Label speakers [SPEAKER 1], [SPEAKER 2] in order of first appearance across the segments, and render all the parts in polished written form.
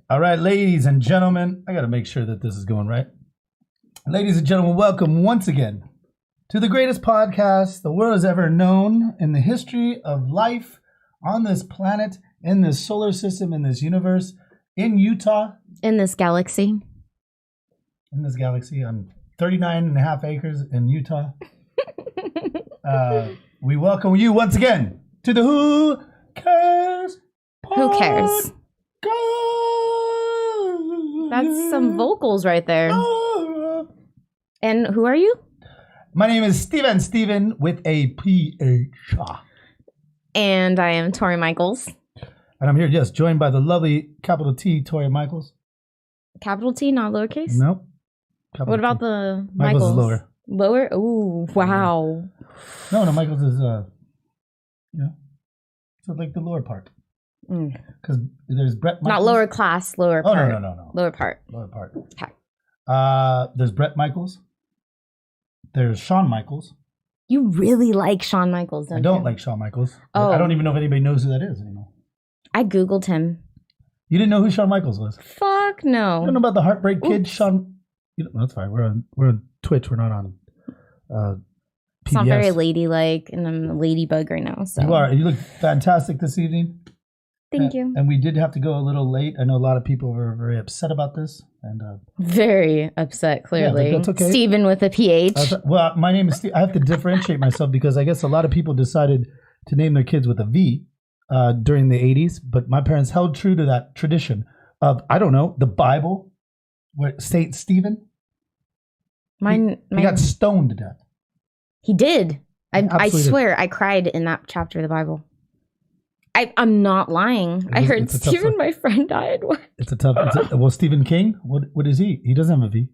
[SPEAKER 1] All right, ladies and gentlemen, I got to make sure that this is going right. Ladies and gentlemen, welcome once again to the greatest podcast the world has ever known in the history of life on this planet, in this solar system, in this universe, in Utah.
[SPEAKER 2] In this galaxy.
[SPEAKER 1] In this galaxy on 39 and a half acres in Utah. We welcome you once again to the Who Cares Podcast.
[SPEAKER 2] Who cares? That's some vocals right there. And who are you?
[SPEAKER 1] My name is Steven with a PH.
[SPEAKER 2] And I am Tori Michaels.
[SPEAKER 1] And I'm here, yes, joined by the lovely capital T, Tori Michaels.
[SPEAKER 2] Capital T, not lowercase?
[SPEAKER 1] Nope.
[SPEAKER 2] What about the
[SPEAKER 1] Michaels? Is lower.
[SPEAKER 2] Lower? Ooh, wow.
[SPEAKER 1] No, Michaels is, so like the lower part. Because there's Brett Michaels.
[SPEAKER 2] Not lower class, lower part.
[SPEAKER 1] Oh, no.
[SPEAKER 2] Lower part.
[SPEAKER 1] Lower part.
[SPEAKER 2] Okay.
[SPEAKER 1] There's Brett Michaels. There's Shawn Michaels.
[SPEAKER 2] You really like Shawn Michaels, don't you?
[SPEAKER 1] I don't like Shawn Michaels.
[SPEAKER 2] Oh.
[SPEAKER 1] I don't even know if anybody knows who that is anymore.
[SPEAKER 2] I Googled him.
[SPEAKER 1] You didn't know who Shawn Michaels was?
[SPEAKER 2] Fuck no.
[SPEAKER 1] You don't know about the Heartbreak Kid, Shawn? That's fine. We're on Twitch. We're not on PBS.
[SPEAKER 2] It's not very ladylike, and I'm a ladybug right now. So
[SPEAKER 1] you are. You look fantastic this evening.
[SPEAKER 2] Thank you.
[SPEAKER 1] And we did have to go a little late. I know a lot of people were very upset about this. And
[SPEAKER 2] very upset, clearly.
[SPEAKER 1] Yeah, that's okay.
[SPEAKER 2] Steven with a PH.
[SPEAKER 1] Well, my name is Steve. I have to differentiate myself because I guess a lot of people decided to name their kids with a V during the 80s. But my parents held true to that tradition of, I don't know, the Bible, where Saint Stephen. He got stoned to death.
[SPEAKER 2] He did. I swear, I cried in that chapter of the Bible. I'm not lying. I heard Stephen, my friend, died. What?
[SPEAKER 1] Well, Stephen King, what is he? He doesn't have a V.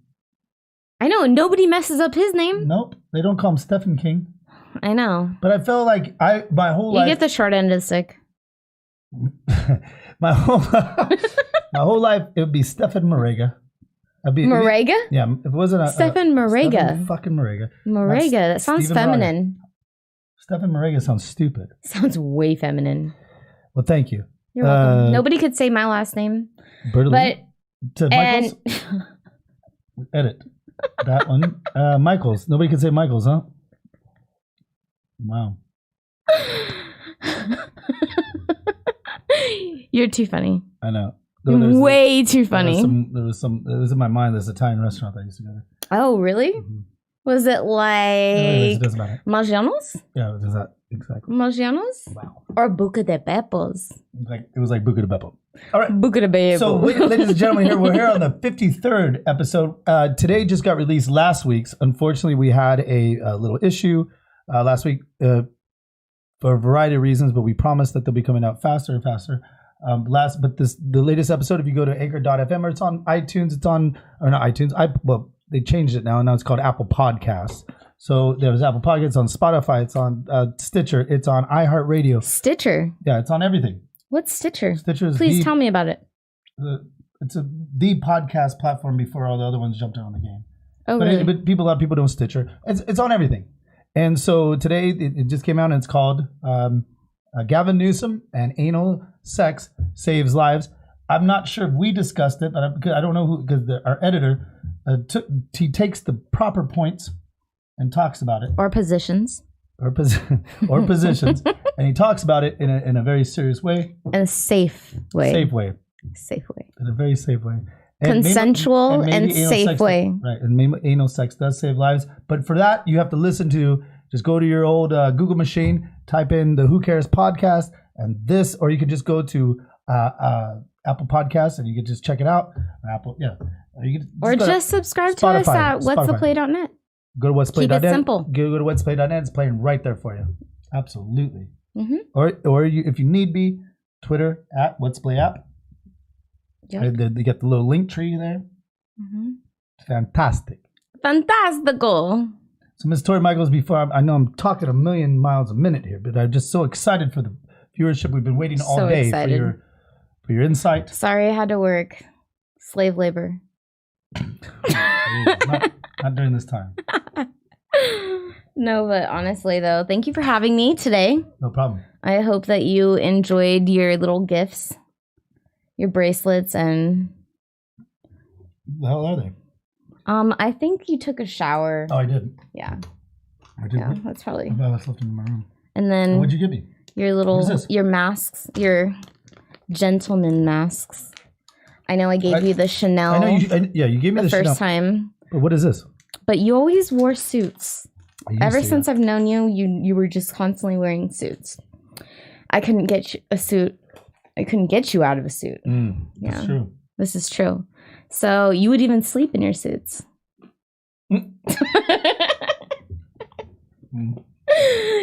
[SPEAKER 2] I know, and nobody messes up his name.
[SPEAKER 1] Nope, they don't call him Stephen King.
[SPEAKER 2] I know.
[SPEAKER 1] But I felt like my whole life.
[SPEAKER 2] You get the short end of the stick.
[SPEAKER 1] my whole life, it would be Stefan Moraga.
[SPEAKER 2] Moraga?
[SPEAKER 1] Yeah, if it wasn't
[SPEAKER 2] Stefan Moraga.
[SPEAKER 1] Stefan fucking Moraga.
[SPEAKER 2] Moraga, that sounds
[SPEAKER 1] Stephen
[SPEAKER 2] feminine.
[SPEAKER 1] Stefan Moraga sounds stupid.
[SPEAKER 2] Sounds way feminine.
[SPEAKER 1] Well, thank you.
[SPEAKER 2] You're welcome. Nobody could say my last name.
[SPEAKER 1] Bertolini? To Michaels? Edit that one. Michaels. Nobody could say Michaels, huh? Wow.
[SPEAKER 2] You're too funny.
[SPEAKER 1] I know.
[SPEAKER 2] Way too funny.
[SPEAKER 1] It was in my mind. There's an Italian restaurant that I used to go to.
[SPEAKER 2] Oh, really?
[SPEAKER 1] Mm-hmm.
[SPEAKER 2] Was it like
[SPEAKER 1] it doesn't matter.
[SPEAKER 2] Maggiano's?
[SPEAKER 1] Yeah, it was that exactly.
[SPEAKER 2] Maggiano's?
[SPEAKER 1] Wow.
[SPEAKER 2] Or Buca de Beppo's?
[SPEAKER 1] It was like Buca de Beppo. All right.
[SPEAKER 2] Buca de Beppo.
[SPEAKER 1] So, ladies and gentlemen, we're here on the 53rd episode. Today just got released last week's. Unfortunately, we had a little issue last week for a variety of reasons, but we promised that they'll be coming out faster and faster. The latest episode, if you go to anchor.fm, or it's on iTunes, not iTunes. They changed it now, and now it's called Apple Podcasts. So there's Apple Podcasts, it's on Spotify, it's on Stitcher, it's on iHeartRadio.
[SPEAKER 2] Stitcher?
[SPEAKER 1] Yeah, it's on everything.
[SPEAKER 2] What's Stitcher?
[SPEAKER 1] Stitcher is
[SPEAKER 2] Please tell me about it.
[SPEAKER 1] It's the podcast platform before all the other ones jumped in on the game.
[SPEAKER 2] Oh, really?
[SPEAKER 1] But a lot of people don't Stitcher. It's on everything. And so today it just came out, and it's called Gavin Newsom and Anal Sex Saves Lives. I'm not sure if we discussed it, but I don't know who, because our editor he takes the proper points and talks about it,
[SPEAKER 2] or positions,
[SPEAKER 1] or positions, and he talks about it in a very serious way,
[SPEAKER 2] in a safe way,
[SPEAKER 1] in a very safe way,
[SPEAKER 2] consensual and safe way,
[SPEAKER 1] right? And maybe anal sex does save lives, but for that you have to listen to. Just go to your old Google machine, type in the Who Cares podcast, and this, or you can just go to Apple Podcasts and you can just check it out. Or
[SPEAKER 2] just subscribe to us at whatstheplaygames.net.
[SPEAKER 1] Go to whatstheplaygames.net.
[SPEAKER 2] Keep it simple.
[SPEAKER 1] Go to whatstheplaygames.net. It's playing right there for you. Absolutely.
[SPEAKER 2] Mm-hmm.
[SPEAKER 1] Or if you need be, Twitter at whatsplayapp.
[SPEAKER 2] Yep.
[SPEAKER 1] They get the little link tree there.
[SPEAKER 2] Mm-hmm.
[SPEAKER 1] Fantastic.
[SPEAKER 2] Fantastical.
[SPEAKER 1] So, Ms. Tori Michaels, I know I'm talking a million miles a minute here, but I'm just so excited for the viewership. We've been waiting all day for your insight.
[SPEAKER 2] Sorry I had to work. Slave labor.
[SPEAKER 1] not during this time.
[SPEAKER 2] No, but honestly, though, thank you for having me today.
[SPEAKER 1] No problem.
[SPEAKER 2] I hope that you enjoyed your little gifts. your bracelets, and
[SPEAKER 1] The hell are they?
[SPEAKER 2] I think you took a shower.
[SPEAKER 1] Oh, I did.
[SPEAKER 2] Yeah.
[SPEAKER 1] I did.
[SPEAKER 2] Yeah, that's probably.
[SPEAKER 1] I left them in my room.
[SPEAKER 2] And then
[SPEAKER 1] What'd you give me?
[SPEAKER 2] your masks, your gentleman masks. I know I gave you the Chanel.
[SPEAKER 1] I know you gave me the
[SPEAKER 2] first
[SPEAKER 1] Chanel.
[SPEAKER 2] time.
[SPEAKER 1] But what is this?
[SPEAKER 2] But you always wore suits. Ever since I've known you, you were just constantly wearing suits. I couldn't get you a suit. I couldn't get you out of a suit.
[SPEAKER 1] That's true.
[SPEAKER 2] This is true. So you would even sleep in your suits.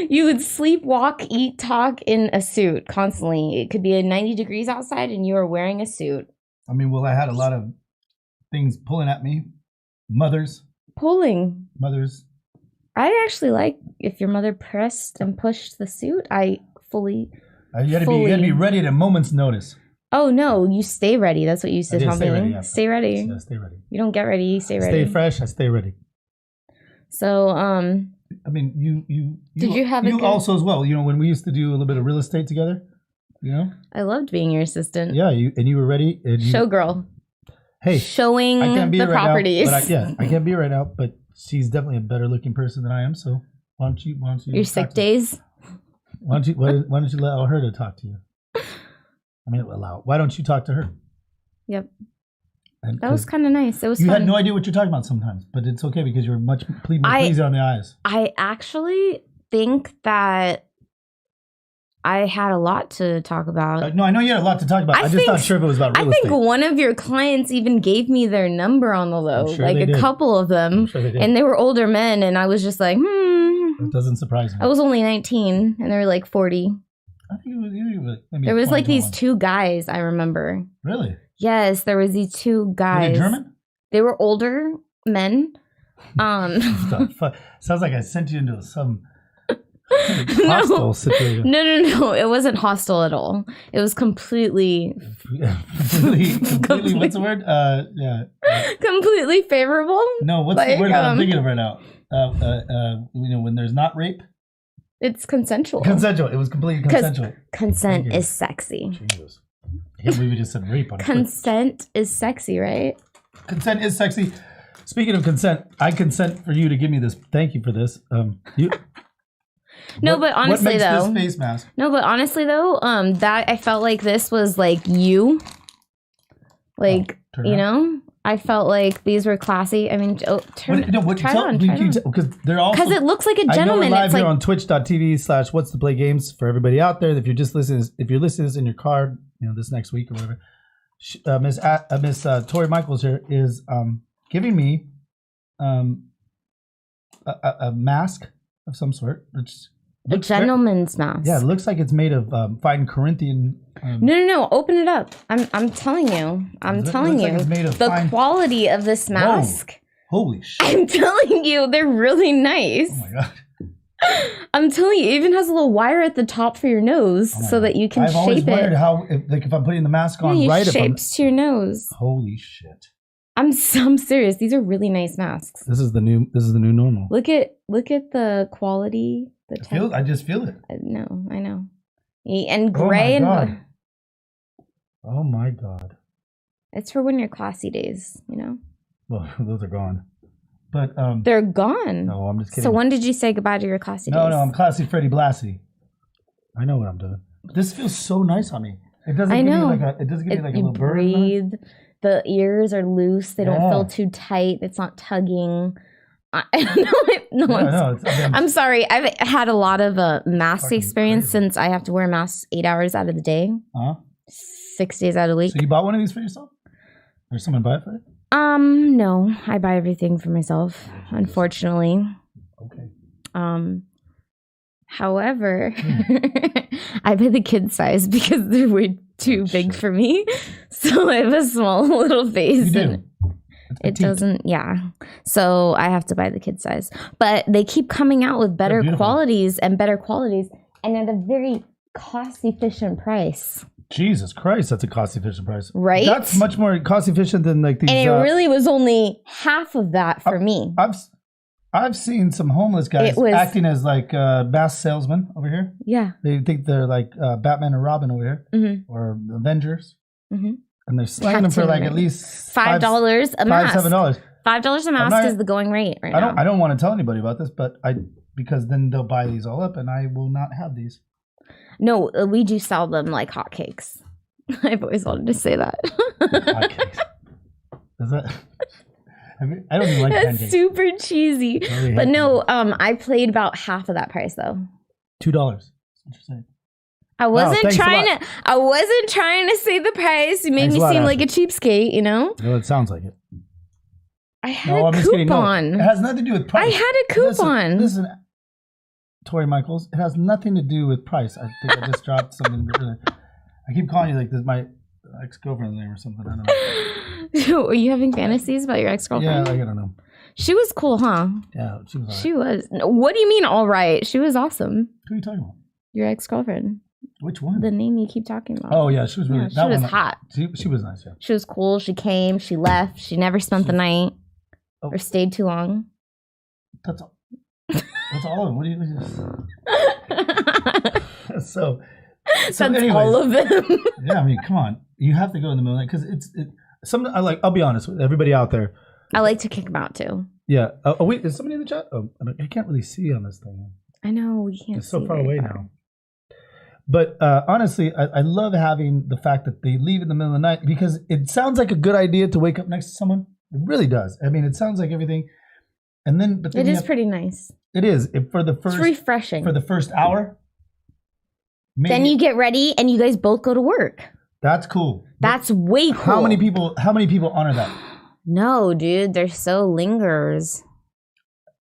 [SPEAKER 2] You would sleep, walk, eat, talk in a suit constantly. It could be 90 degrees outside and you are wearing a suit.
[SPEAKER 1] I mean, well, I had a lot of things pulling at me. Mothers.
[SPEAKER 2] I actually like if your mother pressed and pushed the suit. I fully.
[SPEAKER 1] You had to be ready at a moment's notice.
[SPEAKER 2] Oh no, you stay ready. That's what you used to tell me.
[SPEAKER 1] Ready, yeah.
[SPEAKER 2] Stay ready.
[SPEAKER 1] Yeah, stay ready.
[SPEAKER 2] You don't get ready. You stay ready.
[SPEAKER 1] Stay fresh. I stay ready.
[SPEAKER 2] So
[SPEAKER 1] I mean, you
[SPEAKER 2] did you have
[SPEAKER 1] you also as well? You know, when we used to do a little bit of real estate together. You know.
[SPEAKER 2] I loved being your assistant.
[SPEAKER 1] Yeah, you were ready.
[SPEAKER 2] Showgirl.
[SPEAKER 1] Hey,
[SPEAKER 2] showing the properties.
[SPEAKER 1] Now, I can't be right now, but she's definitely a better looking person than I am. So why don't you
[SPEAKER 2] your sick days?
[SPEAKER 1] Why don't you allow her to talk to you? I mean, why don't you talk to her?
[SPEAKER 2] Yep. That was kind of nice. It was.
[SPEAKER 1] You
[SPEAKER 2] fun.
[SPEAKER 1] had no idea what you're talking about sometimes, but it's okay because you're much more pleasing on the eyes.
[SPEAKER 2] I actually think that I had a lot to talk about.
[SPEAKER 1] No, I know you had a lot to talk about. I'm just not sure if it was about real estate.
[SPEAKER 2] I think one of your clients even gave me their number on the low,
[SPEAKER 1] sure
[SPEAKER 2] like a couple of them, and they were older men, and I was just like, It
[SPEAKER 1] doesn't surprise me.
[SPEAKER 2] I was only 19, and they were like 40.
[SPEAKER 1] I think it was maybe
[SPEAKER 2] there was like these two guys, I remember.
[SPEAKER 1] Really?
[SPEAKER 2] Yes, there was these two guys.
[SPEAKER 1] Were they German?
[SPEAKER 2] They were older men.
[SPEAKER 1] Sounds like I sent you into some hostile situation.
[SPEAKER 2] No. It wasn't hostile at all. It was completely
[SPEAKER 1] what's the word?
[SPEAKER 2] Completely favorable.
[SPEAKER 1] No, what's the word that I'm thinking of right now? When there's not rape.
[SPEAKER 2] It's consensual.
[SPEAKER 1] Consensual. It was completely consensual.
[SPEAKER 2] Consent is sexy.
[SPEAKER 1] Jesus. I can't believe we just said rape on
[SPEAKER 2] Consent is sexy, right?
[SPEAKER 1] Consent is sexy. Speaking of consent, I consent for you to give me this. Thank you for this.
[SPEAKER 2] But honestly though,
[SPEAKER 1] this face mask?
[SPEAKER 2] No, but honestly though, that I felt like this was like you. Like, I felt like these were classy. I mean, try it on.
[SPEAKER 1] Because they're all
[SPEAKER 2] because it looks like a gentleman.
[SPEAKER 1] I know we're live here on twitch.tv/whatstheplaygames for everybody out there. If you're listening to this in your car, this next week or whatever, Miss Tori Michaels here is giving me a mask of some sort.
[SPEAKER 2] A gentleman's mask.
[SPEAKER 1] Yeah, it looks like it's made of fine Corinthian.
[SPEAKER 2] No. Open it up. I'm telling you. The quality of this mask.
[SPEAKER 1] Whoa. Holy shit.
[SPEAKER 2] I'm telling you, they're really nice.
[SPEAKER 1] Oh my god.
[SPEAKER 2] I'm telling you, it even has a little wire at the top for your nose so that you can shape it.
[SPEAKER 1] I've always wondered how, if I'm putting the mask on right,
[SPEAKER 2] shapes to your nose.
[SPEAKER 1] Holy shit.
[SPEAKER 2] I'm serious. These are really nice masks.
[SPEAKER 1] This is the new normal.
[SPEAKER 2] Look at the quality.
[SPEAKER 1] I just feel it.
[SPEAKER 2] No, I know. And gray
[SPEAKER 1] Oh my god.
[SPEAKER 2] It's for when your classy days,
[SPEAKER 1] Well, those are gone. But
[SPEAKER 2] they're gone.
[SPEAKER 1] No, I'm just kidding.
[SPEAKER 2] So when did you say goodbye to your classy days?
[SPEAKER 1] No, I'm classy Freddie Blassie. I know what I'm doing. This feels so nice on me. It doesn't give me like a little
[SPEAKER 2] breathe. The ears are loose. They don't feel too tight. It's not tugging. I'm sorry. I've had a lot of mask experience since I have to wear masks 8 hours out of the day. 6 days out of the week.
[SPEAKER 1] So you bought one of these for yourself? Or someone buy it for you?
[SPEAKER 2] No. I buy everything for myself, unfortunately.
[SPEAKER 1] Okay.
[SPEAKER 2] However, I buy the kid size because they're way too big for me. So I have a small little face.
[SPEAKER 1] You do.
[SPEAKER 2] It doesn't, So I have to buy the kid size. But they keep coming out with better qualities and at a very cost-efficient price.
[SPEAKER 1] Jesus Christ, that's a cost-efficient price.
[SPEAKER 2] Right?
[SPEAKER 1] That's much more cost-efficient than like these...
[SPEAKER 2] And it really was only half of that for me.
[SPEAKER 1] I've seen some homeless guys acting as like mask salesmen over here.
[SPEAKER 2] Yeah.
[SPEAKER 1] They think they're like Batman and Robin over here. Mm-hmm. Or Avengers.
[SPEAKER 2] Mm-hmm.
[SPEAKER 1] And they're selling them for like at least
[SPEAKER 2] $5 a mask.
[SPEAKER 1] $7.
[SPEAKER 2] $5 a mask is the going rate right now.
[SPEAKER 1] I don't want to tell anybody about this, but because then they'll buy these all up and I will not have these.
[SPEAKER 2] No, we do sell them like hotcakes. I've always wanted to say that.
[SPEAKER 1] Hotcakes. Is that? I don't even like pancakes.
[SPEAKER 2] That's super cheesy. But no, I played about half of that price though.
[SPEAKER 1] $2. That's what you're saying.
[SPEAKER 2] I wasn't trying to say the price. You made me seem like a cheapskate, you know?
[SPEAKER 1] No, it sounds like it.
[SPEAKER 2] I had a coupon.
[SPEAKER 1] No, it has nothing to do with price.
[SPEAKER 2] I had a coupon.
[SPEAKER 1] Listen, Tori Michaels, it has nothing to do with price. I think I just dropped something. I keep calling you like this is my ex-girlfriend's name or something. I don't know.
[SPEAKER 2] Are you having fantasies about your ex-girlfriend?
[SPEAKER 1] Yeah, like, I don't know.
[SPEAKER 2] She was cool, huh?
[SPEAKER 1] Yeah, she was all right.
[SPEAKER 2] She was. What do you mean all right? She was awesome.
[SPEAKER 1] Who are you talking about?
[SPEAKER 2] Your ex-girlfriend.
[SPEAKER 1] Which one?
[SPEAKER 2] The name you keep talking about.
[SPEAKER 1] Oh, yeah, she was really...
[SPEAKER 2] Yeah, she was hot.
[SPEAKER 1] She was nice, yeah.
[SPEAKER 2] She was cool. She came. She left. She never spent the night or stayed too long.
[SPEAKER 1] That's all. That's all of them. What do you... So
[SPEAKER 2] that's anyways, all of them.
[SPEAKER 1] Yeah, I mean, come on. You have to go in the middle because I'll be honest with everybody out there.
[SPEAKER 2] I like to kick them out too.
[SPEAKER 1] Yeah. Oh wait, is somebody in the chat? Oh, I can't really see on this thing.
[SPEAKER 2] I know we can't.
[SPEAKER 1] It's so far away now. But honestly, I love having the fact that they leave in the middle of the night because it sounds like a good idea to wake up next to someone. It really does. I mean, it sounds like everything. And then, but then
[SPEAKER 2] it is pretty nice.
[SPEAKER 1] It is for the first.
[SPEAKER 2] It's refreshing
[SPEAKER 1] for the first hour.
[SPEAKER 2] Maybe. Then you get ready and you guys both go to work.
[SPEAKER 1] That's cool.
[SPEAKER 2] That's way cool.
[SPEAKER 1] How many people honor that?
[SPEAKER 2] No, dude, they're so lingers.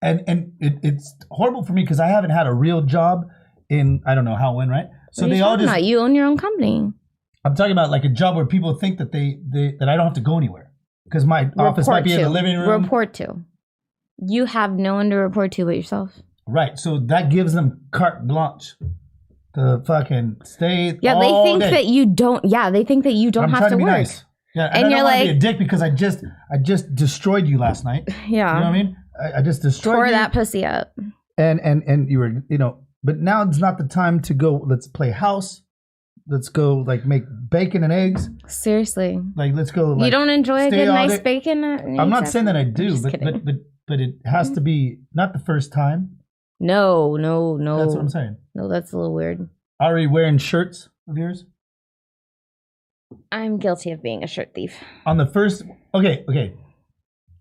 [SPEAKER 1] And it's horrible for me because I haven't had a real job in I don't know when, right?
[SPEAKER 2] So they all just you own your own company.
[SPEAKER 1] I'm talking about like a job where people think that that I don't have to go anywhere because my office might be in the living room.
[SPEAKER 2] Report to. You have no one to report to but yourself.
[SPEAKER 1] Right. So that gives them carte blanche to fucking stay.
[SPEAKER 2] Yeah, they think that you don't. Yeah, they think that you don't have to work. Nice.
[SPEAKER 1] Yeah, and you're like, be a dick because I just destroyed you last night.
[SPEAKER 2] Yeah,
[SPEAKER 1] you know what I mean. I just destroyed.
[SPEAKER 2] Tore that pussy up.
[SPEAKER 1] And you were but now it's not the time to go. Let's play house. Let's go like make bacon and eggs.
[SPEAKER 2] Seriously.
[SPEAKER 1] Like let's go. Like,
[SPEAKER 2] you don't enjoy a good nice bacon?
[SPEAKER 1] I'm not saying that I do, but it has to be not the first time.
[SPEAKER 2] No.
[SPEAKER 1] That's what I'm saying.
[SPEAKER 2] No, that's a little weird.
[SPEAKER 1] Are you wearing shirts of yours?
[SPEAKER 2] I'm guilty of being a shirt thief.
[SPEAKER 1] On the first, okay.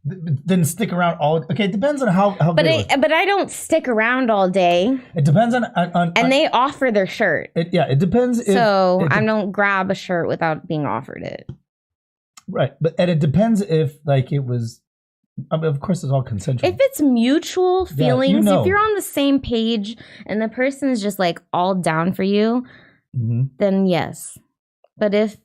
[SPEAKER 1] Then stick around all. Okay, it depends on how.
[SPEAKER 2] But I don't stick around all day.
[SPEAKER 1] It depends on
[SPEAKER 2] and they offer their shirt.
[SPEAKER 1] It depends.
[SPEAKER 2] I don't grab a shirt without being offered it.
[SPEAKER 1] Right, and it depends if like it was. I mean, of course, it's all consensual.
[SPEAKER 2] If it's mutual feelings, if you're on the same page and the person is just like all down for you, then yes. But if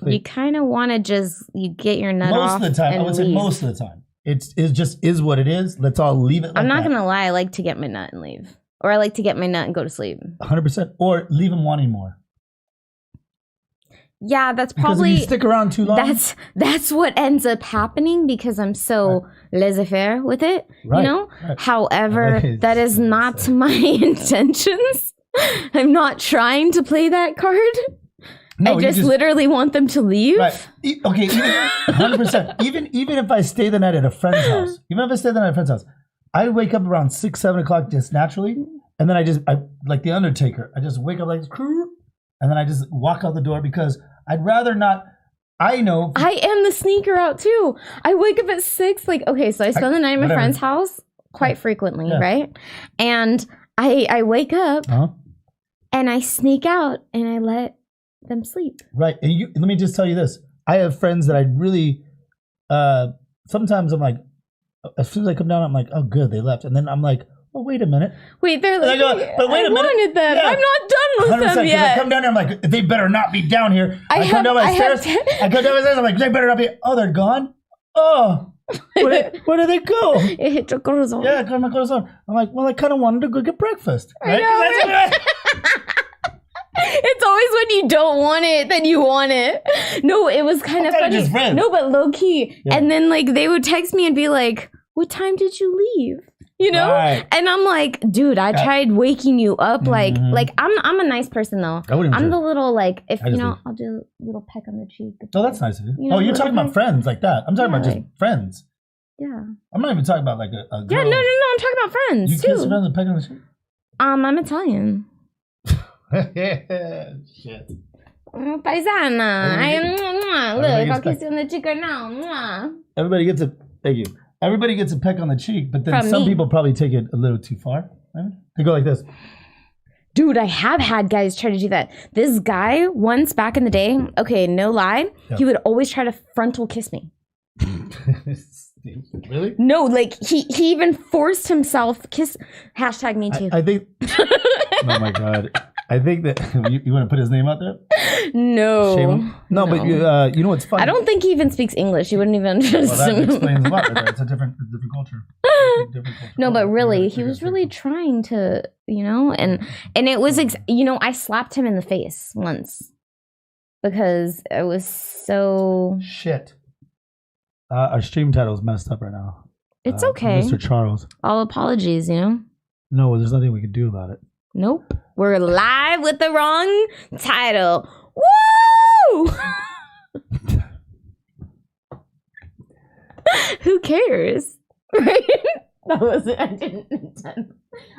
[SPEAKER 2] you kind of want to you get your nut off.
[SPEAKER 1] Most of the time, I would say most of the time. It just is what it is. Let's all leave it like
[SPEAKER 2] I'm not going to lie. I like to get my nut and leave. Or I like to get my nut and go to sleep.
[SPEAKER 1] 100%. Or leave them wanting more.
[SPEAKER 2] Yeah, that's probably...
[SPEAKER 1] Because if you stick around too long...
[SPEAKER 2] That's what ends up happening because I'm so laissez-faire with it, you know? Right. However, that is not my intentions. I'm not trying to play that card. No, I just literally want them to leave.
[SPEAKER 1] Right. Okay, 100%. Even if I stay the night at a friend's house, I wake up around 6, 7 o'clock just naturally, and then I like the Undertaker. I just wake up like this, and then I just walk out the door because I'd rather not. I know.
[SPEAKER 2] I am the sneaker out too. I wake up at 6. Like, okay, so I spend the night at my friend's house quite frequently, right? And I wake up and I sneak out and I let them sleep.
[SPEAKER 1] Right. And let me just tell you this. I have friends that I really, sometimes I'm like, as soon as I come down, I'm like, oh, good, they left. And then I'm like, oh, wait a minute.
[SPEAKER 2] Wait, they're like, but wait a minute. I wanted them. Yeah. I'm not done with them yet.
[SPEAKER 1] I come down there, I'm like, they better not be down here. I come down my stairs, I'm like, they better not be. Oh, they're gone? Oh. Where did they go?
[SPEAKER 2] It hit your corazon.
[SPEAKER 1] Yeah, it hit my corazon. I'm like, well, I kind of wanted to go get breakfast. Right?
[SPEAKER 2] I know. It's always when you don't want it, then you want it. No, it was kind of funny. No, but low key. Yeah. And then like they would text me and be like, what time did you leave? You know?
[SPEAKER 1] Right.
[SPEAKER 2] And I'm like, dude, I tried waking you up. Like I'm a nice person though. I'm the little like, if you know, I'll do a little peck on the cheek.
[SPEAKER 1] Oh, that's nice of you. You know, you're talking about friends like that. I'm talking about just friends.
[SPEAKER 2] Yeah.
[SPEAKER 1] I'm not even talking about like a girl.
[SPEAKER 2] Yeah, no. I'm talking about friends
[SPEAKER 1] you
[SPEAKER 2] too.
[SPEAKER 1] kiss friends and peck on the cheek?
[SPEAKER 2] I'm Italian.
[SPEAKER 1] Shit.
[SPEAKER 2] Paisana. Look, I'll kiss you on the cheek right now.
[SPEAKER 1] Everybody gets a thank you. Everybody gets a peck on the cheek, but then some people probably take it a little too far. Right? They go like this.
[SPEAKER 2] Dude, I have had guys try to do that. This guy once back in the day, okay, no lie, he would always try to frontal kiss me.
[SPEAKER 1] Really?
[SPEAKER 2] No, like he even forced himself kiss. Hashtag me too.
[SPEAKER 1] I think. Oh my god. I think that you want to put his name out there.
[SPEAKER 2] No.
[SPEAKER 1] Shame him? No, but you know what's funny?
[SPEAKER 2] I don't think he even speaks English. You wouldn't even understand.
[SPEAKER 1] Well, that explains a lot. Right there. It's a different culture. Different culture.
[SPEAKER 2] No, but really, he was really trying to, you know, and it was, you know, I slapped him in the face once because it was so
[SPEAKER 1] shit. Our stream title is messed up right now.
[SPEAKER 2] It's okay,
[SPEAKER 1] Mr. Charles.
[SPEAKER 2] All apologies, you know. No,
[SPEAKER 1] there's nothing we can do about it.
[SPEAKER 2] Nope. We're live with the wrong title. Woo! Who cares? Right? That wasn't, I didn't intend.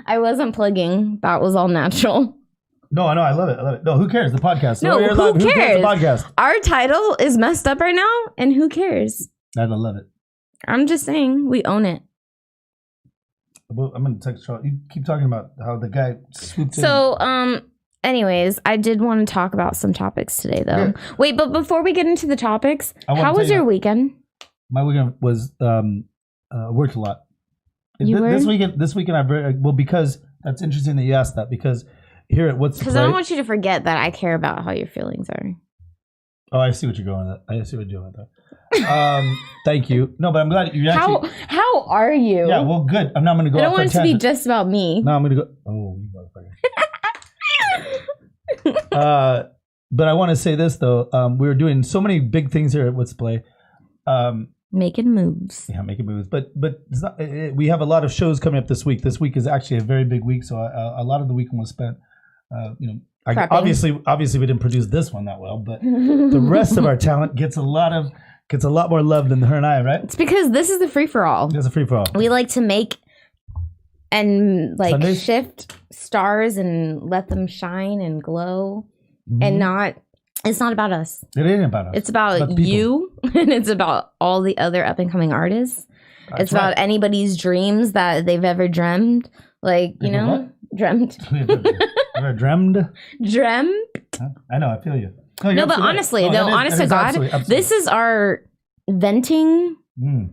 [SPEAKER 2] I wasn't plugging. That was all natural.
[SPEAKER 1] No, I love it. No, who cares? The podcast.
[SPEAKER 2] No, who cares?
[SPEAKER 1] Who cares? The podcast.
[SPEAKER 2] Our title is messed up right now, and who cares?
[SPEAKER 1] I love it.
[SPEAKER 2] I'm just saying, we own it.
[SPEAKER 1] Well, I'm gonna text Charles. You keep talking about how the guy swooped in.
[SPEAKER 2] So, anyways, I did want to talk about some topics today, though. Yeah. Wait, but before we get into the topics, how was your weekend?
[SPEAKER 1] My weekend was worked a lot. This weekend because that's interesting that you asked that because here at What's the Play.
[SPEAKER 2] Because I don't want you to forget that I care about how your feelings are.
[SPEAKER 1] Oh, I see what you're going with that. I see what you're doing with that. Thank you. No, but I'm glad you actually.
[SPEAKER 2] How are you?
[SPEAKER 1] Yeah, well, good. I'm not going to go.
[SPEAKER 2] I don't want it to be just about me.
[SPEAKER 1] No, I'm going to go. Oh, you motherfucker. But I want to say this though. We were doing so many big things here at What's the Play.
[SPEAKER 2] Making moves.
[SPEAKER 1] Yeah, making moves. But it's not, we have a lot of shows coming up this week. This week is actually a very big week, so a lot of the weekend was spent, obviously we didn't produce this one that well, but the rest of our talent gets a lot more love than her and I, right?
[SPEAKER 2] It's because this is the free for all.
[SPEAKER 1] It's a free for all.
[SPEAKER 2] We like to make and shift stars and let them shine and glow, and it's not about us.
[SPEAKER 1] It ain't about us.
[SPEAKER 2] It's about you, and it's about all the other up and coming artists. It's about anybody's dreams that they've ever dreamed. Like, you know, dreamt.
[SPEAKER 1] Ever dreamed?
[SPEAKER 2] Dreamt.
[SPEAKER 1] I know, I feel you.
[SPEAKER 2] No, but honestly, honest to God, absolutely. This is our venting,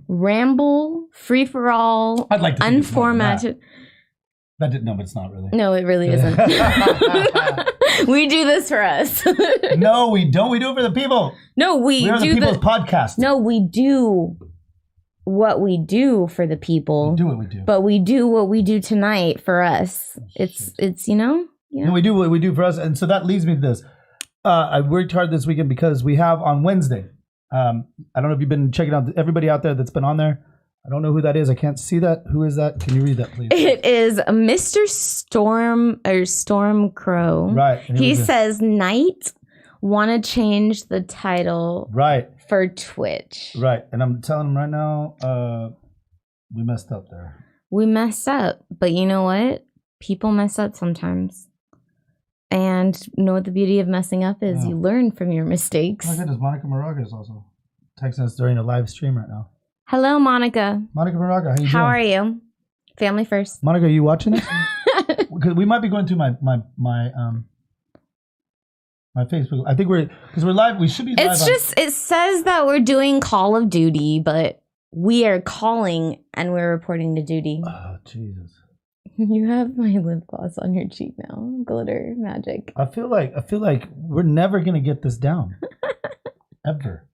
[SPEAKER 2] ramble, free for all,
[SPEAKER 1] I'd like to
[SPEAKER 2] unformatted.
[SPEAKER 1] That didn't. No, but it's not really.
[SPEAKER 2] No, it really isn't. We do this for us.
[SPEAKER 1] No, we don't. We do it for the people.
[SPEAKER 2] No, we
[SPEAKER 1] are
[SPEAKER 2] do
[SPEAKER 1] the people's podcast.
[SPEAKER 2] No, we do what we do for the people.
[SPEAKER 1] We do what we do.
[SPEAKER 2] But we do what we do tonight for us. It's you know. Yeah.
[SPEAKER 1] No, we do what we do for us, and so that leads me to this. I worked hard this weekend because we have on Wednesday. I don't know if you've been checking out everybody out there that's been on there. I don't know who that is. I can't see that. Who is that? Can you read that, please?
[SPEAKER 2] It is Mr. Storm Crow.
[SPEAKER 1] Right.
[SPEAKER 2] He says, "Night, want to change the title for Twitch."
[SPEAKER 1] Right. And I'm telling him right now, we messed up there.
[SPEAKER 2] We messed up. But you know what? People mess up sometimes. And you know what the beauty of messing up is? Yeah. You learn from your mistakes.
[SPEAKER 1] Oh my goodness, Monica Moraga is also texting us during a live stream right now.
[SPEAKER 2] Hello, Monica.
[SPEAKER 1] Monica Moraga,
[SPEAKER 2] how are you? Family first.
[SPEAKER 1] Monica, are you watching this? Because we might be going through my Facebook. I think because we're live. We should be live.
[SPEAKER 2] It's just it says that we're doing Call of Duty, but we are calling and we're reporting to duty.
[SPEAKER 1] Oh Jesus!
[SPEAKER 2] You have my lip gloss on your cheek now. Glitter magic.
[SPEAKER 1] I feel like we're never gonna get this down. Ever.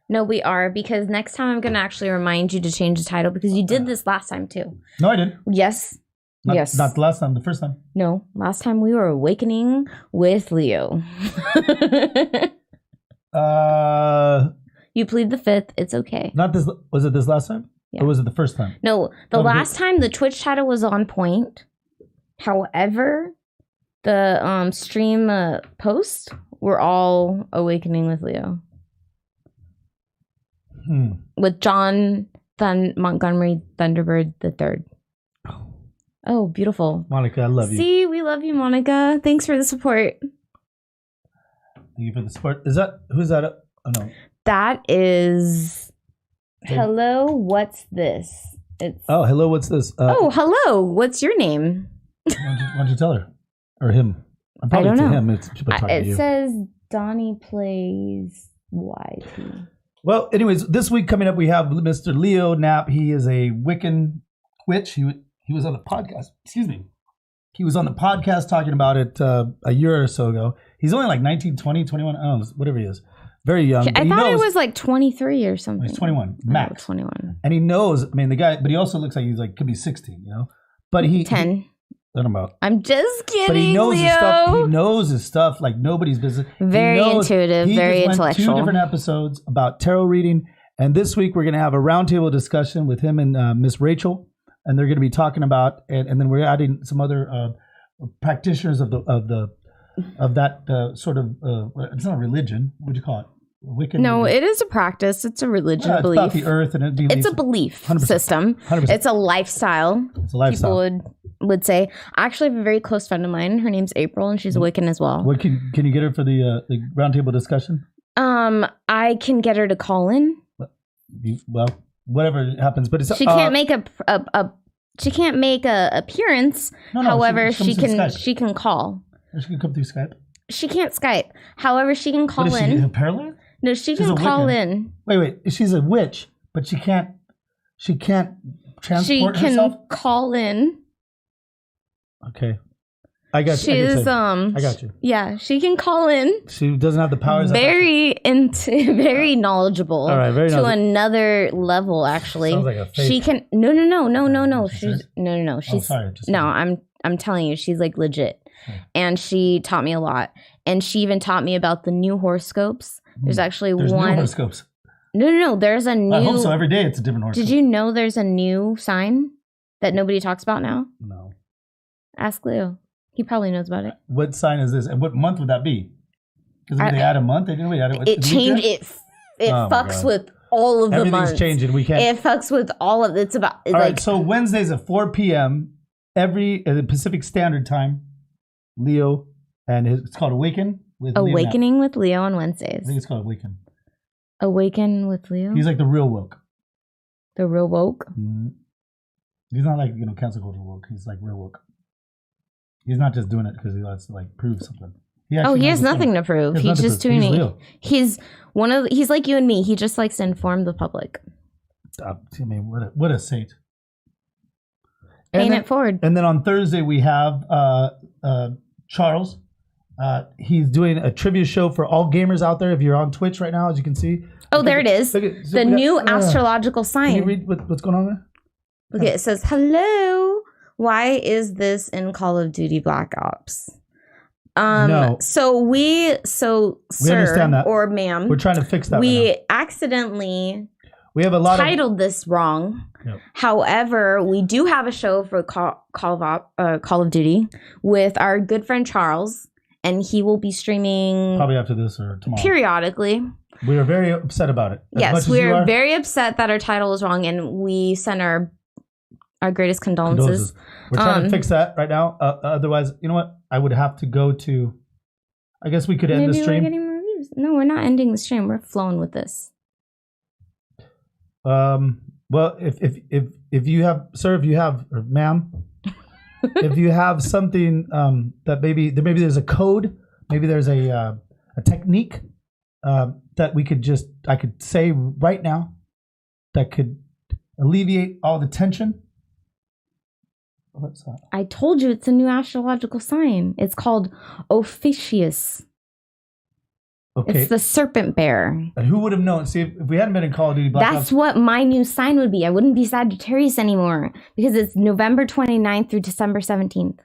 [SPEAKER 2] No, we are, because next time I'm going to actually remind you to change the title, because you did this last time too.
[SPEAKER 1] No, I didn't.
[SPEAKER 2] Yes. Yes.
[SPEAKER 1] Not the last time, the first time.
[SPEAKER 2] No, last time we were awakening with Leo. You plead the fifth. It's okay.
[SPEAKER 1] Not this. Was it this last time? Or was it the first time?
[SPEAKER 2] No, the last time the Twitch title was on point. However, the stream posts were all Awakening with Leo. With John Montgomery Thunderbird III. Oh, beautiful.
[SPEAKER 1] Monica, I love you.
[SPEAKER 2] See, we love you, Monica. Thanks for the support.
[SPEAKER 1] Thank you for the support. Who's that? Oh, no.
[SPEAKER 2] That is... Hello, what's this?
[SPEAKER 1] Hello, what's this?
[SPEAKER 2] Hello, what's your name?
[SPEAKER 1] Why don't you tell her? Or him? I'm probably
[SPEAKER 2] I don't know.
[SPEAKER 1] Him. It's people talking to you.
[SPEAKER 2] It says Donnie plays YT.
[SPEAKER 1] Well, anyways, this week coming up, we have Mr. Leo Knapp. He is a Wiccan witch. He was on the podcast. Excuse me. He was on the podcast talking about it a year or so ago. He's only like 19, 20, 21. I don't know, whatever he is. Very young.
[SPEAKER 2] I thought it was like 23 or something.
[SPEAKER 1] He's 21, max.
[SPEAKER 2] 21.
[SPEAKER 1] And he knows, the guy, but he also looks like he's like, could be 16, But
[SPEAKER 2] 10.
[SPEAKER 1] I don't know.
[SPEAKER 2] I'm just kidding,
[SPEAKER 1] but he knows
[SPEAKER 2] Leo.
[SPEAKER 1] his stuff. He knows his stuff like nobody's business.
[SPEAKER 2] Very intuitive, very intellectual. 2 different episodes about tarot reading. And this week we're going to have a roundtable discussion with him and Miss Rachel. And they're going to be talking about, and then we're adding some other practitioners of that sort of, it's not a religion. What do you call it? Wiccan? No, it is a practice. It's a religion belief.
[SPEAKER 1] It's about the earth and
[SPEAKER 2] it's a belief
[SPEAKER 1] 100%.
[SPEAKER 2] system.
[SPEAKER 1] 100%.
[SPEAKER 2] It's a lifestyle.
[SPEAKER 1] It's a lifestyle.
[SPEAKER 2] People would say. I actually have a very close friend of mine. Her name's April, and she's a Wiccan as well.
[SPEAKER 1] What can you get her for the roundtable discussion?
[SPEAKER 2] I can get her to call in.
[SPEAKER 1] Well, whatever happens, but it's
[SPEAKER 2] she can't make she can't make a appearance. No, however, she can call.
[SPEAKER 1] Or she can come through Skype.
[SPEAKER 2] She can't Skype. However, she can call in.
[SPEAKER 1] She a parallel?
[SPEAKER 2] No, she's can call in.
[SPEAKER 1] Wait. She's a witch, but she can't transport herself?
[SPEAKER 2] She can call in.
[SPEAKER 1] Okay. I got you.
[SPEAKER 2] I
[SPEAKER 1] got you.
[SPEAKER 2] Yeah, she can call in.
[SPEAKER 1] She doesn't have the powers.
[SPEAKER 2] Very knowledgeable.
[SPEAKER 1] All right, very
[SPEAKER 2] to another level. Actually,
[SPEAKER 1] sounds like a fake.
[SPEAKER 2] She can. No. She's no. She's
[SPEAKER 1] sorry.
[SPEAKER 2] I'm telling you, she's like legit, and she taught me a lot. And she even taught me about the new horoscopes. There's actually
[SPEAKER 1] one. New horoscopes.
[SPEAKER 2] No. There's a new.
[SPEAKER 1] I hope so. Every day it's a different horoscope.
[SPEAKER 2] Did you know there's a new sign that nobody talks about now?
[SPEAKER 1] No.
[SPEAKER 2] Ask Leo. He probably knows about it.
[SPEAKER 1] What sign is this, and what month would that be? Because they add a month, they didn't we add it.
[SPEAKER 2] It changed. It fucks with all of the months.
[SPEAKER 1] Everything's changing. We can't.
[SPEAKER 2] It fucks with all of. It's about. It's
[SPEAKER 1] all right. So Wednesdays at 4 p.m. the Pacific Standard Time. Leo and it's called Awakening with
[SPEAKER 2] Leo on Wednesdays.
[SPEAKER 1] I think it's called
[SPEAKER 2] Awaken with Leo.
[SPEAKER 1] He's like the real woke.
[SPEAKER 2] The real woke.
[SPEAKER 1] Mm-hmm. He's not like cancel culture woke. He's like real woke. He's not just doing it because he wants to like prove something. He
[SPEAKER 2] has nothing to prove. He's just doing it. He's like you and me. He just likes to inform the public.
[SPEAKER 1] What a saint.
[SPEAKER 2] Paying it forward.
[SPEAKER 1] And then on Thursday we have Charles. He's doing a trivia show for all gamers out there. If you're on Twitch right now, as you can see.
[SPEAKER 2] There it is. The new astrological sign.
[SPEAKER 1] Can you read what's going on there?
[SPEAKER 2] Okay, it says, hello. Why is this in Call of Duty Black Ops?
[SPEAKER 1] No.
[SPEAKER 2] So we
[SPEAKER 1] understand that.
[SPEAKER 2] Or ma'am.
[SPEAKER 1] We're trying to fix that.
[SPEAKER 2] We accidentally
[SPEAKER 1] have a lot
[SPEAKER 2] titled this wrong. Yep. However, we do have a show for Call of Duty with our good friend Charles, and he will be streaming
[SPEAKER 1] probably after this or tomorrow.
[SPEAKER 2] Periodically.
[SPEAKER 1] We are very upset about it.
[SPEAKER 2] Yes, we are very upset that our title is wrong, and we send our greatest condolences.
[SPEAKER 1] We're trying to fix that right now. Otherwise, you know what? I would have to go to. I guess we could end the stream.
[SPEAKER 2] We're getting more views. No, we're not ending the stream. We're flowing with this.
[SPEAKER 1] Well, if you have, sir, if you have, or ma'am, if you have something that maybe there's a code, maybe there's a technique that I could say right now that could alleviate all the tension. What's that?
[SPEAKER 2] I told you it's a new astrological sign. It's called Ophiuchus. Okay. It's the serpent bear.
[SPEAKER 1] And who would have known? See, if we hadn't been in Call of Duty Black Ops.
[SPEAKER 2] That's what my new sign would be. I wouldn't be Sagittarius anymore because it's November 29th through December 17th.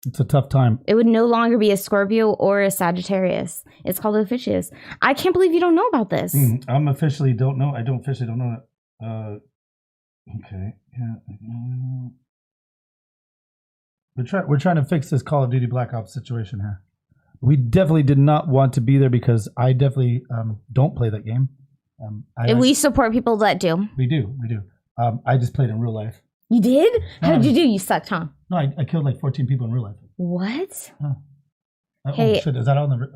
[SPEAKER 1] It's a tough time.
[SPEAKER 2] It would no longer be a Scorpio or a Sagittarius. It's called Ophiuchus. I can't believe you don't know about this.
[SPEAKER 1] I don't officially don't know it. Okay. Yeah. We're trying to fix this Call of Duty Black Ops situation here. We definitely did not want to be there because I definitely don't play that game.
[SPEAKER 2] We support people that do.
[SPEAKER 1] We do. I just played in real life.
[SPEAKER 2] You did? How did you do? You sucked, huh?
[SPEAKER 1] No, I killed like 14 people in real life.
[SPEAKER 2] What?
[SPEAKER 1] Hey, shit, is that on the?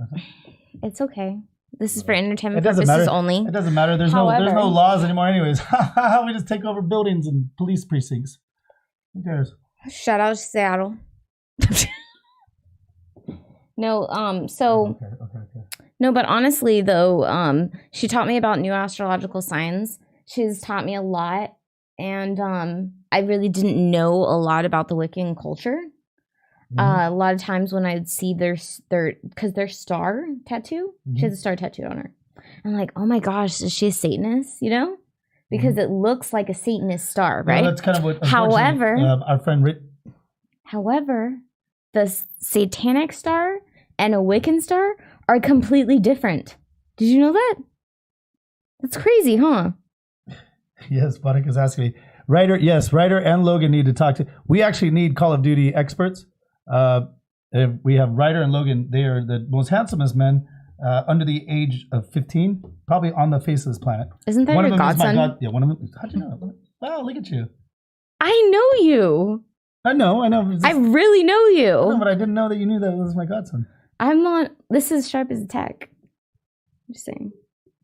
[SPEAKER 2] It's okay. This is for entertainment
[SPEAKER 1] purposes
[SPEAKER 2] matter. Only.
[SPEAKER 1] It doesn't matter. There's no laws anymore, anyways. We just take over buildings and police precincts. Who cares?
[SPEAKER 2] Shout out to Seattle. No,
[SPEAKER 1] Okay.
[SPEAKER 2] No, but honestly though, she taught me about new astrological signs. She's taught me a lot, and I really didn't know a lot about the Wiccan culture. A lot of times when I'd see their star tattoo, she has a star tattooed on her. I'm like, oh my gosh, is she a Satanist? You know, because it looks like a Satanist star, right?
[SPEAKER 1] Well, that's kind of what.
[SPEAKER 2] However,
[SPEAKER 1] our friend Rick.
[SPEAKER 2] However, the satanic star and a Wiccan star are completely different. Did you know that? That's crazy, huh?
[SPEAKER 1] Yes, Monica's asking me. Ryder and Logan need to talk to. We actually need Call of Duty experts. We have Ryder and Logan. They are the most handsomest men under the age of 15, probably on the face of this planet.
[SPEAKER 2] Isn't that your godson?
[SPEAKER 1] One of them. How'd you know? Wow, look at you.
[SPEAKER 2] I know you.
[SPEAKER 1] I know.
[SPEAKER 2] I really know you.
[SPEAKER 1] No, but I didn't know that you knew that was my godson.
[SPEAKER 2] I'm not. This is sharp as a tack. I'm just saying.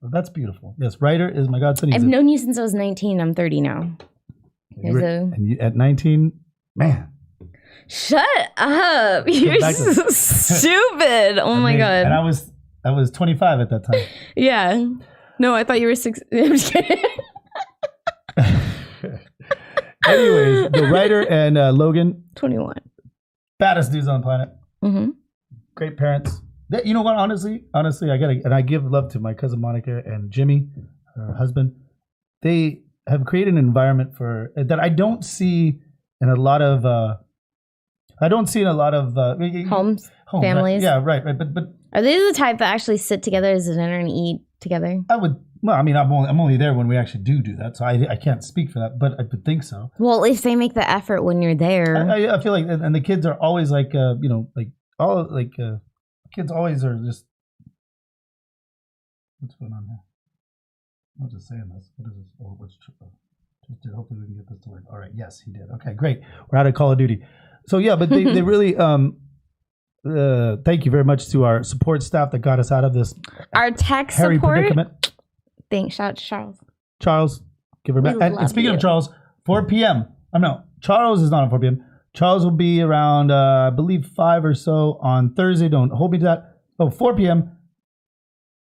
[SPEAKER 1] Well, that's beautiful. Yes, Ryder is my godson.
[SPEAKER 2] I've known you since I was 19. I'm 30 now.
[SPEAKER 1] At 19, man.
[SPEAKER 2] Shut up! You're so stupid. Oh my god.
[SPEAKER 1] And I was 25 at that time.
[SPEAKER 2] Yeah. No, I thought you were 6. I'm just kidding.
[SPEAKER 1] Anyways, the Ryder and Logan,
[SPEAKER 2] 21.
[SPEAKER 1] baddest dudes on the planet.
[SPEAKER 2] Mm-hmm.
[SPEAKER 1] Great parents. You know what? Honestly, I give love to my cousin Monica and Jimmy, her husband. They have created an environment that I don't see in a lot of.
[SPEAKER 2] Homes, families.
[SPEAKER 1] Right? Yeah, right. But
[SPEAKER 2] are they the type that actually sit together as a dinner and eat together?
[SPEAKER 1] I would. Well, I mean, I'm only there when we actually do that, so I can't speak for that, but I would think so.
[SPEAKER 2] Well, if they make the effort when you're there,
[SPEAKER 1] I feel like, and the kids are always like, kids always are just. What's going on here? I'm just saying this. What is this? Oh, what's true? Hopefully we can get this to work. All right. Yes, he did. Okay, great. We're out of Call of Duty. So yeah, but they really thank you very much to our support staff that got us out of this.
[SPEAKER 2] Our tech
[SPEAKER 1] hairy
[SPEAKER 2] support.
[SPEAKER 1] Predicament.
[SPEAKER 2] Thanks. Shout out to Charles.
[SPEAKER 1] Charles, give her back. And speaking of Charles, 4 p.m. No, Charles is not on 4 p.m. Charles will be around, I believe, 5 or so on Thursday. Don't hold me to that. Oh, 4 p.m.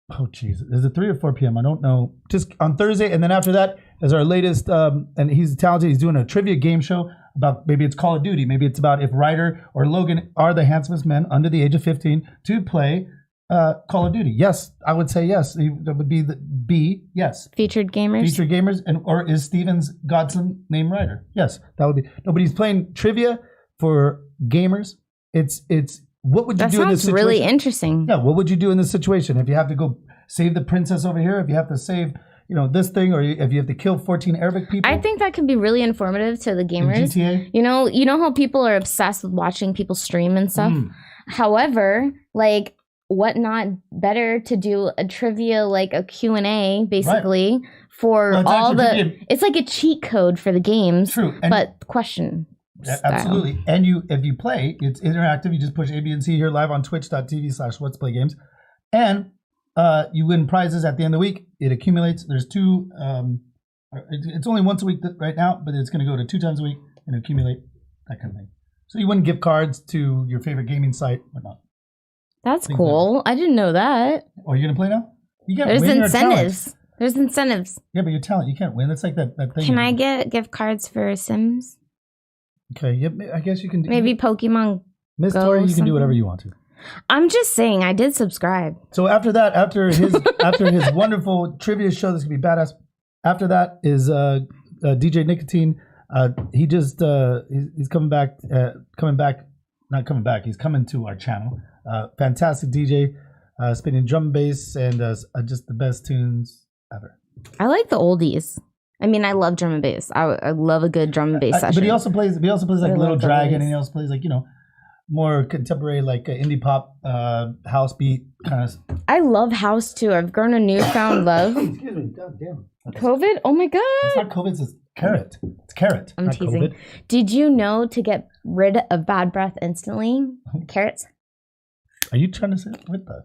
[SPEAKER 1] Oh, jeez. Is it 3 or 4 p.m.? I don't know. Just on Thursday. And then after that is our latest, and he's talented. He's doing a trivia game show about, maybe it's Call of Duty. Maybe it's about if Ryder or Logan are the handsomest men under the age of 15 to play Call of Duty. Yes, I would say yes. That would be the B, yes.
[SPEAKER 2] Featured gamers?
[SPEAKER 1] Or is Steven's godson named Ryder? Yes, that would be. No, but he's playing trivia for gamers. It's what would you do in this situation? That sounds
[SPEAKER 2] really interesting.
[SPEAKER 1] Yeah, what would you do in this situation? If you have to go save the princess over here, if you have to save, this thing, or if you have to kill 14 Arabic people?
[SPEAKER 2] I think that could be really informative to the gamers.
[SPEAKER 1] In GTA?
[SPEAKER 2] You know how people are obsessed with watching people stream and stuff? However, what not better to do a trivia, like a Q&A, basically, right, for it's like a cheat code for the games. True. But question.
[SPEAKER 1] Absolutely. And if you play, it's interactive. You just push A, B, and C here live on twitch.tv/whatstheplaygames. And you win prizes at the end of the week. It accumulates. There's 2, it's only once a week right now, but it's going to go to 2 times a week and accumulate, that kind of thing. So you win gift cards to your favorite gaming site, whatnot.
[SPEAKER 2] That's cool. I didn't know that.
[SPEAKER 1] Oh, you're going to play now?
[SPEAKER 2] There's incentives. There's incentives.
[SPEAKER 1] Yeah, but your talent, you can't win. That's like that thing.
[SPEAKER 2] Can I get gift cards for Sims?
[SPEAKER 1] Okay, yep. I guess you can do.
[SPEAKER 2] Maybe Pokemon
[SPEAKER 1] Miss Tori, you can do whatever you want to.
[SPEAKER 2] I'm just saying, I did subscribe.
[SPEAKER 1] So after that, after his wonderful trivia show, that's gonna be badass. After that is DJ Nicotine. He just he's coming back. Not coming back. He's coming to our channel. Fantastic DJ, spinning drum and bass and just the best tunes ever.
[SPEAKER 2] I like the oldies. I mean, I love drum and bass. I love a good drum and bass session.
[SPEAKER 1] But he also plays like Little Dragon, and he also plays like, more contemporary, like indie pop, house beat kind of.
[SPEAKER 2] I love house too. I've grown a newfound love.
[SPEAKER 1] Excuse me, God damn.
[SPEAKER 2] COVID? Oh my God.
[SPEAKER 1] It's not COVID, it's carrot. It's carrot.
[SPEAKER 2] I'm teasing. COVID. Did you know to get rid of bad breath instantly? Carrots?
[SPEAKER 1] Are you trying to say what the?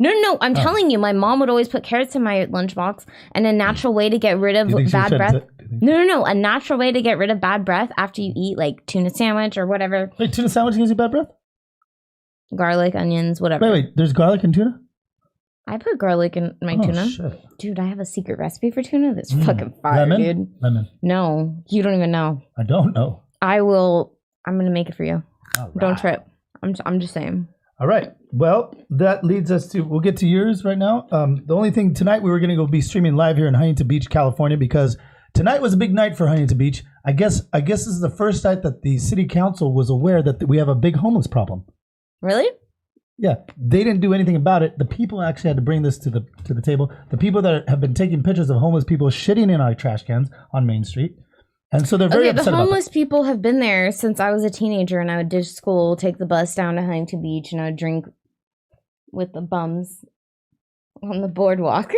[SPEAKER 2] No. I'm telling you, my mom would always put carrots in my lunchbox, and a natural way to get rid of bad breath. No. A natural way to get rid of bad breath after you eat like tuna sandwich or whatever.
[SPEAKER 1] Wait, tuna sandwich gives you bad breath?
[SPEAKER 2] Garlic, onions, whatever.
[SPEAKER 1] Wait. There's garlic in tuna?
[SPEAKER 2] I put garlic in my tuna.
[SPEAKER 1] Shit.
[SPEAKER 2] Dude, I have a secret recipe for tuna that's fucking fire, dude.
[SPEAKER 1] Lemon?
[SPEAKER 2] No, you don't even know.
[SPEAKER 1] I don't know.
[SPEAKER 2] I'm going to make it for you. Right. Don't trip. I'm just saying.
[SPEAKER 1] All right. Well, that leads us to, we'll get to yours right now. The only thing tonight, we were going to go be streaming live here in Huntington Beach, California, because tonight was a big night for Huntington Beach. I guess this is the first night that the city council was aware that we have a big homeless problem.
[SPEAKER 2] Really?
[SPEAKER 1] Yeah. They didn't do anything about it. The people actually had to bring this to the table. The people that have been taking pictures of homeless people shitting in our trash cans on Main Street. And so they're very upset about it.
[SPEAKER 2] The homeless people have been there since I was a teenager, and I would ditch school, take the bus down to Huntington Beach, and I would drink with the bums on the boardwalk.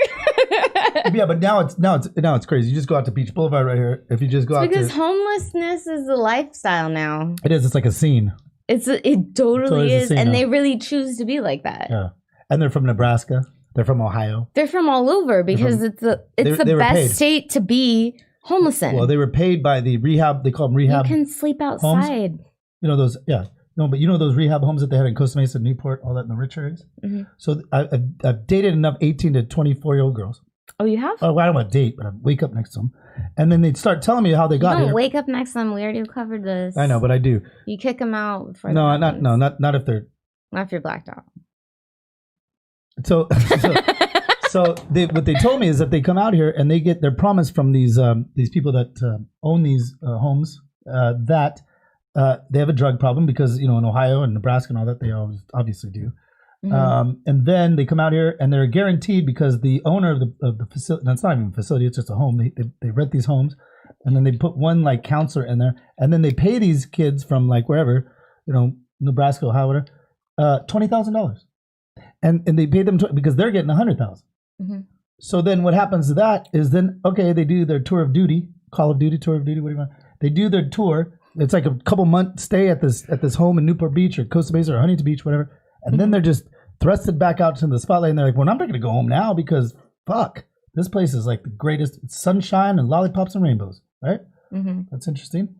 [SPEAKER 1] Yeah, but now it's crazy. You just go out to Beach Boulevard right here. If you just go out
[SPEAKER 2] because homelessness is a lifestyle now.
[SPEAKER 1] It is. It's like a scene.
[SPEAKER 2] It totally is, and they really choose to be like that.
[SPEAKER 1] Yeah, and they're from Nebraska. They're from Ohio.
[SPEAKER 2] They're from all over because it's the best state to be homeless in.
[SPEAKER 1] Well, they were paid by the rehab. They call them rehab.
[SPEAKER 2] You can sleep outside.
[SPEAKER 1] Homes. You know those, yeah. No, but you know those rehab homes that they have in Costa Mesa, Newport, all that in the rich areas? Mm-hmm. So I've dated enough 18 to 24-year-old girls.
[SPEAKER 2] Oh, you have?
[SPEAKER 1] Oh, I don't want to date, but I wake up next to them. And then they'd start telling me how they got here. You don't
[SPEAKER 2] wake up next to them. We already covered this.
[SPEAKER 1] I know, but I do.
[SPEAKER 2] You kick them out before
[SPEAKER 1] not if they're...
[SPEAKER 2] Not if you're blacked out.
[SPEAKER 1] So what they told me is that they come out here and they get their promise from these people that own these homes that they have a drug problem because, in Ohio and Nebraska and all that, they obviously do. Mm-hmm. And then they come out here and they're guaranteed because the owner of the facility, that's not even a facility, it's just a home. They rent these homes and then they put one like counselor in there and then they pay these kids from like wherever, Nebraska, Ohio, whatever, $20,000. And they pay them because they're getting $100,000. Mm-hmm. So then what happens to that is then, okay, they do their tour of duty, Call of Duty, tour of duty, what do you want? They do their tour. It's like a couple month stay at this home in Newport Beach or Costa Mesa or Huntington Beach, whatever. And then they're just thrusted back out to the spotlight and they're like, well, I'm not going to go home now because fuck, this place is like the greatest. It's sunshine and lollipops and rainbows, right? Mm-hmm. That's interesting.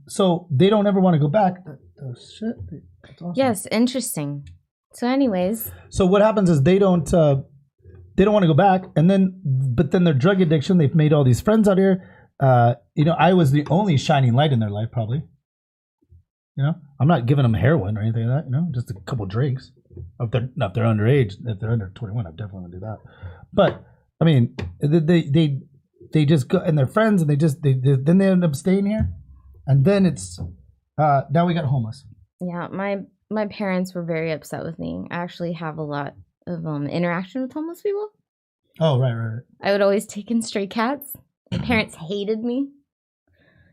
[SPEAKER 1] So they don't ever want to go back. Oh, shit. That's awesome.
[SPEAKER 2] Yes, interesting. So anyways.
[SPEAKER 1] So what happens is they don't want to go back. But then their drug addiction, they've made all these friends out here. I was the only shining light in their life, probably. I'm not giving them heroin or anything like that, just a couple drinks. If they're underage, if they're under 21, I definitely want to do that. But, I mean, they just go, and they're friends, and then they end up staying here. And then it's, now we got homeless.
[SPEAKER 2] Yeah, my parents were very upset with me. I actually have a lot of interaction with homeless people.
[SPEAKER 1] Oh, right.
[SPEAKER 2] I would always take in stray cats. My parents hated me.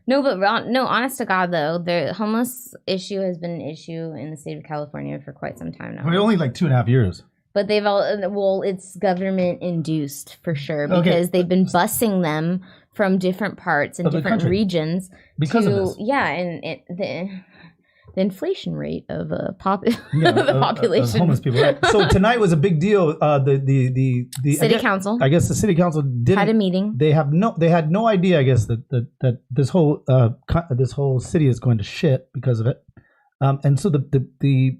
[SPEAKER 2] No, honest to God, though, the homeless issue has been an issue in the state of California for quite some time now.
[SPEAKER 1] For only like 2.5 years.
[SPEAKER 2] But it's government induced for sure because they've been busing them from different parts and different regions.
[SPEAKER 1] Because of this.
[SPEAKER 2] Yeah, and the inflation rate of the population.
[SPEAKER 1] Of homeless people. Right? So tonight was a big deal. The
[SPEAKER 2] city council.
[SPEAKER 1] I guess the city council had
[SPEAKER 2] a meeting.
[SPEAKER 1] They had no idea. I guess that this whole city is going to shit because of it. And so the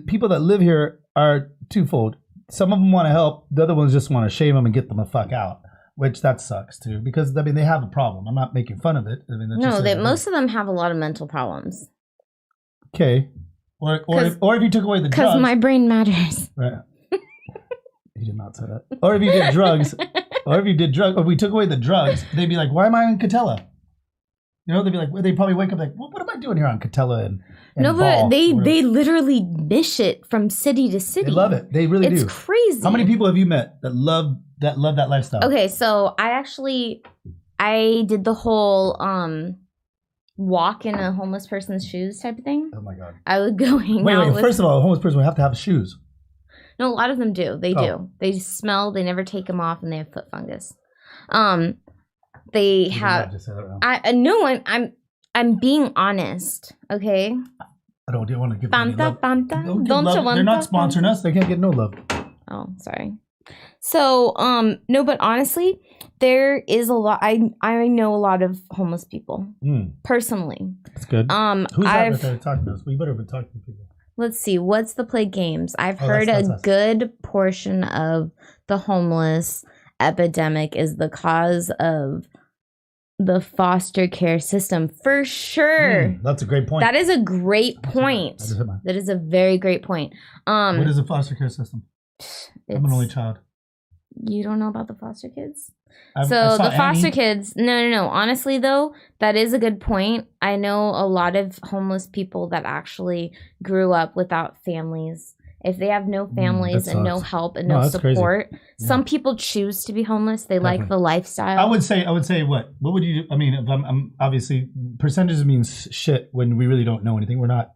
[SPEAKER 1] people that live here are twofold. Some of them want to help. The other ones just want to shame them and get them the fuck out. Which that sucks too, because they have a problem. I'm not making fun of it.
[SPEAKER 2] Most of them have a lot of mental problems.
[SPEAKER 1] Okay, or if you took away the drugs,
[SPEAKER 2] because my brain matters.
[SPEAKER 1] Right. You did not say that. Or if you did drugs, or if we took away the drugs, they'd be like, "Why am I in Catella?" They'd be like, they'd probably wake up like, "What am I doing here on Catella?" And
[SPEAKER 2] no, but they literally miss it from city to city.
[SPEAKER 1] They love it. They really do.
[SPEAKER 2] It's crazy.
[SPEAKER 1] How many people have you met that love that lifestyle?
[SPEAKER 2] Okay, so I I did the whole walk in a homeless person's shoes type of thing.
[SPEAKER 1] Oh my God.
[SPEAKER 2] I would go hang out with...
[SPEAKER 1] First of all, a homeless person would have to have shoes.
[SPEAKER 2] No, a lot of them do. They do. They smell. They never take them off, and they have foot fungus. They have. I'm being honest. Okay.
[SPEAKER 1] I don't want to give them any love. Don't love. They're not sponsoring us. They can't get no love.
[SPEAKER 2] Oh, sorry. So, no, but honestly, there is a lot. I know a lot of homeless people personally.
[SPEAKER 1] That's good. Who's that they're talking to us? We better be talking to people.
[SPEAKER 2] Let's see. What's the play games? I've heard a good portion of the homeless epidemic is the cause of the foster care system. For sure.
[SPEAKER 1] That's a great point.
[SPEAKER 2] That is a great point. That is a very great point.
[SPEAKER 1] What is a foster care system? I'm an only child.
[SPEAKER 2] You don't know about the foster kids? So the foster kids, no. Honestly, though, that is a good point. I know a lot of homeless people that actually grew up without families. If they have no families and no help and no support, some people choose to be homeless. They like the lifestyle.
[SPEAKER 1] I would say what? What would you do? I mean, if I'm obviously percentages means shit when we really don't know anything. We're not.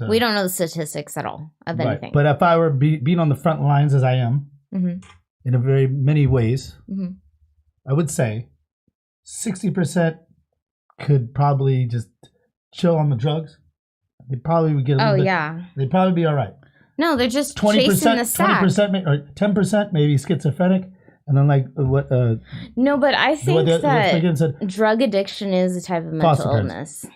[SPEAKER 2] We don't know the statistics at all of anything.
[SPEAKER 1] But if I were being on the front lines as I am, in a very many ways, I would say 60% could probably just chill on the drugs. They probably would get a little bit. They'd probably be all right.
[SPEAKER 2] No, they're just 20%, chasing the sack.
[SPEAKER 1] 20% or 10% maybe schizophrenic. And then like what?
[SPEAKER 2] No, but I think that drug addiction is a type of mental illness.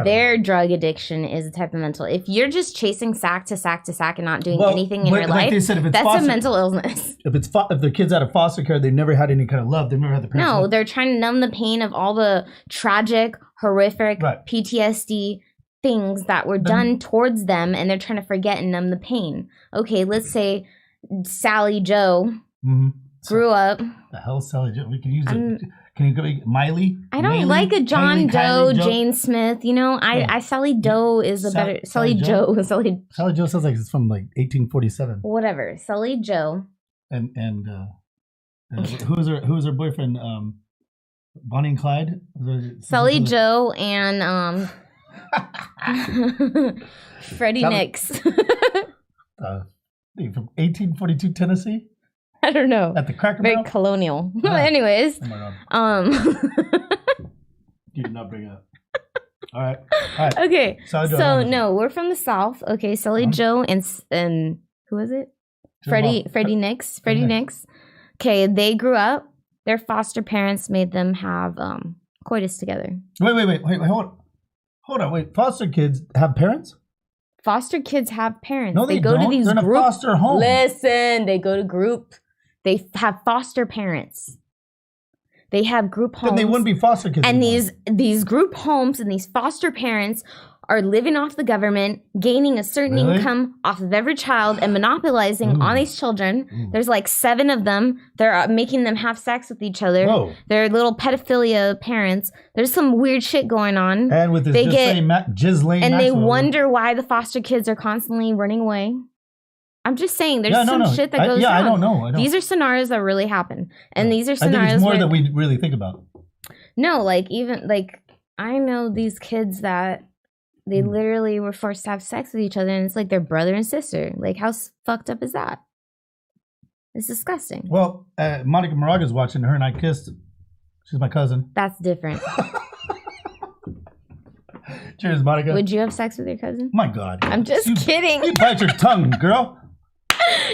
[SPEAKER 2] Their drug addiction is a type of mental. If you're just chasing sack to sack to sack and not doing anything in your life, that's a mental illness. If
[SPEAKER 1] the kids out of foster care, they've never had any kind of love. They've never had the parents.
[SPEAKER 2] No, they're trying to numb the pain of all the tragic, horrific PTSD things that were done towards them, and they're trying to forget and numb the pain. Okay, let's say Sally Joe grew up.
[SPEAKER 1] The hell, Sally Joe? We can use it. Can you go Miley?
[SPEAKER 2] I don't like a John Doe, Jane Smith. You know, I Sally Doe is a better Sally Joe. Sally
[SPEAKER 1] Joe sounds like it's from like 1847.
[SPEAKER 2] Whatever, Sally Joe.
[SPEAKER 1] And who was her boyfriend? Bonnie and Clyde.
[SPEAKER 2] Sally Joe and Freddie Nicks.
[SPEAKER 1] From 1842 Tennessee.
[SPEAKER 2] I don't know.
[SPEAKER 1] At the Cracker
[SPEAKER 2] Barrel?
[SPEAKER 1] Barrel?
[SPEAKER 2] Very colonial. Anyways.
[SPEAKER 1] Oh my God. You did not bring it up. All right.
[SPEAKER 2] Okay. So no, we're from the South. Okay, Sally Joe and who was it? Freddie Nicks. Freddie Nicks. Okay, they grew up. Their foster parents made them have coitus together.
[SPEAKER 1] Wait, hold on. Wait, foster kids have parents?
[SPEAKER 2] Foster kids have parents.
[SPEAKER 1] No, they go to these groups. They're in a foster home.
[SPEAKER 2] Listen, they go to group. They have foster parents. They have group homes.
[SPEAKER 1] Then they wouldn't be foster kids.
[SPEAKER 2] And these group homes and these foster parents are living off the government, gaining a certain income off of every child and monopolizing on these children. There's like 7 of them. They're making them have sex with each other.
[SPEAKER 1] Whoa.
[SPEAKER 2] They're little pedophilia parents. There's some weird shit going on.
[SPEAKER 1] And with this
[SPEAKER 2] they wonder why the foster kids are constantly running away. I'm just saying, there's shit that goes on.
[SPEAKER 1] I don't know.
[SPEAKER 2] These are scenarios that really happen. And these are scenarios
[SPEAKER 1] I think it's more than we really think about.
[SPEAKER 2] No, I know these kids that they literally were forced to have sex with each other, and it's like their brother and sister. Like, how fucked up is that? It's disgusting.
[SPEAKER 1] Well, Monica Moraga's watching. Her and I kissed. She's my cousin.
[SPEAKER 2] That's different.
[SPEAKER 1] Cheers, Monica.
[SPEAKER 2] Would you have sex with your cousin?
[SPEAKER 1] My God.
[SPEAKER 2] I'm just kidding.
[SPEAKER 1] You bite your tongue, girl.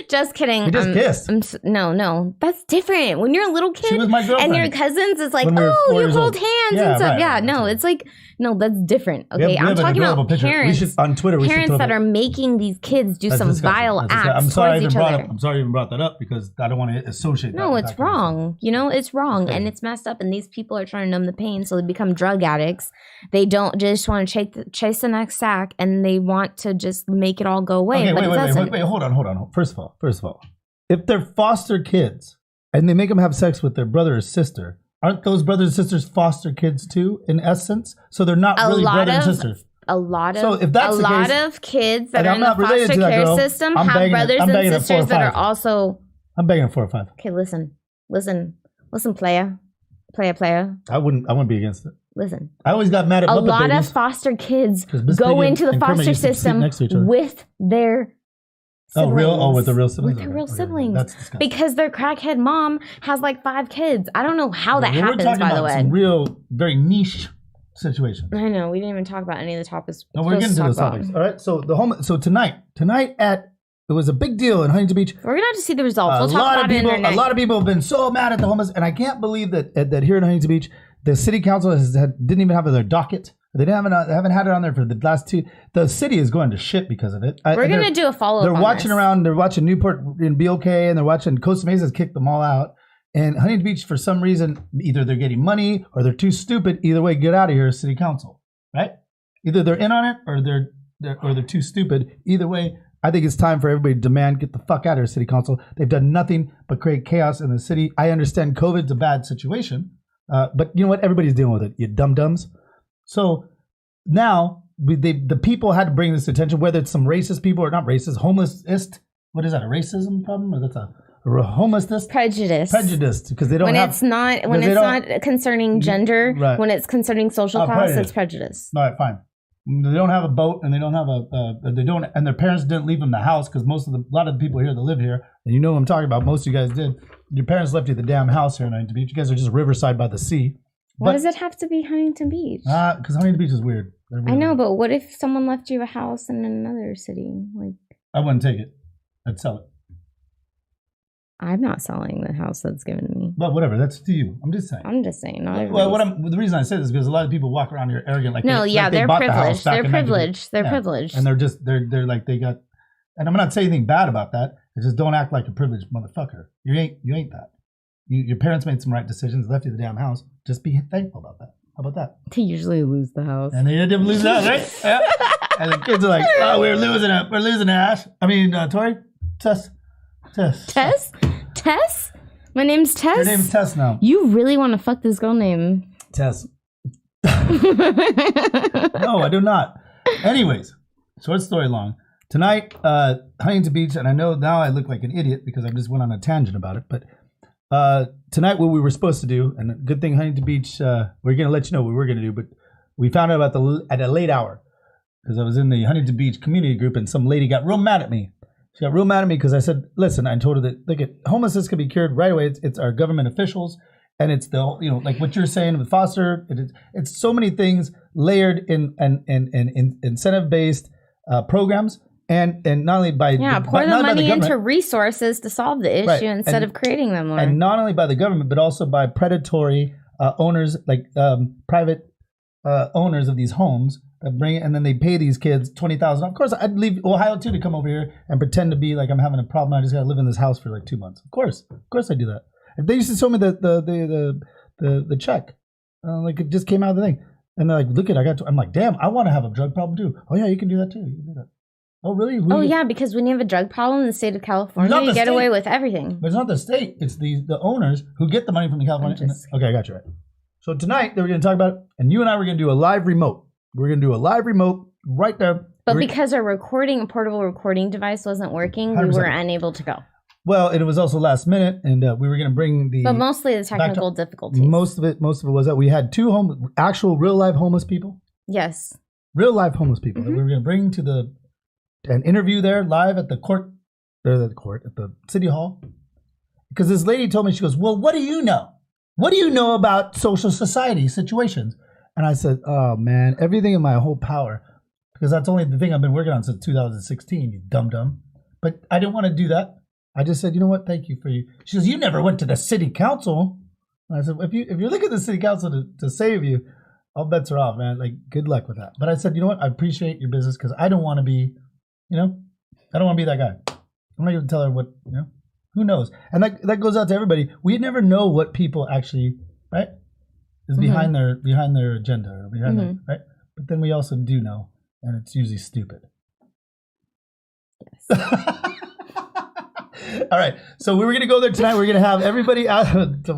[SPEAKER 2] Just kidding.
[SPEAKER 1] We just kissed.
[SPEAKER 2] No. That's different. When you're a little kid
[SPEAKER 1] she was my girlfriend.
[SPEAKER 2] And your cousins, it's like, you hold hands and stuff. Right. No, it's like, no, that's different. Okay, I'm talking about parents.
[SPEAKER 1] On Twitter,
[SPEAKER 2] parents that are making these kids do some vile acts.
[SPEAKER 1] I'm sorry I even brought that up because I don't want to associate that.
[SPEAKER 2] No, it's wrong. You know, it's wrong and it's messed up. And these people are trying to numb the pain, so they become drug addicts. They don't just want to chase the next sack, and they want to just make it all go away.
[SPEAKER 1] Okay, wait, hold on. First of all, if they're foster kids and they make them have sex with their brother or sister, aren't those brothers and sisters foster kids too, in essence? So they're not really brother and sisters.
[SPEAKER 2] A lot of kids that are in the foster care system have brothers and sisters that are also
[SPEAKER 1] I'm begging a 4 or 5.
[SPEAKER 2] Okay, listen, player.
[SPEAKER 1] I wouldn't be against it.
[SPEAKER 2] Listen.
[SPEAKER 1] I always got mad at
[SPEAKER 2] a
[SPEAKER 1] Muppet
[SPEAKER 2] lot
[SPEAKER 1] babies.
[SPEAKER 2] of foster kids go into the foster system with their siblings.
[SPEAKER 1] Oh, real? Oh, with the real siblings?
[SPEAKER 2] With their real siblings.
[SPEAKER 1] That's disgusting.
[SPEAKER 2] Because their crackhead mom has like 5 kids. I don't know how that happens, by the way.
[SPEAKER 1] We're talking about some real, very niche situations.
[SPEAKER 2] I know. We didn't even talk about any of the topics.
[SPEAKER 1] No, we're getting to those topics. All right. So tonight it was a big deal in Huntington Beach.
[SPEAKER 2] We're gonna have to see the results. We'll talk about it.
[SPEAKER 1] A lot of people have been so mad at the homeless, and I can't believe that here in Huntington Beach, the city council didn't even have it on their docket. They haven't had it on there for the last 2. The city is going to shit because of it.
[SPEAKER 2] We're gonna do a follow-up.
[SPEAKER 1] They're watching around. They're watching Newport and BOK, and they're watching Costa Mesa's kick them all out. And Huntington Beach, for some reason, either they're getting money or they're too stupid. Either way, get out of here, city council. Right? Either they're in on it or they're too stupid. Either way, I think it's time for everybody to demand get the fuck out of here, city council. They've done nothing but create chaos in the city. I understand COVID's a bad situation, but you know what? Everybody's dealing with it. You dum-dums. So now the people had to bring this to attention, whether it's some racist people or not racist, homelessist. What is that? A racism problem, or that's a homelessness? Prejudice, because they don't. It's not
[SPEAKER 2] concerning gender.
[SPEAKER 1] Right.
[SPEAKER 2] When it's concerning social class, it's prejudice.
[SPEAKER 1] All right, fine. They don't have a boat, and they don't have and their parents didn't leave them the house because a lot of the people here that live here, and you know what I'm talking about. Most of you guys did. Your parents left you the damn house here in Huntington Beach. You guys are just riverside by the sea.
[SPEAKER 2] Why does it have to be Huntington Beach?
[SPEAKER 1] Because Huntington Beach is weird.
[SPEAKER 2] I know, but what if someone left you a house in another city?
[SPEAKER 1] I wouldn't take it. I'd sell it.
[SPEAKER 2] I'm not selling the house that's given to me.
[SPEAKER 1] But whatever, that's to you. I'm just saying. The reason I say this is because a lot of people walk around here arrogant,
[SPEAKER 2] they're privileged. They're privileged.
[SPEAKER 1] And they're like they got. And I'm not saying anything bad about that. It's just don't act like a privileged motherfucker. You ain't that. Your parents made some right decisions, left you the damn house. Just be thankful about that. How about that?
[SPEAKER 2] They usually lose the house.
[SPEAKER 1] And they didn't lose the house, right? Yeah. And the kids are like, oh, we're losing it. We're losing Ash. I mean, Tori, Tess.
[SPEAKER 2] Tess? My name's Tess?
[SPEAKER 1] Your name's Tess now.
[SPEAKER 2] You really want to fuck this girl named
[SPEAKER 1] Tess. No, I do not. Anyways, short story long. Tonight, Huntington Beach, and I know now I look like an idiot because I just went on a tangent about it, but tonight what we were supposed to do, and good thing Huntington Beach, we're going to let you know what we were going to do, but we found out at a late hour because I was in the Huntington Beach community group and some lady got real mad at me. She got real mad at me because I said, listen, I told her that, look, homelessness can be cured right away. It's our government officials, and it's like what you're saying with foster. It's so many things layered in incentive-based programs, and not only by
[SPEAKER 2] pour the money into resources to solve the issue instead of creating them.
[SPEAKER 1] And not only by the government, but also by predatory owners, like private owners of these homes. Bring it, and then they pay these kids $20,000. Of course, I'd leave Ohio too to come over here and pretend to be like I'm having a problem. I just got to live in this house for like 2 months. Of course, I do that. They used to show me the check, like it just came out of the thing, and they're like, "Look at I'm like, damn, I want to have a drug problem too. Oh yeah, you can do that too. You can do that. Oh really?
[SPEAKER 2] Yeah, because when you have a drug problem in the state of California, you get away with everything.
[SPEAKER 1] But it's not the state; it's the owners who get the money from the California. Okay, I got you right. So tonight they were going to talk about it, and you and I were going to do a live remote. We're going to do a live remote right there.
[SPEAKER 2] But because our portable recording device wasn't working, 100%. We were unable to go.
[SPEAKER 1] Well, it was also last minute, and we were going to bring
[SPEAKER 2] But mostly the technical difficulties.
[SPEAKER 1] Most of it was that we had 2 actual real live homeless people.
[SPEAKER 2] Yes.
[SPEAKER 1] Real live homeless people that we were going to bring to an interview there live at the at the city hall. Because this lady told me, she goes, well, what do you know? What do you know about social society situations? And I said, oh, man, everything in my whole power, because that's only the thing I've been working on since 2016, you dum-dum. But I didn't want to do that. I just said, you know what, thank you for you. She goes, you never went to the city council. And I said, if you look at the city council to save you, all bets are off, man. Like, good luck with that. But I said, you know what, I appreciate your business because I don't want to be, I don't want to be that guy. I'm not going to tell her what, who knows? And that goes out to everybody. We never know what people actually, right? Is behind their agenda or behind their, right? But then we also do know, and it's usually stupid. Yes. All right, so we were gonna go there tonight. We're gonna have everybody out.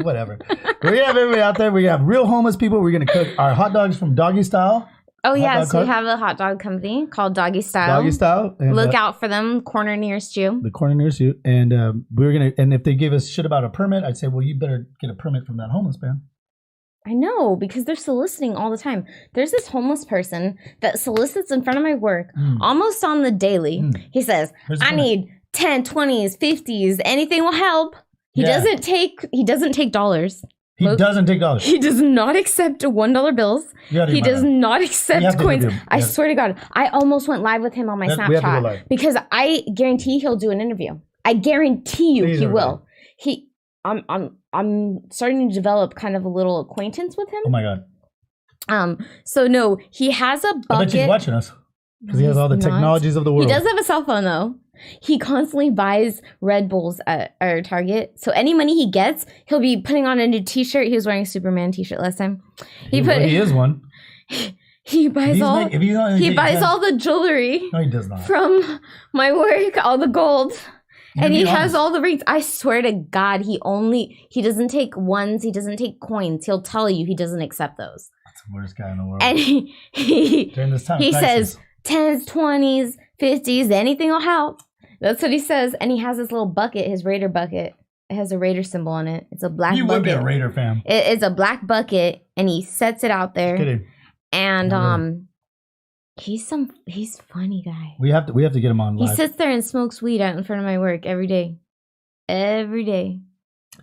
[SPEAKER 1] Whatever. We're gonna have everybody out there. We're gonna have real homeless people. We're gonna cook our hot dogs from doggy style.
[SPEAKER 2] Oh, yeah. So we have a hot dog company called Doggy Style.
[SPEAKER 1] Doggy Style.
[SPEAKER 2] And, look out for them. Corner nearest you.
[SPEAKER 1] The corner nearest you. And we're going to, and if they give us shit about a permit, I'd say, well, you better get a permit from that homeless man.
[SPEAKER 2] I know, because they're soliciting all the time. There's this homeless person that solicits in front of my work almost on the daily. He says, I need 10, 20s, 50s. Anything will help. He doesn't take dollars.
[SPEAKER 1] He doesn't take dollars.
[SPEAKER 2] He does not accept $1 bills. He does not accept coins. I swear to God, I almost went live with him on my Snapchat because I guarantee he'll do an interview. I guarantee you he will. I'm starting to develop kind of a little acquaintance with him.
[SPEAKER 1] Oh my God.
[SPEAKER 2] So no, he has a bucket.
[SPEAKER 1] I bet he's watching us because he has all the technologies of the world.
[SPEAKER 2] He does have a cell phone though. He constantly buys Red Bulls at our Target. So any money he gets, he'll be putting on a new t-shirt. He was wearing a Superman t-shirt last time. He is
[SPEAKER 1] one.
[SPEAKER 2] He buys all the jewelry.
[SPEAKER 1] No, he does not.
[SPEAKER 2] From my work, all the gold. And he has all the rings. I swear to God, he doesn't take ones. He doesn't take coins. He'll tell you he doesn't accept those.
[SPEAKER 1] That's the worst guy in the world.
[SPEAKER 2] And
[SPEAKER 1] during this time,
[SPEAKER 2] he says 10s, 20s, 50s, anything will help. That's what he says. And he has this little bucket, his Raider bucket. It has a Raider symbol on it. It's a black bucket. You would be a
[SPEAKER 1] Raider fan.
[SPEAKER 2] It's a black bucket, and he sets it out there.
[SPEAKER 1] Kidding.
[SPEAKER 2] And he's funny guy.
[SPEAKER 1] We have to get him on live.
[SPEAKER 2] He sits there and smokes weed out in front of my work every day. Every day.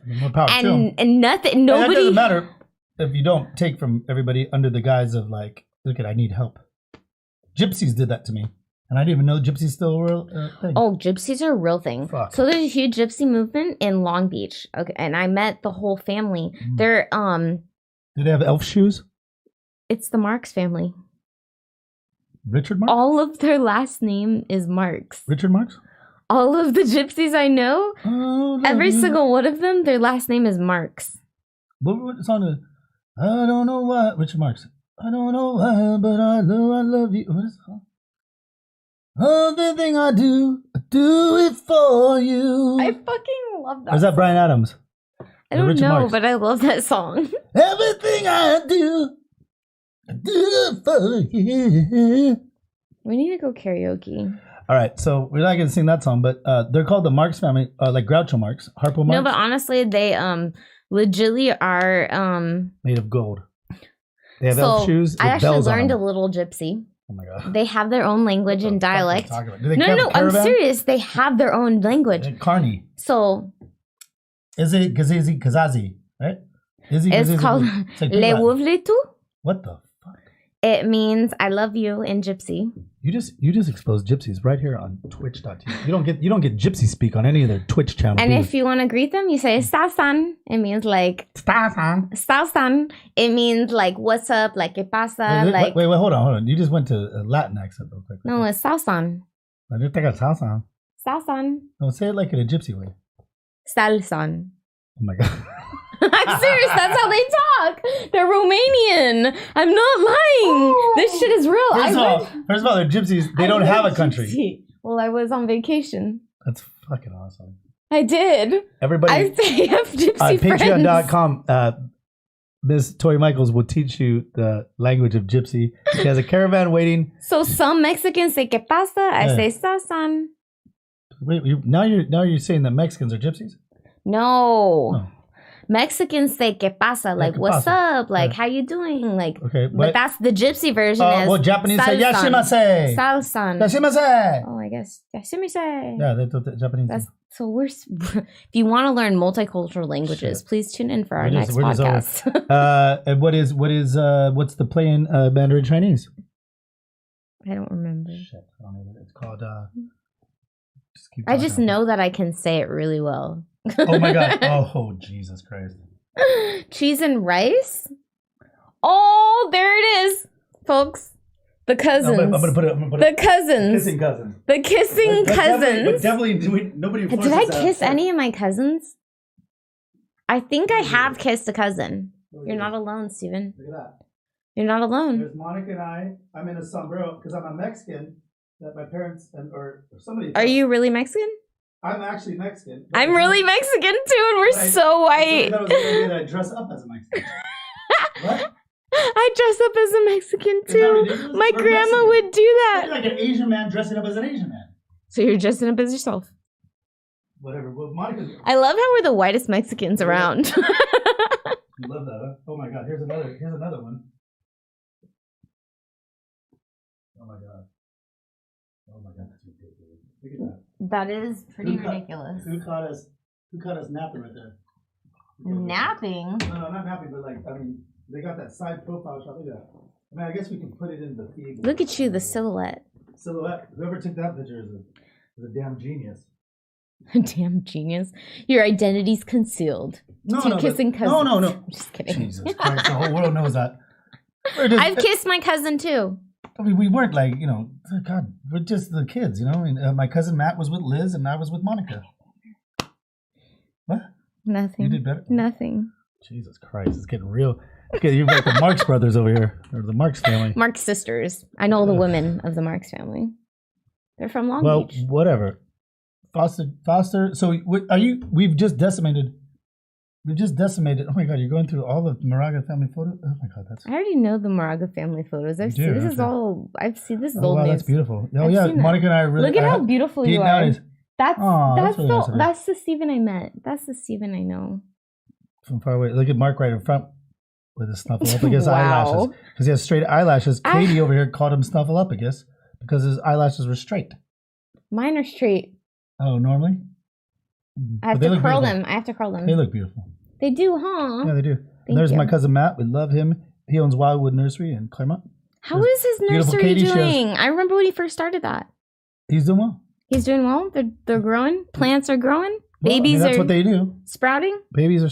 [SPEAKER 1] More power to him.
[SPEAKER 2] And nothing. Nobody.
[SPEAKER 1] And that doesn't matter if you don't take from everybody under the guise of like, look, I need help. Gypsies did that to me. And I didn't even know gypsies still a real thing.
[SPEAKER 2] Oh, gypsies are a real thing.
[SPEAKER 1] Fuck.
[SPEAKER 2] So there's a huge gypsy movement in Long Beach. Okay, and I met the whole family. They're
[SPEAKER 1] Do they have elf shoes?
[SPEAKER 2] It's the Marx family.
[SPEAKER 1] Richard Marx?
[SPEAKER 2] All of their last name is Marx.
[SPEAKER 1] Richard Marx?
[SPEAKER 2] All of the gypsies I know, every single one of them, their last name is Marx.
[SPEAKER 1] What song is it? I don't know why. Richard Marx. I don't know why, but I love you. What is the song? Everything I do it for you.
[SPEAKER 2] I fucking love that.
[SPEAKER 1] Or is that Bryan Adams?
[SPEAKER 2] I don't know, but I love that song.
[SPEAKER 1] Everything I do it for you.
[SPEAKER 2] We need to go karaoke.
[SPEAKER 1] All right, so we're not going to sing that song, but they're called the Marx family, like Groucho Marx, Harpo Marx.
[SPEAKER 2] No, but honestly, they legitly are
[SPEAKER 1] made of gold. They have elf shoes with
[SPEAKER 2] I actually
[SPEAKER 1] bells
[SPEAKER 2] learned
[SPEAKER 1] on
[SPEAKER 2] a little gypsy.
[SPEAKER 1] Oh my God.
[SPEAKER 2] They have their own language and dialect. No, I'm serious. They have their own language.
[SPEAKER 1] Carney.
[SPEAKER 2] So.
[SPEAKER 1] Is it Kazazi, right?
[SPEAKER 2] It's called Le Wuvletu.
[SPEAKER 1] What the fuck?
[SPEAKER 2] It means I love you in gypsy.
[SPEAKER 1] You just exposed gypsies right here on Twitch.tv. You don't get gypsy speak on any of their Twitch channels.
[SPEAKER 2] And if you want to greet them, you say "Stasan." It means like
[SPEAKER 1] "Stasan."
[SPEAKER 2] Stasan. It means like "What's up?" Like "Que pasa?"
[SPEAKER 1] Wait, hold on. You just went to a Latin accent real quick.
[SPEAKER 2] No, it's Salsan.
[SPEAKER 1] I didn't think it's Salsan.
[SPEAKER 2] Salsan.
[SPEAKER 1] No, say it like in a gypsy way.
[SPEAKER 2] Salsan.
[SPEAKER 1] Oh my God.
[SPEAKER 2] I'm serious. That's how they talk. They're Romanian. I'm not lying. This shit is real.
[SPEAKER 1] First of all, they're gypsies. They don't have a country.
[SPEAKER 2] Well, I was on vacation.
[SPEAKER 1] That's fucking awesome.
[SPEAKER 2] I did.
[SPEAKER 1] Everybody,
[SPEAKER 2] I have gypsy friends.
[SPEAKER 1] Patreon.com. Miss Tori Michaels will teach you the language of gypsy. She has a caravan waiting.
[SPEAKER 2] So some Mexicans say "Que pasa?" I say "Sasan."
[SPEAKER 1] Wait, now you're saying that Mexicans are gypsies?
[SPEAKER 2] No. Oh. Mexicans say "Que pasa?" Like "What's up?" Like "How you doing?" Like,
[SPEAKER 1] okay,
[SPEAKER 2] but that's the gypsy version.
[SPEAKER 1] Well, Japanese say "Yashimase."
[SPEAKER 2] Salsan.
[SPEAKER 1] Yashimase.
[SPEAKER 2] Oh, I guess Yashimase.
[SPEAKER 1] Yeah, that's what the Japanese.
[SPEAKER 2] So if you want to learn multicultural languages, please tune in for our next podcast.
[SPEAKER 1] And what's the play in Mandarin Chinese?
[SPEAKER 2] I don't remember.
[SPEAKER 1] Shit, I don't know. It's called.
[SPEAKER 2] I just know that I can say it really well.
[SPEAKER 1] Oh my God! Oh Jesus Christ!
[SPEAKER 2] Cheese and rice. Oh, there it is, folks. The cousins. No, I'm gonna put it. The cousins.
[SPEAKER 1] The kissing cousins.
[SPEAKER 2] The kissing cousins.
[SPEAKER 1] Definitely, nobody.
[SPEAKER 2] Did I kiss any of my cousins? I think I have kissed a cousin. You're not alone, Steven.
[SPEAKER 1] Look at that.
[SPEAKER 2] You're not alone.
[SPEAKER 1] There's Monica and I. I'm in a sombrero because I'm a Mexican. That my parents or somebody.
[SPEAKER 2] Are you really Mexican?
[SPEAKER 1] I'm actually Mexican.
[SPEAKER 2] I'm really Mexican too, and we're so white.
[SPEAKER 1] I was going to dress up as a Mexican. What?
[SPEAKER 2] I dress up as a Mexican too. My grandma would do that.
[SPEAKER 1] Like an Asian man dressing up as an Asian man.
[SPEAKER 2] So you're dressing up as yourself.
[SPEAKER 1] Whatever. Well, Monica.
[SPEAKER 2] I love how we're the whitest Mexicans around.
[SPEAKER 1] You love that, huh? Oh my God! Here's another one. Oh my God! Oh my God! That's ridiculous. Look at that.
[SPEAKER 2] That is pretty ridiculous.
[SPEAKER 1] Who caught us napping right there?
[SPEAKER 2] Napping?
[SPEAKER 1] No, not napping, but like, I mean, they got that side profile shot. Look at that. I mean, I guess we can put it in the feed.
[SPEAKER 2] Look at you, the silhouette.
[SPEAKER 1] Silhouette. Whoever took that picture is a damn genius.
[SPEAKER 2] A damn genius. Your identity's concealed. Two kissing cousins.
[SPEAKER 1] No.
[SPEAKER 2] I'm just kidding.
[SPEAKER 1] Jesus Christ, the whole world knows that.
[SPEAKER 2] I've kissed my cousin too.
[SPEAKER 1] I mean, we weren't like, God, we're just the kids, I mean, my cousin Matt was with Liz and I was with Monica. What?
[SPEAKER 2] Nothing.
[SPEAKER 1] You did better?
[SPEAKER 2] Nothing.
[SPEAKER 1] Jesus Christ, it's getting real. Okay, you're like the Marx brothers over here, or the Marx family.
[SPEAKER 2] Marx sisters. I know the women of the Marx family. They're from Long Beach.
[SPEAKER 1] Well, whatever. Foster. So we've just decimated. Oh my God, you're going through all the Moraga family photos. Oh my God,
[SPEAKER 2] I already know the Moraga family photos. I've seen this is old news.
[SPEAKER 1] That's beautiful. Oh yeah, Monica and I really.
[SPEAKER 2] Look at how beautiful you are. That's
[SPEAKER 1] really nice.
[SPEAKER 2] That's the Steven I met. That's the Steven I know.
[SPEAKER 1] From far away. Look at Mark right in front with his snuffle up against eyelashes. Because he has straight eyelashes. Katie over here called him snuffle up, I guess, because his eyelashes were straight.
[SPEAKER 2] Mine are straight.
[SPEAKER 1] Oh, normally?
[SPEAKER 2] I have to curl them. I have to curl them.
[SPEAKER 1] They look beautiful.
[SPEAKER 2] They do, huh?
[SPEAKER 1] Yeah, they do. And there's my cousin Matt. We love him. He owns Wildwood Nursery in Claremont.
[SPEAKER 2] How is his nursery doing? I remember when he first started that.
[SPEAKER 1] He's doing well.
[SPEAKER 2] He's doing well. They're growing. Plants are growing. Babies
[SPEAKER 1] that's what they do.
[SPEAKER 2] Sprouting.
[SPEAKER 1] Babies are.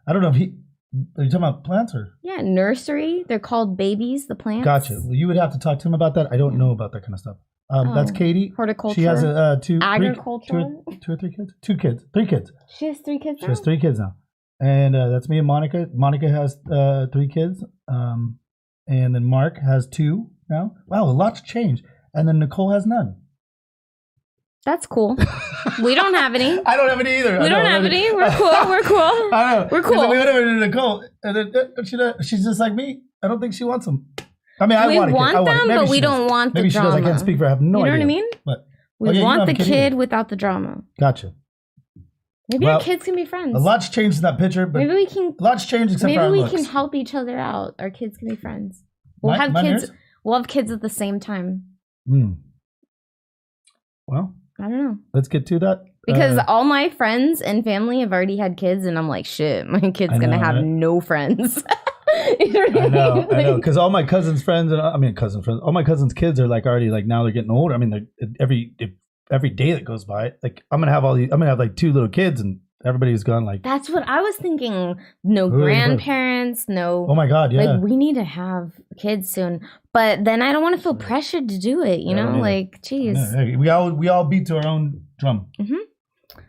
[SPEAKER 1] I don't know if are you talking about plants or?
[SPEAKER 2] Yeah, nursery. They're called babies. The plants.
[SPEAKER 1] Gotcha. Well, you would have to talk to him about that. I don't know about that kind of stuff. That's Katie.
[SPEAKER 2] Horticulture.
[SPEAKER 1] She has
[SPEAKER 2] agriculture.
[SPEAKER 1] Two or three kids. 2 kids. 3 kids.
[SPEAKER 2] She has 3 kids.
[SPEAKER 1] She has 3 kids now, and that's me and Monica. Monica has 3 kids, and then Mark has 2 now. Wow, a lot's changed. And then Nicole has none.
[SPEAKER 2] That's cool. We don't have any.
[SPEAKER 1] I don't have any either.
[SPEAKER 2] We don't have any. We're cool. We're cool.
[SPEAKER 1] I know.
[SPEAKER 2] We're cool.
[SPEAKER 1] We went over to Nicole, and then she's just like me. I don't think she wants them. I mean, I want
[SPEAKER 2] them, but we don't want the drama.
[SPEAKER 1] Maybe she does. I can't speak for her. I have no idea.
[SPEAKER 2] You know what I mean?
[SPEAKER 1] But
[SPEAKER 2] we want the kid without the drama.
[SPEAKER 1] Gotcha.
[SPEAKER 2] Maybe our kids can be friends.
[SPEAKER 1] A lot's changed in that picture, but
[SPEAKER 2] maybe we can.
[SPEAKER 1] A lot's changed except for our looks.
[SPEAKER 2] Maybe we can help each other out. Our kids can be friends. We'll have kids. We'll have kids at the same time.
[SPEAKER 1] Well,
[SPEAKER 2] I don't know.
[SPEAKER 1] Let's get to that.
[SPEAKER 2] Because all my friends and family have already had kids, and I'm like, shit, my kid's gonna have no friends. You know what
[SPEAKER 1] I know. Because all my cousins' friends, all my cousins' kids are like already like now they're getting older. I mean, every day that goes by, like I'm gonna have like 2 little kids, and everybody's gone like.
[SPEAKER 2] That's what I was thinking. No grandparents, no.
[SPEAKER 1] Oh my God, yeah.
[SPEAKER 2] Like we need to have kids soon, but then I don't want to feel pressured to do it. You know, like geez.
[SPEAKER 1] Yeah, we all beat to our own drum. Mm-hmm.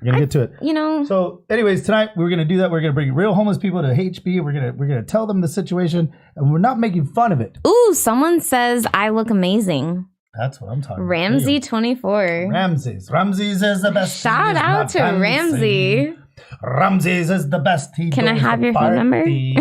[SPEAKER 1] We're gonna get to it. So, anyways, tonight we're gonna do that. We're gonna bring real homeless people to HB. We're gonna tell them the situation, and we're not making fun of it.
[SPEAKER 2] Ooh, someone says I look amazing.
[SPEAKER 1] That's what I'm talking about.
[SPEAKER 2] Ramsey24.
[SPEAKER 1] Ramses is the best.
[SPEAKER 2] Shout out to Ramsey.
[SPEAKER 1] Ramses is the best.
[SPEAKER 2] Can I have your phone number?
[SPEAKER 1] There you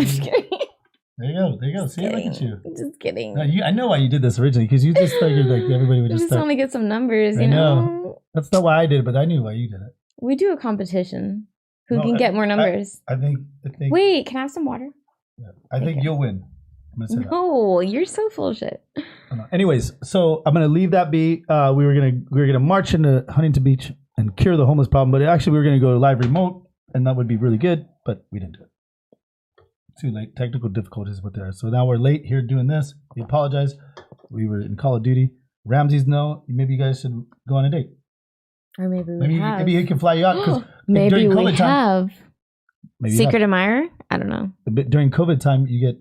[SPEAKER 1] go. See, look at you.
[SPEAKER 2] Just kidding.
[SPEAKER 1] No, I know why you did this originally, because you just figured like everybody would just
[SPEAKER 2] want to get some numbers, you know?
[SPEAKER 1] That's not why I did it, but I knew why you did it.
[SPEAKER 2] We do a competition. Who can get more numbers?
[SPEAKER 1] I think.
[SPEAKER 2] Wait, can I have some water?
[SPEAKER 1] Yeah, I think you'll win.
[SPEAKER 2] No, you're so full of shit.
[SPEAKER 1] Anyways, so I'm gonna leave that be. We were gonna march into Huntington Beach and cure the homeless problem, but actually we were gonna go live remote, and that would be really good, but we didn't do it. Too late. Technical difficulties with there. So now we're late here doing this. We apologize. We were in Call of Duty. Ramses, no. Maybe you guys should go on a date.
[SPEAKER 2] Or maybe
[SPEAKER 1] he can fly you out. Because
[SPEAKER 2] maybe during COVID
[SPEAKER 1] time,
[SPEAKER 2] Secret admirer? I don't know.
[SPEAKER 1] But during COVID time, you get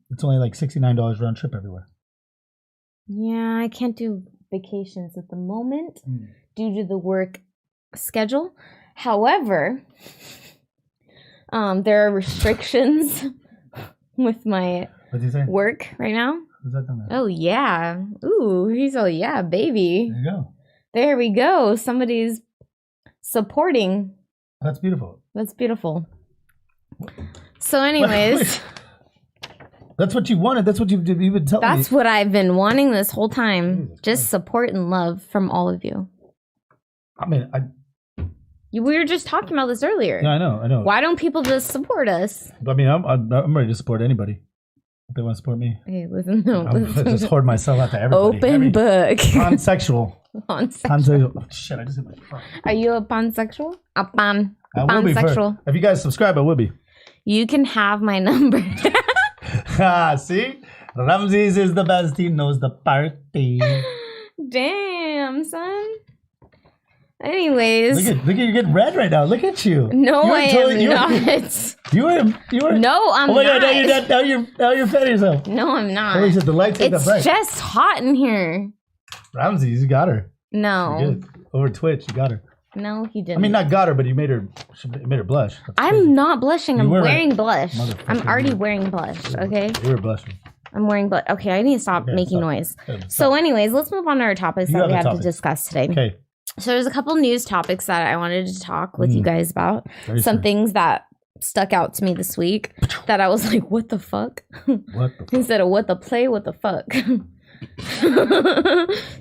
[SPEAKER 1] it's only like $69 round trip everywhere.
[SPEAKER 2] Yeah, I can't do vacations at the moment due to the work schedule. However, there are restrictions with my work right now. Oh yeah. Ooh, he's all yeah, baby.
[SPEAKER 1] There you go.
[SPEAKER 2] There we go. Somebody's supporting.
[SPEAKER 1] That's beautiful.
[SPEAKER 2] That's beautiful. So anyways.
[SPEAKER 1] That's what you wanted. That's what you've been telling me.
[SPEAKER 2] That's what I've been wanting this whole time. Just support and love from all of you.
[SPEAKER 1] I mean,
[SPEAKER 2] we were just talking about this earlier.
[SPEAKER 1] Yeah, I know.
[SPEAKER 2] Why don't people just support us?
[SPEAKER 1] I mean, I'm ready to support anybody. If they want to support me.
[SPEAKER 2] Hey, listen.
[SPEAKER 1] I'm just hoard myself out to everybody.
[SPEAKER 2] Open book.
[SPEAKER 1] Pansexual.
[SPEAKER 2] Pansexual.
[SPEAKER 1] Oh, shit, I just hit my phone.
[SPEAKER 2] Are you a pansexual? A pan.
[SPEAKER 1] I will be. If you guys subscribe, I will be.
[SPEAKER 2] You can have my number.
[SPEAKER 1] See? Ramses is the best. He knows the party.
[SPEAKER 2] Damn, son. Anyways.
[SPEAKER 1] Look at you getting red right now. Look at you.
[SPEAKER 2] No, I am not.
[SPEAKER 1] You were.
[SPEAKER 2] No, I'm not.
[SPEAKER 1] Oh my God, now you're petting yourself.
[SPEAKER 2] No, I'm not.
[SPEAKER 1] Holy shit, the lights ain't that bright.
[SPEAKER 2] It's just hot in here.
[SPEAKER 1] Ramses, you got her.
[SPEAKER 2] No.
[SPEAKER 1] You did. Over Twitch, you got her.
[SPEAKER 2] No, he didn't.
[SPEAKER 1] I mean, not got her, but you made her blush.
[SPEAKER 2] I'm not blushing. I'm wearing blush. I'm already wearing blush, okay?
[SPEAKER 1] You were blushing.
[SPEAKER 2] I'm wearing blush. Okay, I need to stop making noise. So anyways, let's move on to our topics that we have to discuss today.
[SPEAKER 1] Okay.
[SPEAKER 2] So there's a couple news topics that I wanted to talk with you guys about. Some things that stuck out to me this week that I was like, what the fuck?
[SPEAKER 1] What the fuck?
[SPEAKER 2] Instead of what the play, what the fuck?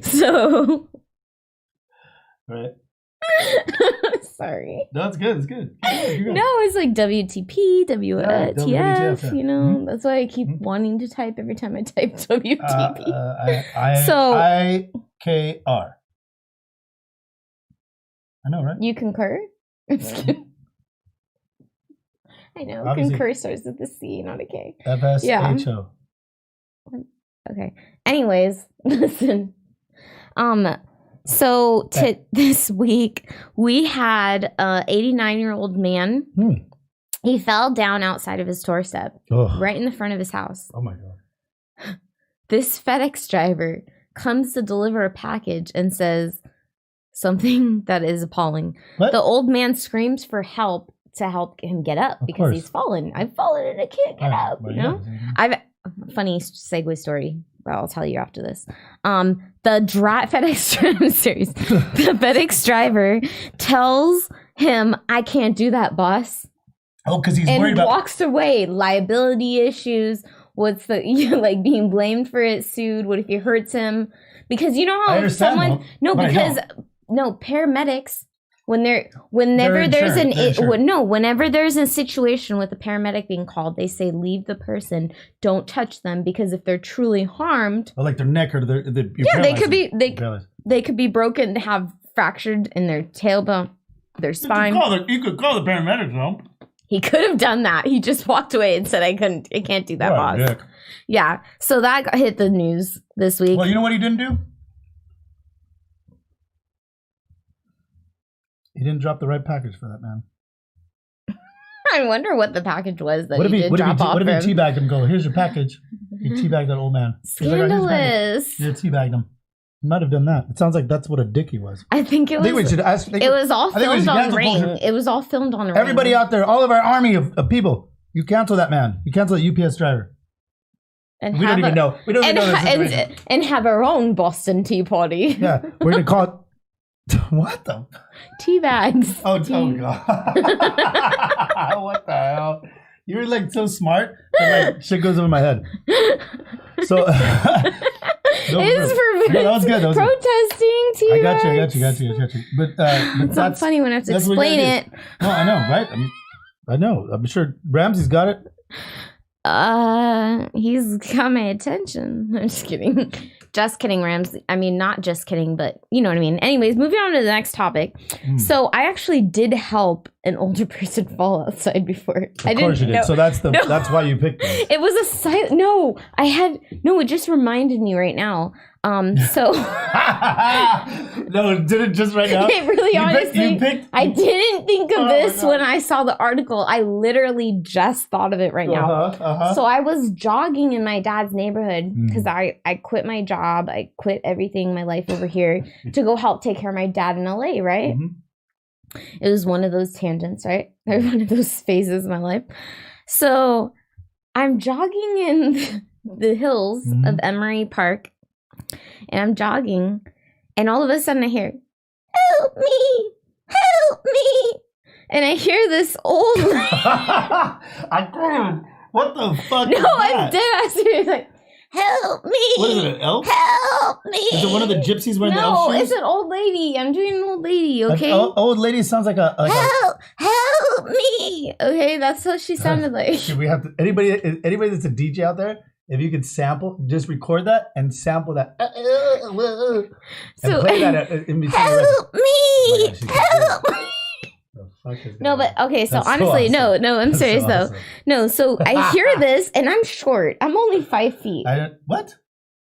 [SPEAKER 2] So...
[SPEAKER 1] Right.
[SPEAKER 2] Sorry.
[SPEAKER 1] No, it's good. It's good.
[SPEAKER 2] No, it's like WTP, WTF,
[SPEAKER 1] WTF,
[SPEAKER 2] you know? That's why I keep wanting to type every time I type WTP.
[SPEAKER 1] IKR. I know, right?
[SPEAKER 2] You concur? I know.
[SPEAKER 1] Obviously.
[SPEAKER 2] Concur starts with a C, not a K.
[SPEAKER 1] FSHO.
[SPEAKER 2] Yeah. Okay. Anyways, listen. So this week we had a 89-year-old man. He fell down outside of his doorstep, right in the front of his house.
[SPEAKER 1] Oh my God.
[SPEAKER 2] This FedEx driver comes to deliver a package and says something that is appalling. What? The old man screams for help to help him get up because he's fallen. I've fallen and I can't get up, you know? Funny segue story. Well, I'll tell you after this. The FedEx driver tells him, "I can't do that, boss."
[SPEAKER 1] Oh, because he's worried about...
[SPEAKER 2] And walks away. Liability issues. What's the... like being blamed for it, sued. What if he hurts him? Because you know how someone... No, paramedics... Whenever there's a situation with a paramedic being called, they say leave the person, don't touch them, because if they're truly harmed,
[SPEAKER 1] or like their neck or
[SPEAKER 2] they could be broken, have fractured in their tailbone, their spine.
[SPEAKER 1] You could call the paramedics, though.
[SPEAKER 2] He could have done that. He just walked away and said, I can't do that, boss. Dick. Yeah, so that hit the news this week.
[SPEAKER 1] Well, you know what he didn't do? He didn't drop the right package for that man.
[SPEAKER 2] I wonder what the package was that he did drop off.
[SPEAKER 1] What if he teabagged him? Go, here's your package. He teabagged that old man.
[SPEAKER 2] Scandalous.
[SPEAKER 1] He teabagged him. He might have done that. It sounds like that's what a dick he was.
[SPEAKER 2] I think it was. It was all filmed on Ring. It was all filmed on Ring.
[SPEAKER 1] Everybody out there, all of our army of people, you cancel that man. You cancel that UPS driver. And we don't even know. We don't even know this
[SPEAKER 2] and have our own Boston Tea Party.
[SPEAKER 1] Yeah, we're gonna call it. What the?
[SPEAKER 2] Tea bags.
[SPEAKER 1] Oh God! What the hell? You're like so smart that like shit goes over my head. So
[SPEAKER 2] it's for
[SPEAKER 1] that was good.
[SPEAKER 2] Protesting tea bags.
[SPEAKER 1] I got you. But
[SPEAKER 2] it's not funny when I have to explain it.
[SPEAKER 1] No, I know, right? I know. I'm sure Ramsey's got it.
[SPEAKER 2] He's got my attention. I'm just kidding. Just kidding, Ramsey. I mean, not just kidding, but you know what I mean. Anyways, moving on to the next topic. So I actually did help an older person fall outside before.
[SPEAKER 1] Of course you did. So that's why you picked it.
[SPEAKER 2] It was it just reminded me right now. So
[SPEAKER 1] no, did it just right now?
[SPEAKER 2] It really honestly, I didn't think of this when I saw the article. I literally just thought of it right now. So I was jogging in my dad's neighborhood because I quit my job. I quit everything, my life over here to go help take care of my dad in LA, right? It was one of those tangents, right? Or one of those phases of my life. So I'm jogging in the hills of Emory Park. And I'm jogging, and all of a sudden I hear, "Help me! Help me!" And I hear this old
[SPEAKER 1] I What the fuck?
[SPEAKER 2] No, I'm dead. I serious. Like, help me.
[SPEAKER 1] What is it, an elf?
[SPEAKER 2] Help me.
[SPEAKER 1] Is it one of the gypsies wearing the elf shoes?
[SPEAKER 2] No, it's an old lady. I'm doing an old lady, okay?
[SPEAKER 1] Old lady sounds like a...
[SPEAKER 2] help me. Okay, that's what she sounded like.
[SPEAKER 1] Should we have to... Anybody that's a DJ out there, if you could sample, just record that and sample that. And play that in between. Help me. Help me.
[SPEAKER 2] No, but okay, so honestly,
[SPEAKER 1] so awesome.
[SPEAKER 2] no, I'm serious though.
[SPEAKER 1] Awesome.
[SPEAKER 2] No, so I hear this and I'm short. I'm only 5 feet.
[SPEAKER 1] What?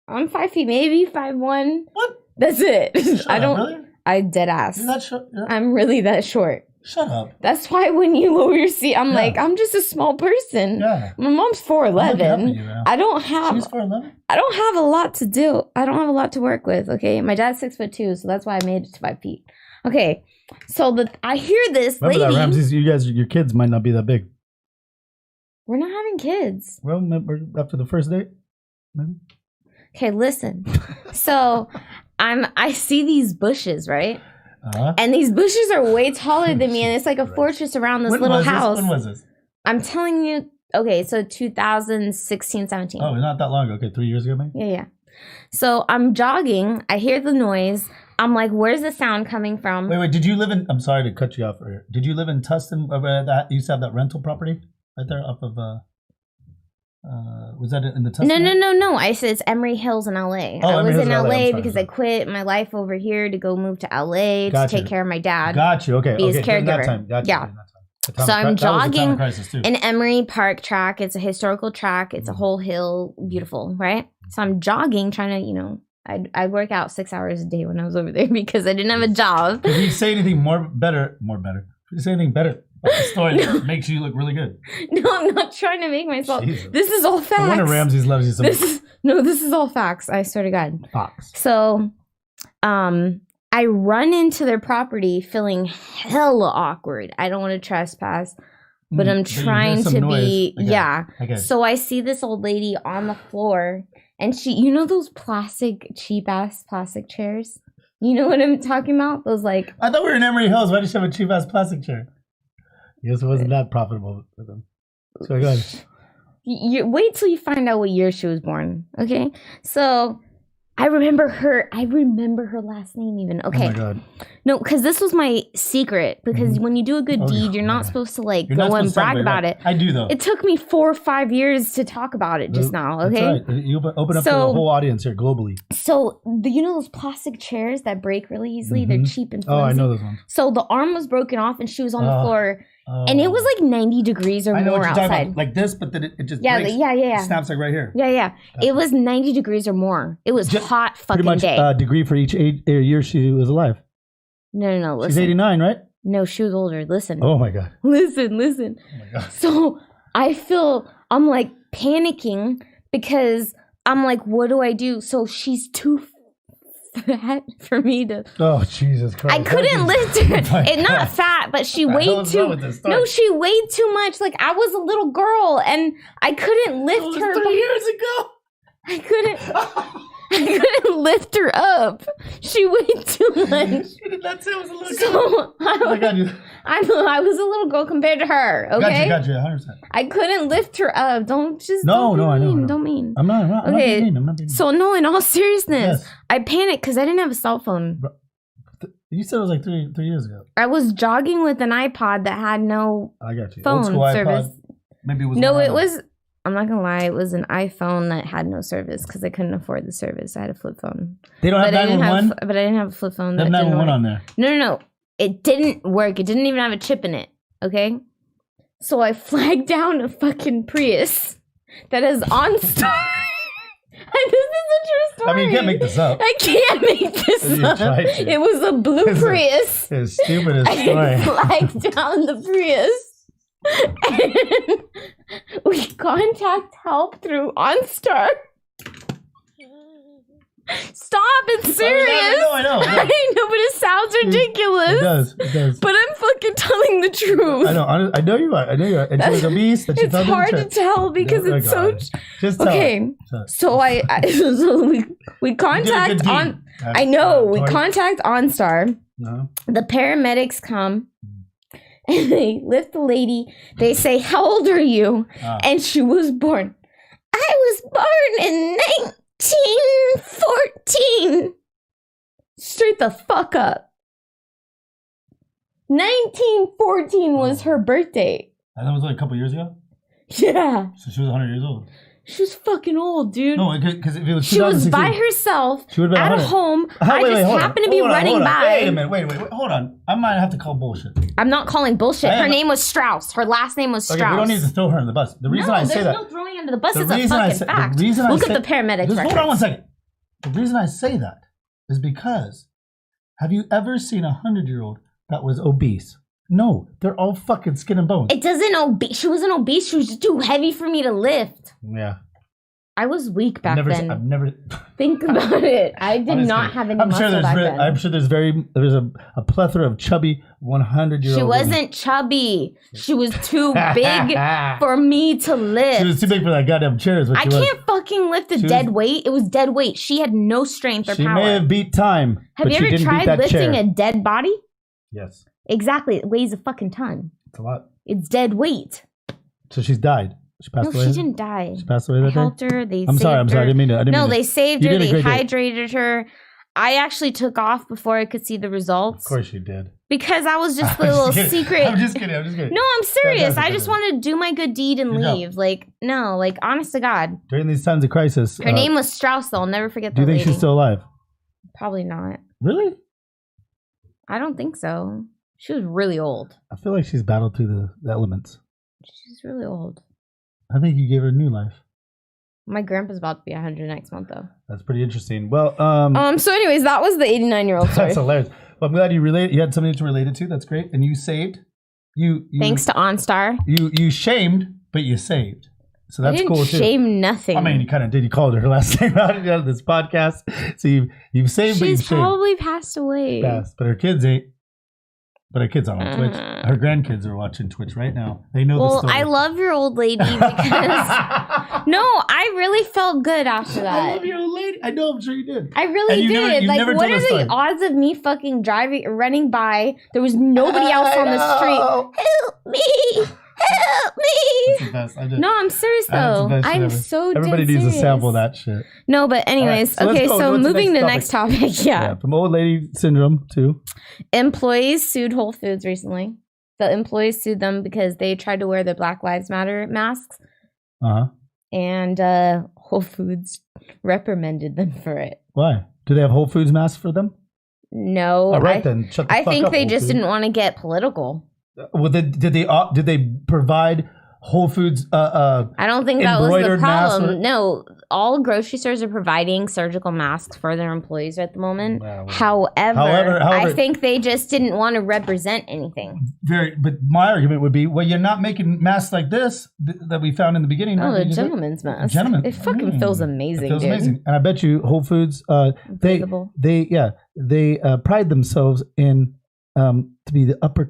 [SPEAKER 2] I'm 5 feet, maybe 5'1".
[SPEAKER 1] What?
[SPEAKER 2] That's it. I don't.
[SPEAKER 1] Really?
[SPEAKER 2] I dead ass.
[SPEAKER 1] You're that short? Yeah.
[SPEAKER 2] I'm really that short.
[SPEAKER 1] Shut up.
[SPEAKER 2] That's why when you lower your seat, I'm like, I'm just a small person.
[SPEAKER 1] Yeah.
[SPEAKER 2] My mom's 4'11". I don't have.
[SPEAKER 1] She's 4'11".
[SPEAKER 2] I don't have a lot to do. I don't have a lot to work with. Okay, my dad's 6'2", so that's why I made it to 5 feet. Okay, so I hear this lady.
[SPEAKER 1] Remember that, Ramses? You guys, your kids might not be that big.
[SPEAKER 2] We're not having kids.
[SPEAKER 1] Well, after the first date, maybe.
[SPEAKER 2] Okay, listen. So I see these bushes, right? And these bushes are way taller than me, and it's like a fortress around this little house.
[SPEAKER 1] When was this?
[SPEAKER 2] I'm telling you. Okay, so 2016, 17.
[SPEAKER 1] Oh, not that long ago. Okay, 3 years ago, maybe?
[SPEAKER 2] Yeah. So I'm jogging. I hear the noise. I'm like, where's the sound coming from?
[SPEAKER 1] Wait, did you live in... I'm sorry to cut you off here. Did you live in Tustin? That you used to have that rental property right there off of... was that in the Tustin?
[SPEAKER 2] No. I said it's Emery Hills in LA. I was in LA because I quit my life over here to go move to LA to take care of my dad.
[SPEAKER 1] Got you. Okay.
[SPEAKER 2] Be his caregiver. Yeah. So I'm jogging in Emery Park track. It's a historical track. It's a whole hill. Beautiful, right? So I'm jogging, trying to, I'd work out 6 hours a day when I was over there because I didn't have a job.
[SPEAKER 1] If you say anything better. If you say anything better about the story that makes you look really good.
[SPEAKER 2] No, I'm not trying to make myself. Jesus. This is all facts.
[SPEAKER 1] No wonder Ramses loves you so much.
[SPEAKER 2] This is all facts. I swear to God.
[SPEAKER 1] Facts.
[SPEAKER 2] So, I run into their property feeling hella awkward. I don't want to trespass, but I'm trying to be. So I see this old lady on the floor, and she, those cheap ass plastic chairs. You know what I'm talking about? Those I
[SPEAKER 1] thought we were in Emery Hills. Why did she have a cheap ass plastic chair? I guess it wasn't that profitable for them. So go ahead.
[SPEAKER 2] Wait till you find out what year she was born. Okay, so. I remember her last name even. Okay.
[SPEAKER 1] Oh my God.
[SPEAKER 2] No, because this was my secret. Because when you do a good deed, you're not supposed to go and brag about it.
[SPEAKER 1] I do though.
[SPEAKER 2] It took me 4 or 5 years to talk about it just now. Okay.
[SPEAKER 1] That's right. You open up to the whole audience here globally.
[SPEAKER 2] So those plastic chairs that break really easily? They're cheap and flimsy.
[SPEAKER 1] Oh, I know those ones.
[SPEAKER 2] So the arm was broken off and she was on the floor. And it was 90 degrees or more outside.
[SPEAKER 1] Like this, but then it just
[SPEAKER 2] breaks. Yeah.
[SPEAKER 1] It snaps right here.
[SPEAKER 2] Yeah. It was 90 degrees or more. It was hot fucking
[SPEAKER 1] pretty much
[SPEAKER 2] day.
[SPEAKER 1] Degree for each year she was alive.
[SPEAKER 2] No. Listen.
[SPEAKER 1] She's 89, right?
[SPEAKER 2] No, she was older. Listen.
[SPEAKER 1] Oh my God.
[SPEAKER 2] Listen.
[SPEAKER 1] Oh my God.
[SPEAKER 2] So I'm panicking because I'm what do I do? So she's too fat for me to.
[SPEAKER 1] Oh Jesus Christ!
[SPEAKER 2] I couldn't lift her. Not fat, but she weighed too. No, she weighed too much. I was a little girl, and I couldn't lift her.
[SPEAKER 1] 3 years ago.
[SPEAKER 2] I couldn't lift her up. She weighed too much.
[SPEAKER 1] You did not say I was a little girl.
[SPEAKER 2] I was a little girl compared to her. Okay.
[SPEAKER 1] Got you. 100%.
[SPEAKER 2] I couldn't lift her up. Don't just.
[SPEAKER 1] No, I know.
[SPEAKER 2] Don't mean.
[SPEAKER 1] I'm not being mean.
[SPEAKER 2] So no, in all seriousness, I panicked because I didn't have a cell phone.
[SPEAKER 1] You said it was 3 years ago.
[SPEAKER 2] I was jogging with an iPod that had no phone service.
[SPEAKER 1] Maybe it was.
[SPEAKER 2] No, it was. I'm not gonna lie, it was an iPhone that had no service because I couldn't afford the service. I had a flip phone.
[SPEAKER 1] They don't have 911?
[SPEAKER 2] But I didn't have a flip phone.
[SPEAKER 1] They have 911 on there.
[SPEAKER 2] No. It didn't work. It didn't even have a chip in it. Okay? So I flagged down a fucking Prius that is OnStar. This is a true story.
[SPEAKER 1] I mean, you can't make this up.
[SPEAKER 2] I can't make this up. It was a blue Prius.
[SPEAKER 1] It's stupidest story.
[SPEAKER 2] I flagged down the Prius. And we contact help through OnStar. Stop, it's serious.
[SPEAKER 1] I know.
[SPEAKER 2] I know, but it sounds ridiculous.
[SPEAKER 1] It does.
[SPEAKER 2] But I'm fucking telling the truth.
[SPEAKER 1] I know you are. And she was a beast.
[SPEAKER 2] It's hard to tell because it's so.
[SPEAKER 1] Just tell.
[SPEAKER 2] Okay, so we contact on. I know we contact OnStar. The paramedics come. And they lift the lady. They say, how old are you? And she was born. I was born in 1914. Straight the fuck up. 1914 was her birthday.
[SPEAKER 1] And that was like a couple years ago?
[SPEAKER 2] Yeah.
[SPEAKER 1] So she was 100 years old.
[SPEAKER 2] She was fucking old, dude.
[SPEAKER 1] No, because if it was 2016,
[SPEAKER 2] she was by herself at a home. I just happened to be running by.
[SPEAKER 1] Wait a minute. Wait. Hold on. I might have to call bullshit.
[SPEAKER 2] I'm not calling bullshit. Her name was Strauss. Her last name was Strauss.
[SPEAKER 1] Okay, we don't need to throw her in the bus. The reason I say that.
[SPEAKER 2] There's no throwing under the bus. It's a fucking fact. Look at the paramedics records.
[SPEAKER 1] Hold on 1 second. The reason I say that is because have you ever seen a 100-year-old that was obese? No, they're all fucking skin and bones.
[SPEAKER 2] It doesn't obese. She wasn't obese. She was just too heavy for me to lift.
[SPEAKER 1] Yeah.
[SPEAKER 2] I was weak back then.
[SPEAKER 1] I've never.
[SPEAKER 2] Think about it. I did not have any muscle back then.
[SPEAKER 1] I'm sure there's a plethora of chubby 100-year-old.
[SPEAKER 2] She wasn't chubby. She was too big for me to lift.
[SPEAKER 1] She was too big for that goddamn chair. Is what
[SPEAKER 2] I can't fucking lift a dead weight. It was dead weight. She had no strength or power.
[SPEAKER 1] She may have beat time.
[SPEAKER 2] Have you ever tried lifting a dead body?
[SPEAKER 1] Yes.
[SPEAKER 2] Exactly. It weighs a fucking ton.
[SPEAKER 1] It's a lot.
[SPEAKER 2] It's dead weight.
[SPEAKER 1] So she's died. She passed away?
[SPEAKER 2] No, she didn't die.
[SPEAKER 1] She passed away that day?
[SPEAKER 2] Helped her.
[SPEAKER 1] I'm sorry. I didn't mean to.
[SPEAKER 2] They saved her. They hydrated her. I actually took off before I could see the results.
[SPEAKER 1] Of course you did.
[SPEAKER 2] Because I was just a little secret.
[SPEAKER 1] I'm just kidding.
[SPEAKER 2] No, I'm serious. I just wanted to do my good deed and leave. Like, no, like, honest to God.
[SPEAKER 1] During these times of crisis.
[SPEAKER 2] Her name was Strauss, though. I'll never forget that.
[SPEAKER 1] Do you think she's still alive?
[SPEAKER 2] Probably not.
[SPEAKER 1] Really?
[SPEAKER 2] I don't think so. She was really old.
[SPEAKER 1] I feel like she's battled through the elements.
[SPEAKER 2] She's really old.
[SPEAKER 1] I think you gave her a new life.
[SPEAKER 2] My grandpa's about to be 100 next month, though.
[SPEAKER 1] That's pretty interesting. Well,
[SPEAKER 2] So anyways, that was the 89-year-old story.
[SPEAKER 1] That's hilarious. Well, I'm glad you had something to relate it to. That's great. And you saved. You
[SPEAKER 2] Thanks to OnStar.
[SPEAKER 1] You shamed, but you saved. So that's cool too.
[SPEAKER 2] I didn't shame nothing.
[SPEAKER 1] I mean, you kind of did. You called her last name out of this podcast. So you've saved, but you've shamed.
[SPEAKER 2] She's probably passed away.
[SPEAKER 1] But her kids ain't. But her kids aren't on Twitch. Her grandkids are watching Twitch right now. They know the story.
[SPEAKER 2] I love your old lady because... No, I really felt good after that.
[SPEAKER 1] I love your old lady. I know, I'm sure you did.
[SPEAKER 2] I really did.
[SPEAKER 1] Never
[SPEAKER 2] what are the odds of me fucking running by? There was nobody else on the street. Help me! Help me!
[SPEAKER 1] That's the best.
[SPEAKER 2] No, I'm serious though. I'm so
[SPEAKER 1] Everybody needs to sample that shit.
[SPEAKER 2] No, but anyways, right, so moving to the next topic. Yeah.
[SPEAKER 1] From old lady syndrome to
[SPEAKER 2] employees sued Whole Foods recently. The employees sued them because they tried to wear the Black Lives Matter masks. And Whole Foods reprimanded them for it.
[SPEAKER 1] Why? Do they have Whole Foods masks for them?
[SPEAKER 2] No.
[SPEAKER 1] All right, then. Shut the fuck up,
[SPEAKER 2] I think they just
[SPEAKER 1] Foods.
[SPEAKER 2] didn't want to get political.
[SPEAKER 1] Well, did they provide Whole Foods? I
[SPEAKER 2] don't think that was the problem. No, all grocery stores are providing surgical masks for their employees at the moment. Wow. However, I think they just didn't want to represent anything.
[SPEAKER 1] But my argument would be, well, you're not making masks like this that we found in the beginning.
[SPEAKER 2] Oh, the gentleman's mask. It fucking feels amazing. It feels amazing,
[SPEAKER 1] and I bet you Whole Foods, they pride themselves in. To be the upper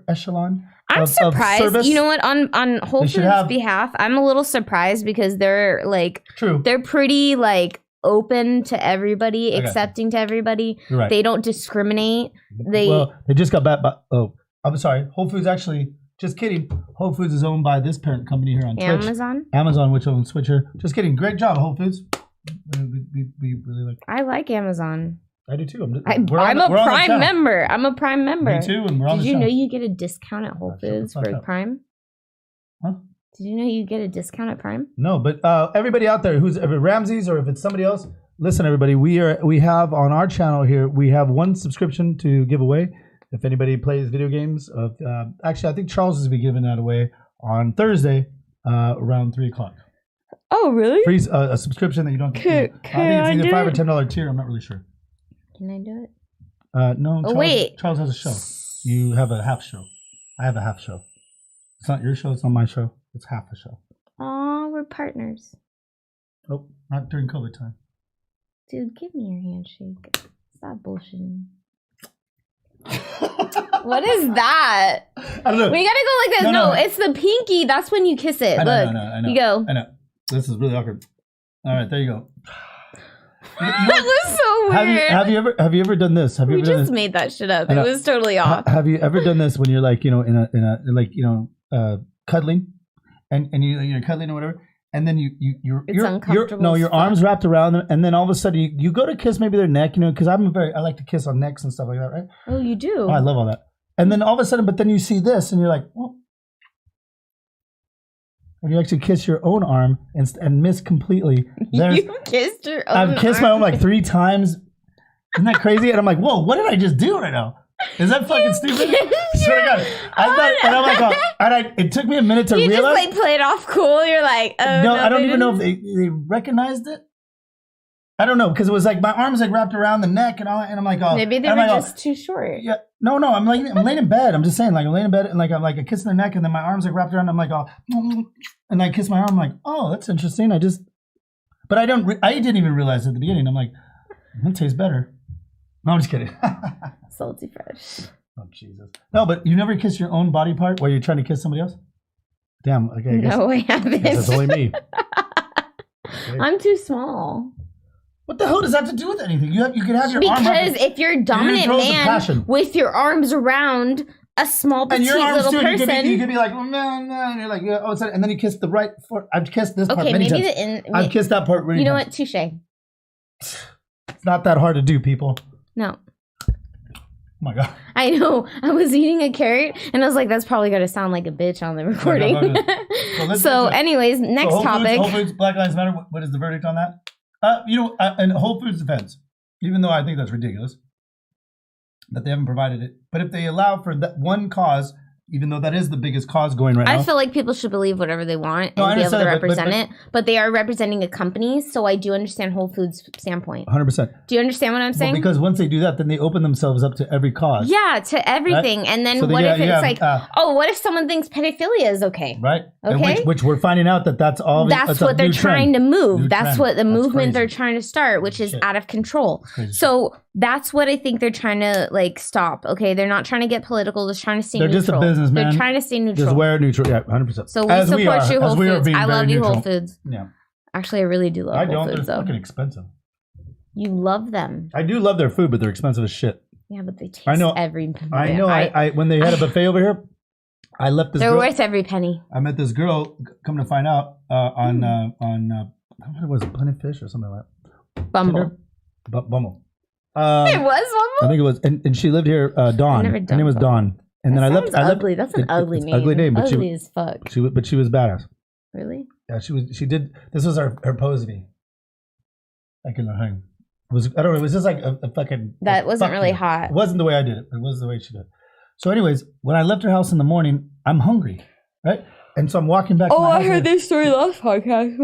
[SPEAKER 1] echelon.
[SPEAKER 2] I'm surprised. You know what? On Whole Foods' behalf, I'm a little surprised because they're like, they're pretty like open to everybody, accepting to everybody.
[SPEAKER 1] Right.
[SPEAKER 2] They don't discriminate. They
[SPEAKER 1] just got back. I'm sorry. Whole Foods actually. Just kidding. Whole Foods is owned by this parent company here on Twitch. Amazon, which owns Switcher. Just kidding. Great job, Whole Foods. We really like.
[SPEAKER 2] I like Amazon.
[SPEAKER 1] I do too. I'm
[SPEAKER 2] a Prime member. I'm a Prime member.
[SPEAKER 1] Me too, and we're on the show.
[SPEAKER 2] Did you know you get a discount at Whole Foods for Prime?
[SPEAKER 1] Huh?
[SPEAKER 2] Did you know you get a discount at Prime?
[SPEAKER 1] No, but everybody out there if it's Ramsey's or if it's somebody else, listen, everybody. We have on our channel here. We have one subscription to give away. If anybody plays video games, actually, I think Charles is be giving that away on Thursday around 3:00.
[SPEAKER 2] Oh, really?
[SPEAKER 1] Free a subscription that you don't. I think it's either $5 or $10 tier. I'm not really sure.
[SPEAKER 2] Can I do it?
[SPEAKER 1] No. Charles has a show. You have a half show. I have a half show. It's not your show. It's not my show. It's half a show.
[SPEAKER 2] Aw, we're partners.
[SPEAKER 1] Oh, not during COVID time.
[SPEAKER 2] Dude, give me your handshake. Stop bullshitting. What is that?
[SPEAKER 1] I don't know.
[SPEAKER 2] We gotta go like this. No, it's the pinky. That's when you kiss it.
[SPEAKER 1] I know,
[SPEAKER 2] Look,
[SPEAKER 1] I know.
[SPEAKER 2] you go.
[SPEAKER 1] I know. This is really awkward. All right, there you go.
[SPEAKER 2] That was so weird.
[SPEAKER 1] Have you ever done this? Have you ever
[SPEAKER 2] just made that shit up. It was totally off.
[SPEAKER 1] Have you ever done this when you're like, in a cuddling, and you're cuddling or whatever, and then you're uncomfortable. Your arms wrapped around them, and then all of a sudden you go to kiss maybe their neck, because I like to kiss on necks and stuff like that, right?
[SPEAKER 2] Oh, you do?
[SPEAKER 1] Oh, I love all that. And then all of a sudden, but then you see this, and you're like, well. When you actually kiss your own arm and miss completely.
[SPEAKER 2] You kissed your own
[SPEAKER 1] I've kissed my own like 3 times. Isn't that crazy? And I'm like, whoa, what did I just do right now? Is that fucking stupid? Swear to God. And I'm like, it took me a minute to realize.
[SPEAKER 2] You just play it off cool. You're like, oh,
[SPEAKER 1] no, I don't even know if they recognized it. I don't know, because it was like my arms wrapped around the neck and I'm like, oh.
[SPEAKER 2] Maybe they were just too short.
[SPEAKER 1] Yeah. No, I'm laying in bed. I'm just saying, I'm laying in bed and I'm like kissing the neck and then my arms wrapped around. I'm like, oh, and I kiss my arm. I'm like, oh, that's interesting. But I didn't even realize at the beginning. I'm like, that tastes better. No, I'm just kidding.
[SPEAKER 2] Salty fresh.
[SPEAKER 1] Oh, Jesus. No, but you never kiss your own body part while you're trying to kiss somebody else? Damn. Okay.
[SPEAKER 2] No, I haven't.
[SPEAKER 1] I guess it's only me.
[SPEAKER 2] Okay. I'm too small.
[SPEAKER 1] What the hell does that have to do with anything? You could have your arm
[SPEAKER 2] because if you're a dominant man with your arms around a small petite little person,
[SPEAKER 1] you could be like, oh, no, and you're like, yeah, oh, and then you kiss the right foot. I've kissed this part many times. I've kissed that part many times.
[SPEAKER 2] You know what? Touche.
[SPEAKER 1] It's not that hard to do, people.
[SPEAKER 2] No.
[SPEAKER 1] Oh my God.
[SPEAKER 2] I know. I was eating a carrot and I was like, that's probably going to sound like a bitch on the recording. Anyways, next topic.
[SPEAKER 1] Whole Foods, Black Lives Matter. What is the verdict on that? In Whole Foods' defense, even though I think that's ridiculous that they haven't provided it, but if they allow for that one cause, even though that is the biggest cause going right now.
[SPEAKER 2] I feel like people should believe whatever they want and be able to represent it, but they are representing a company, so I do understand Whole Foods' standpoint.
[SPEAKER 1] 100%.
[SPEAKER 2] Do you understand what I'm saying?
[SPEAKER 1] Well, because once they do that, then they open themselves up to every cause.
[SPEAKER 2] Yeah, to everything. Right? And then so what if it's what if someone thinks pedophilia is okay?
[SPEAKER 1] Right.
[SPEAKER 2] Okay.
[SPEAKER 1] Which we're finding out that's all.
[SPEAKER 2] That's what they're trying to move. That's what the movement they're trying to start, which is out of control. So that's what I think they're trying to stop. Okay, they're not trying to get political. They're trying to stay neutral.
[SPEAKER 1] They're just a business, man.
[SPEAKER 2] They're trying to stay neutral.
[SPEAKER 1] Just wear neutral. Yeah, 100%.
[SPEAKER 2] So we support you, Whole Foods. I love you, Whole Foods.
[SPEAKER 1] Yeah.
[SPEAKER 2] Actually, I really do love Whole Foods.
[SPEAKER 1] They're fucking expensive.
[SPEAKER 2] You love them.
[SPEAKER 1] I do love their food, but they're expensive as shit.
[SPEAKER 2] Yeah, but they taste every penny.
[SPEAKER 1] I know. I when they had a buffet over here, I left this.
[SPEAKER 2] They're worth every penny.
[SPEAKER 1] I met this girl. Come to find out on what was it, Planet Fish or something like that.
[SPEAKER 2] Bumble.
[SPEAKER 1] Bumble.
[SPEAKER 2] It was Bumble.
[SPEAKER 1] I think it was, and she lived here. Dawn. Her name was Dawn. And then I left.
[SPEAKER 2] Ugly. That's an ugly name.
[SPEAKER 1] Ugly name, but
[SPEAKER 2] ugly as fuck.
[SPEAKER 1] But she was badass.
[SPEAKER 2] Really?
[SPEAKER 1] Yeah, she did. This was her pose to me. Like in the hang. I don't know. It was just like a fucking.
[SPEAKER 2] That wasn't really hot.
[SPEAKER 1] It wasn't the way I did it. It was the way she did it. So, anyways, when I left her house in the morning, I'm hungry, right? And so I'm walking back.
[SPEAKER 2] I heard this story last podcast.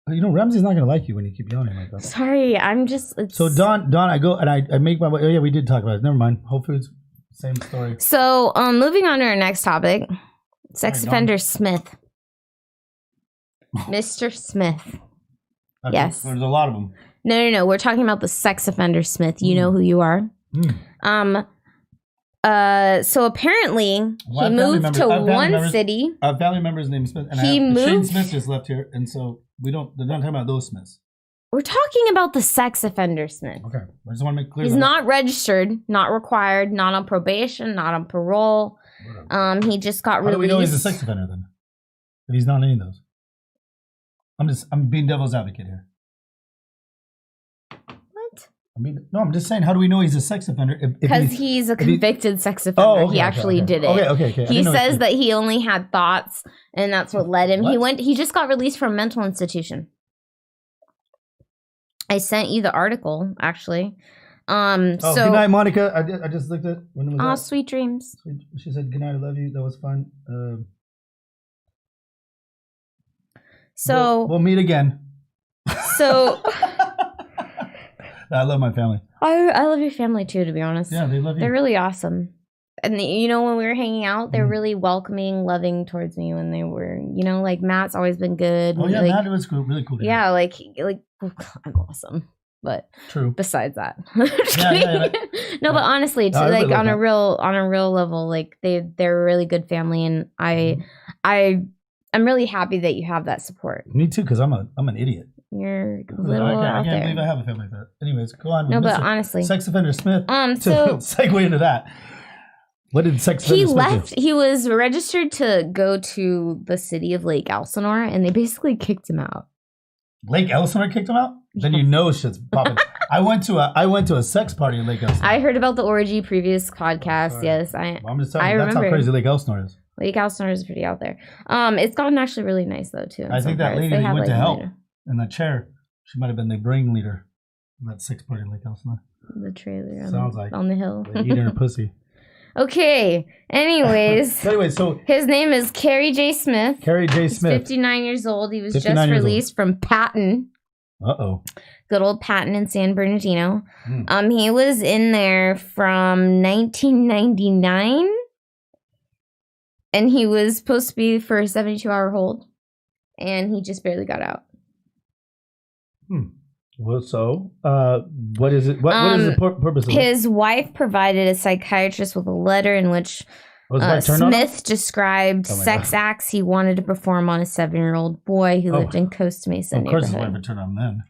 [SPEAKER 1] Ramsey's not gonna like you when you keep yelling like that.
[SPEAKER 2] Sorry, I'm just.
[SPEAKER 1] So Dawn, I go and I make my way. Oh yeah, we did talk about it. Never mind. Whole Foods, same story.
[SPEAKER 2] So, moving on to our next topic, sex offender Smith, Mr. Smith. Yes,
[SPEAKER 1] there's a lot of them.
[SPEAKER 2] No. We're talking about the sex offender Smith. You know who you are. So apparently he moved to one city.
[SPEAKER 1] A family member's name is Smith, and Shane Smith just left here, and so they're not talking about those Smiths.
[SPEAKER 2] We're talking about the sex offender Smith.
[SPEAKER 1] Okay, I just want to make clear.
[SPEAKER 2] He's not registered, not required, not on probation, not on parole. He just got released. How do we know
[SPEAKER 1] he's a sex offender then? If he's not any of those. I'm being devil's advocate here. I'm just saying, how do we know he's a sex offender?
[SPEAKER 2] Because he's a convicted sex offender. He actually did it.
[SPEAKER 1] Okay.
[SPEAKER 2] He says that he only had thoughts, and that's what led him. What? He just got released from a mental institution. I sent you the article, actually.
[SPEAKER 1] Good night, Monica. I just looked at when was that?
[SPEAKER 2] Sweet dreams.
[SPEAKER 1] She said, good night, I love you. That was fun.
[SPEAKER 2] So
[SPEAKER 1] we'll meet again.
[SPEAKER 2] So
[SPEAKER 1] I love my family.
[SPEAKER 2] I love your family too, to be honest.
[SPEAKER 1] Yeah, they love you.
[SPEAKER 2] They're really awesome. And when we were hanging out, they're really welcoming, loving towards me when they were, like Matt's always been good.
[SPEAKER 1] Oh yeah, Matt was cool, really cool.
[SPEAKER 2] Yeah, like I'm awesome. But
[SPEAKER 1] true.
[SPEAKER 2] Besides that,
[SPEAKER 1] no,
[SPEAKER 2] but honestly, on a real level, like they're a really good family, and I'm really happy that you have that support.
[SPEAKER 1] Me too, because I'm an idiot.
[SPEAKER 2] You're a little
[SPEAKER 1] I
[SPEAKER 2] out
[SPEAKER 1] can't
[SPEAKER 2] there.
[SPEAKER 1] believe I have a family like that. Anyways, go on.
[SPEAKER 2] No, but honestly,
[SPEAKER 1] sex offender Smith.
[SPEAKER 2] So
[SPEAKER 1] segue into that. What did sex offender Smith do?
[SPEAKER 2] He was registered to go to the city of Lake Elsinore, and they basically kicked him out.
[SPEAKER 1] Lake Elsinore kicked him out? Then you know shit's popping. I went to a sex party in Lake Elsinore.
[SPEAKER 2] I heard about the orgy previous podcast. Yes,
[SPEAKER 1] I'm just telling you, that's how crazy Lake Elsinore is.
[SPEAKER 2] Lake Elsinore is pretty out there. It's gotten actually really nice though too.
[SPEAKER 1] I think that lady that went to help in that chair, she might have been the ring leader in that sex party in Lake Elsinore.
[SPEAKER 2] The trailer
[SPEAKER 1] sounds like
[SPEAKER 2] on the hill.
[SPEAKER 1] Eating her pussy.
[SPEAKER 2] Okay. Anyways.
[SPEAKER 1] So
[SPEAKER 2] his name is Kerry J. Smith.
[SPEAKER 1] Kerry J. Smith.
[SPEAKER 2] He's 59 years old. He was just released from Patton. Good old Patton in San Bernardino. He was in there from 1999. And he was supposed to be for a 72-hour hold. And he just barely got out.
[SPEAKER 1] Well, so what is it? What is the purpose of it?
[SPEAKER 2] His wife provided a psychiatrist with a letter in which Smith described sex acts he wanted to perform on a 7-year-old boy who lived in Costa Mesa neighborhood. Of course his wife would turn on then.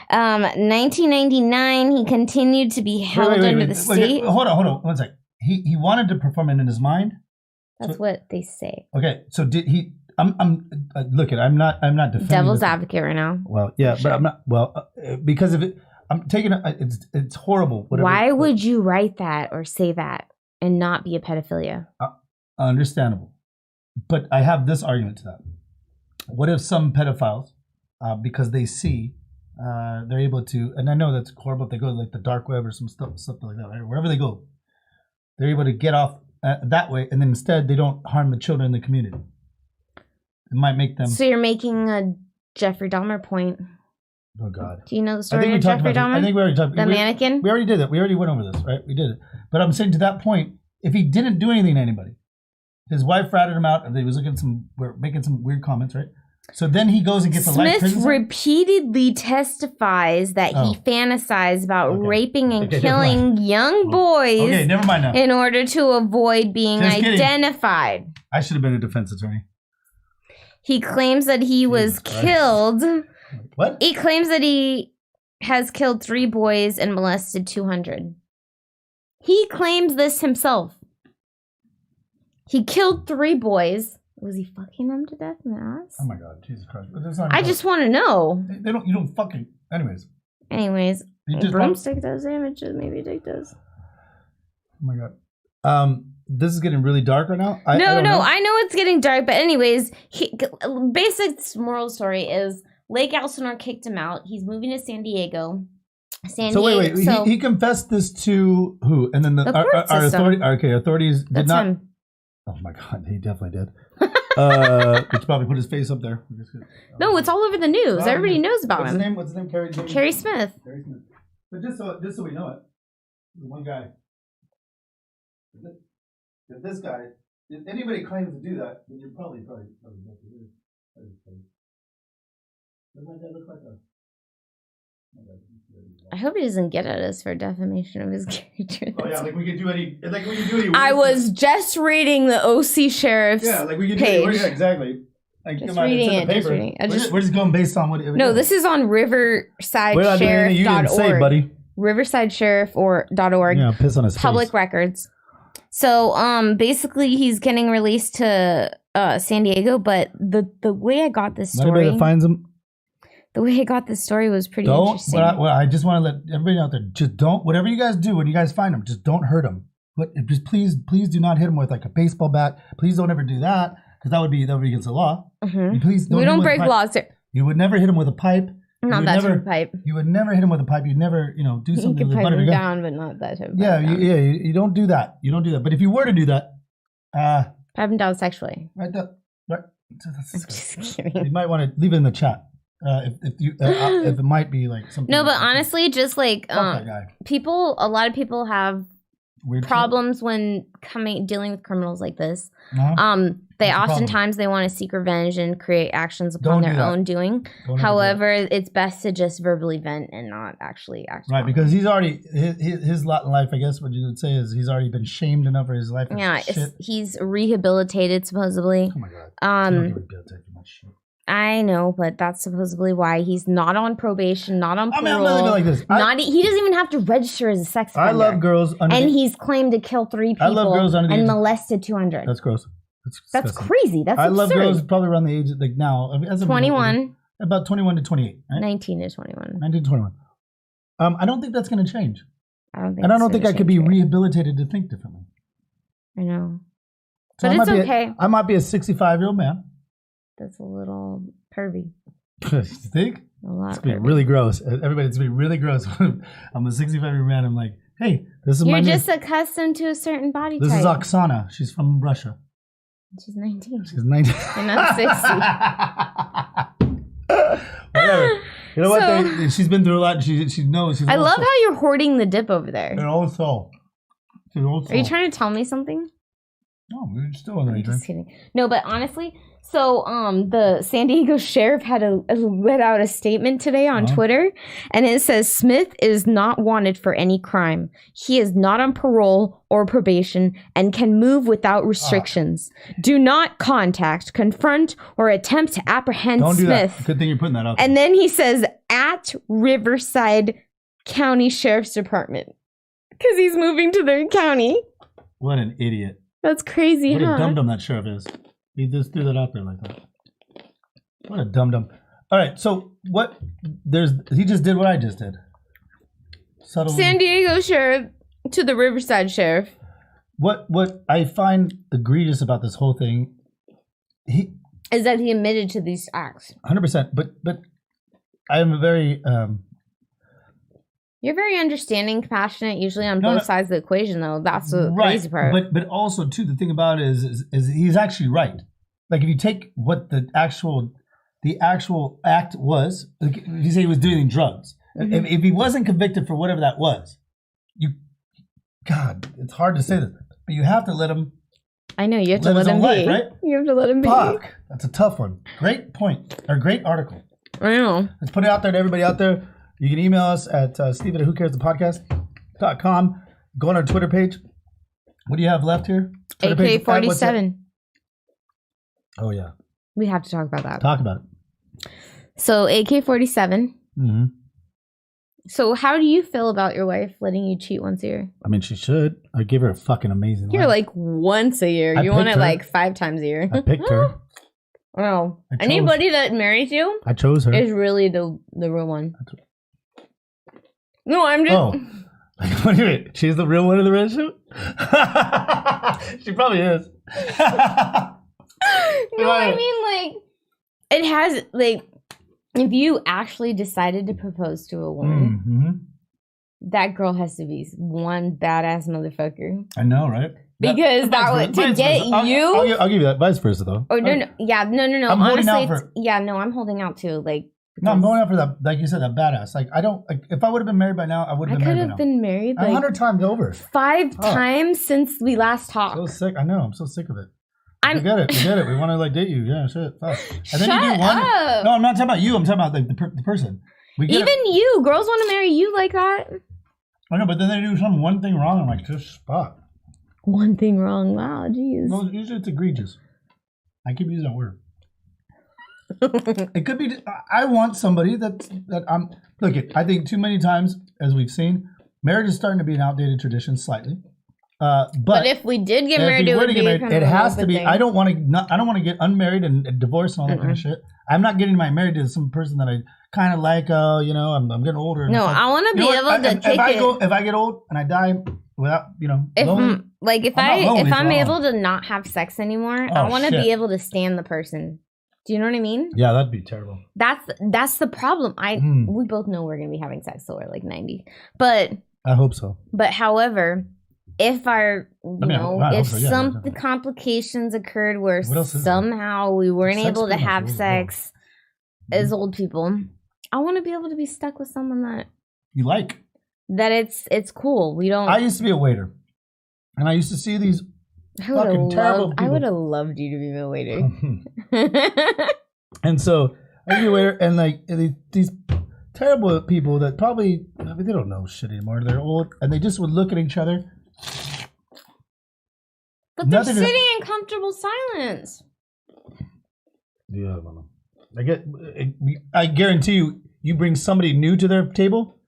[SPEAKER 2] 1999, he continued to be held under the state.
[SPEAKER 1] Hold on. 1 second. He wanted to perform it in his mind?
[SPEAKER 2] That's what they say.
[SPEAKER 1] Okay, so did he... look, I'm not defending
[SPEAKER 2] devil's advocate right now.
[SPEAKER 1] Well, yeah, sure. But I'm not. Well, because of it, I'm taking it's horrible.
[SPEAKER 2] Why would you write that or say that and not be a pedophilia?
[SPEAKER 1] Understandable, but I have this argument to that. What if some pedophiles, because they see, they're able to, and I know that's horrible if they go to like the dark web or something like that, right? Wherever they go, they're able to get off that way, and then instead they don't harm the children in the community. It might make them.
[SPEAKER 2] So you're making a Jeffrey Dahmer point.
[SPEAKER 1] Oh God!
[SPEAKER 2] Do you know the story of Jeffrey Dahmer?
[SPEAKER 1] I think we already talked.
[SPEAKER 2] The mannequin.
[SPEAKER 1] We already did that. We already went over this, right? We did it. But I'm saying to that point, if he didn't do anything to anybody, his wife ratted him out, and he was making some weird comments, right? So then he goes and gets a life prison.
[SPEAKER 2] Smith repeatedly testifies that he fantasized about raping and killing young boys.
[SPEAKER 1] Okay, never mind now.
[SPEAKER 2] In order to avoid being identified.
[SPEAKER 1] I should have been a defense attorney.
[SPEAKER 2] He claims that he was killed.
[SPEAKER 1] What?
[SPEAKER 2] He claims that he has killed 3 boys and molested 200. He claims this himself. He killed 3 boys. Was he fucking them to death in the ass?
[SPEAKER 1] Oh my God, Jesus Christ!
[SPEAKER 2] I just want to know.
[SPEAKER 1] You don't fucking.
[SPEAKER 2] Anyways, broomstick does damage. Maybe a dick does.
[SPEAKER 1] Oh my God. This is getting really dark right now.
[SPEAKER 2] I know it's getting dark, but anyways, basic moral story is Lake Elsinore kicked him out. He's moving to San Diego.
[SPEAKER 1] Wait. He confessed this to who? And then authorities did not. Him. Oh my God, he definitely did. He probably put his face up there.
[SPEAKER 2] No, it's all over the news. Everybody knows about him.
[SPEAKER 1] What's his name? Kerry
[SPEAKER 2] Smith.
[SPEAKER 1] Kerry Smith. But just so we know it, the one guy. If this guy, if anybody claims to do that, then you're probably doesn't that guy look like a?
[SPEAKER 2] I hope he doesn't get at us for defamation of his character.
[SPEAKER 1] Oh yeah, like we could do any.
[SPEAKER 2] I was just reading the OC Sheriff's page.
[SPEAKER 1] Exactly. Like,
[SPEAKER 2] just reading it.
[SPEAKER 1] We're just going based on what.
[SPEAKER 2] No, this is on riversidesheriff.org.
[SPEAKER 1] Buddy.
[SPEAKER 2] Riversidesheriff.org.
[SPEAKER 1] Yeah, piss on his
[SPEAKER 2] public
[SPEAKER 1] face.
[SPEAKER 2] records. So basically he's getting released to San Diego, but the way I got this story.
[SPEAKER 1] Anybody that finds him.
[SPEAKER 2] The way I got this story was pretty interesting.
[SPEAKER 1] I just want to let everybody out there, just don't, whatever you guys do when you guys find him, just don't hurt him. But just please do not hit him with like a baseball bat. Please don't ever do that, because that would be against the law.
[SPEAKER 2] Mm-hmm.
[SPEAKER 1] Please don't.
[SPEAKER 2] We don't break laws here.
[SPEAKER 1] You would never hit him with a pipe.
[SPEAKER 2] Not that type of pipe.
[SPEAKER 1] You would never hit him with a pipe. You'd never, do something.
[SPEAKER 2] You could pipe him down, but not that type of
[SPEAKER 1] pipe. You don't do that. You don't do that. But if you were to do that,
[SPEAKER 2] pipe him down sexually.
[SPEAKER 1] Right.
[SPEAKER 2] I'm just kidding.
[SPEAKER 1] You might want to leave it in the chat. If it might be like something.
[SPEAKER 2] No, but honestly, just like a lot of people have weird problems when dealing with criminals like this. Uh-huh. They oftentimes they want to seek revenge and create actions upon their own doing. However, it's best to just verbally vent and not actually act.
[SPEAKER 1] Right, because he's already his lot in life. I guess what you would say is he's already been shamed enough for his life.
[SPEAKER 2] Yeah, he's rehabilitated supposedly.
[SPEAKER 1] Oh my God.
[SPEAKER 2] I know, but that's supposedly why he's not on probation, not on parole.
[SPEAKER 1] I mean, I'm gonna like this.
[SPEAKER 2] He doesn't even have to register as a sex offender.
[SPEAKER 1] I love girls under
[SPEAKER 2] and he's claimed to kill 3 people.
[SPEAKER 1] I love girls under the
[SPEAKER 2] and
[SPEAKER 1] age
[SPEAKER 2] molested 200.
[SPEAKER 1] That's gross.
[SPEAKER 2] That's crazy. That's absurd.
[SPEAKER 1] I love girls probably around the age of, like now. I mean, as
[SPEAKER 2] 21.
[SPEAKER 1] About 21 to 28. Right?
[SPEAKER 2] 19 to 21.
[SPEAKER 1] 19 to 21. I don't think that's going to change.
[SPEAKER 2] I don't think.
[SPEAKER 1] And I don't think I could be rehabilitated to think differently.
[SPEAKER 2] I know.
[SPEAKER 1] So
[SPEAKER 2] but it's okay.
[SPEAKER 1] I might be a 65-year-old man.
[SPEAKER 2] That's a little pervy.
[SPEAKER 1] You think?
[SPEAKER 2] A lot.
[SPEAKER 1] It's going to be really gross. Everybody, it's going to be really gross. I'm a 65-year-old man. I'm like, hey, this is
[SPEAKER 2] You're just accustomed to a certain body type.
[SPEAKER 1] This is Oksana. She's from Russia.
[SPEAKER 2] She's 19.
[SPEAKER 1] She's 19.
[SPEAKER 2] And I'm
[SPEAKER 1] 60. Whatever. You know what? She's been through a lot. She knows.
[SPEAKER 2] I love how you're hoarding the dip over there.
[SPEAKER 1] An old soul.
[SPEAKER 2] Are you trying to tell me something?
[SPEAKER 1] No, we're still on the
[SPEAKER 2] I'm just kidding. No, but honestly, so the San Diego sheriff had let out a statement today on Twitter, and it says Smith is not wanted for any crime. He is not on parole or probation and can move without restrictions. Do not contact, confront, or attempt to apprehend
[SPEAKER 1] Don't do
[SPEAKER 2] Smith.
[SPEAKER 1] that. Good thing you're putting that out there.
[SPEAKER 2] And then he says at Riverside County Sheriff's Department because he's moving to their county.
[SPEAKER 1] What an idiot.
[SPEAKER 2] That's crazy,
[SPEAKER 1] What a dum-dum that sheriff is. He just threw that out there like that. What a dum-dum. All right, so he just did what I just did. Subtly.
[SPEAKER 2] San Diego sheriff to the Riverside sheriff.
[SPEAKER 1] What I find egregious about this whole thing
[SPEAKER 2] is that he admitted to these acts.
[SPEAKER 1] 100%. But I am a very
[SPEAKER 2] You're very understanding, compassionate, usually on both sides of the equation, though. That's the crazy part.
[SPEAKER 1] But also, too, the thing about it is he's actually right. Like, if you take what the actual act was, like, if you say he was doing drugs, if he wasn't convicted for whatever that was, God, it's hard to say this, but you have to let him.
[SPEAKER 2] I know, you have to let him be.
[SPEAKER 1] Life, right?
[SPEAKER 2] You have to let him be.
[SPEAKER 1] Fuck, that's a tough one. Great point, or great article.
[SPEAKER 2] I know.
[SPEAKER 1] Let's put it out there to everybody out there. You can email us at Steve@whocaresthepodcast.com. Go on our Twitter page. What do you have left here?
[SPEAKER 2] AK-47.
[SPEAKER 1] Oh, yeah.
[SPEAKER 2] We have to talk about that.
[SPEAKER 1] Talk about it.
[SPEAKER 2] So, AK-47.
[SPEAKER 1] Mm-hmm.
[SPEAKER 2] So, how do you feel about your wife letting you cheat once a year?
[SPEAKER 1] I mean, she should. I give her a fucking amazing life.
[SPEAKER 2] You're like once a year. You want it like 5 times a year.
[SPEAKER 1] I picked her.
[SPEAKER 2] Oh. Anybody that marries you,
[SPEAKER 1] I chose her.
[SPEAKER 2] Is really the real one. No, I'm just.
[SPEAKER 1] Oh. What do you mean? She's the real one in the relationship? She probably is.
[SPEAKER 2] No, I mean, like, it has, like, if you actually decided to propose to a woman, that girl has to be one badass motherfucker.
[SPEAKER 1] I know, right?
[SPEAKER 2] Because that would, to get you.
[SPEAKER 1] I'll give you that. Vice versa, though.
[SPEAKER 2] Oh, no. Yeah, no.
[SPEAKER 1] I'm holding out for.
[SPEAKER 2] Yeah, no, I'm holding out too. Like,
[SPEAKER 1] no, I'm going out for that, like you said, that badass. Like, I don't, like, if I would have been married by now, I would have been married by now.
[SPEAKER 2] I could have been married like
[SPEAKER 1] 100 times over.
[SPEAKER 2] 5 times since we last talked.
[SPEAKER 1] So sick. I know. I'm so sick of it. We get it. We want to, like, date you. Yeah, shit. Fuck. And then you do one.
[SPEAKER 2] Up.
[SPEAKER 1] No, I'm not talking about you. I'm talking about, like, the person.
[SPEAKER 2] Even you. Girls want to marry you like that.
[SPEAKER 1] I know, but then they do one thing wrong. I'm like, just fuck.
[SPEAKER 2] One thing wrong. Wow, jeez.
[SPEAKER 1] Well, usually it's egregious. I keep using that word. It could be. I want somebody that I'm. Look, I think too many times, as we've seen, marriage is starting to be an outdated tradition slightly. But
[SPEAKER 2] if we did get married,
[SPEAKER 1] it has to be. I don't want to get unmarried and divorced and all that kind of shit. I'm not getting married to some person that I kind of like. I'm getting older.
[SPEAKER 2] No, I want to be able to kick it.
[SPEAKER 1] If I get old and I die without, lonely,
[SPEAKER 2] if I'm able to not have sex anymore, I want to be able to stand the person. Do you know what I mean?
[SPEAKER 1] Yeah, that'd be terrible.
[SPEAKER 2] That's the problem. We both know we're gonna be having sex till we're like 90, but
[SPEAKER 1] I hope so.
[SPEAKER 2] But however, if some complications occurred where somehow we weren't able to have sex as old people, I want to be able to be stuck with someone that
[SPEAKER 1] you like.
[SPEAKER 2] That it's cool. We don't.
[SPEAKER 1] I used to be a waiter, and I used to see these. Fucking terrible people.
[SPEAKER 2] I would have loved you to be my waiter.
[SPEAKER 1] And so I be a waiter, and like these terrible people that probably they don't know shit anymore. They're old, and they just would look at each other.
[SPEAKER 2] But they're sitting in comfortable silence.
[SPEAKER 1] Yeah, I don't know. I guarantee you, you bring somebody new to their table.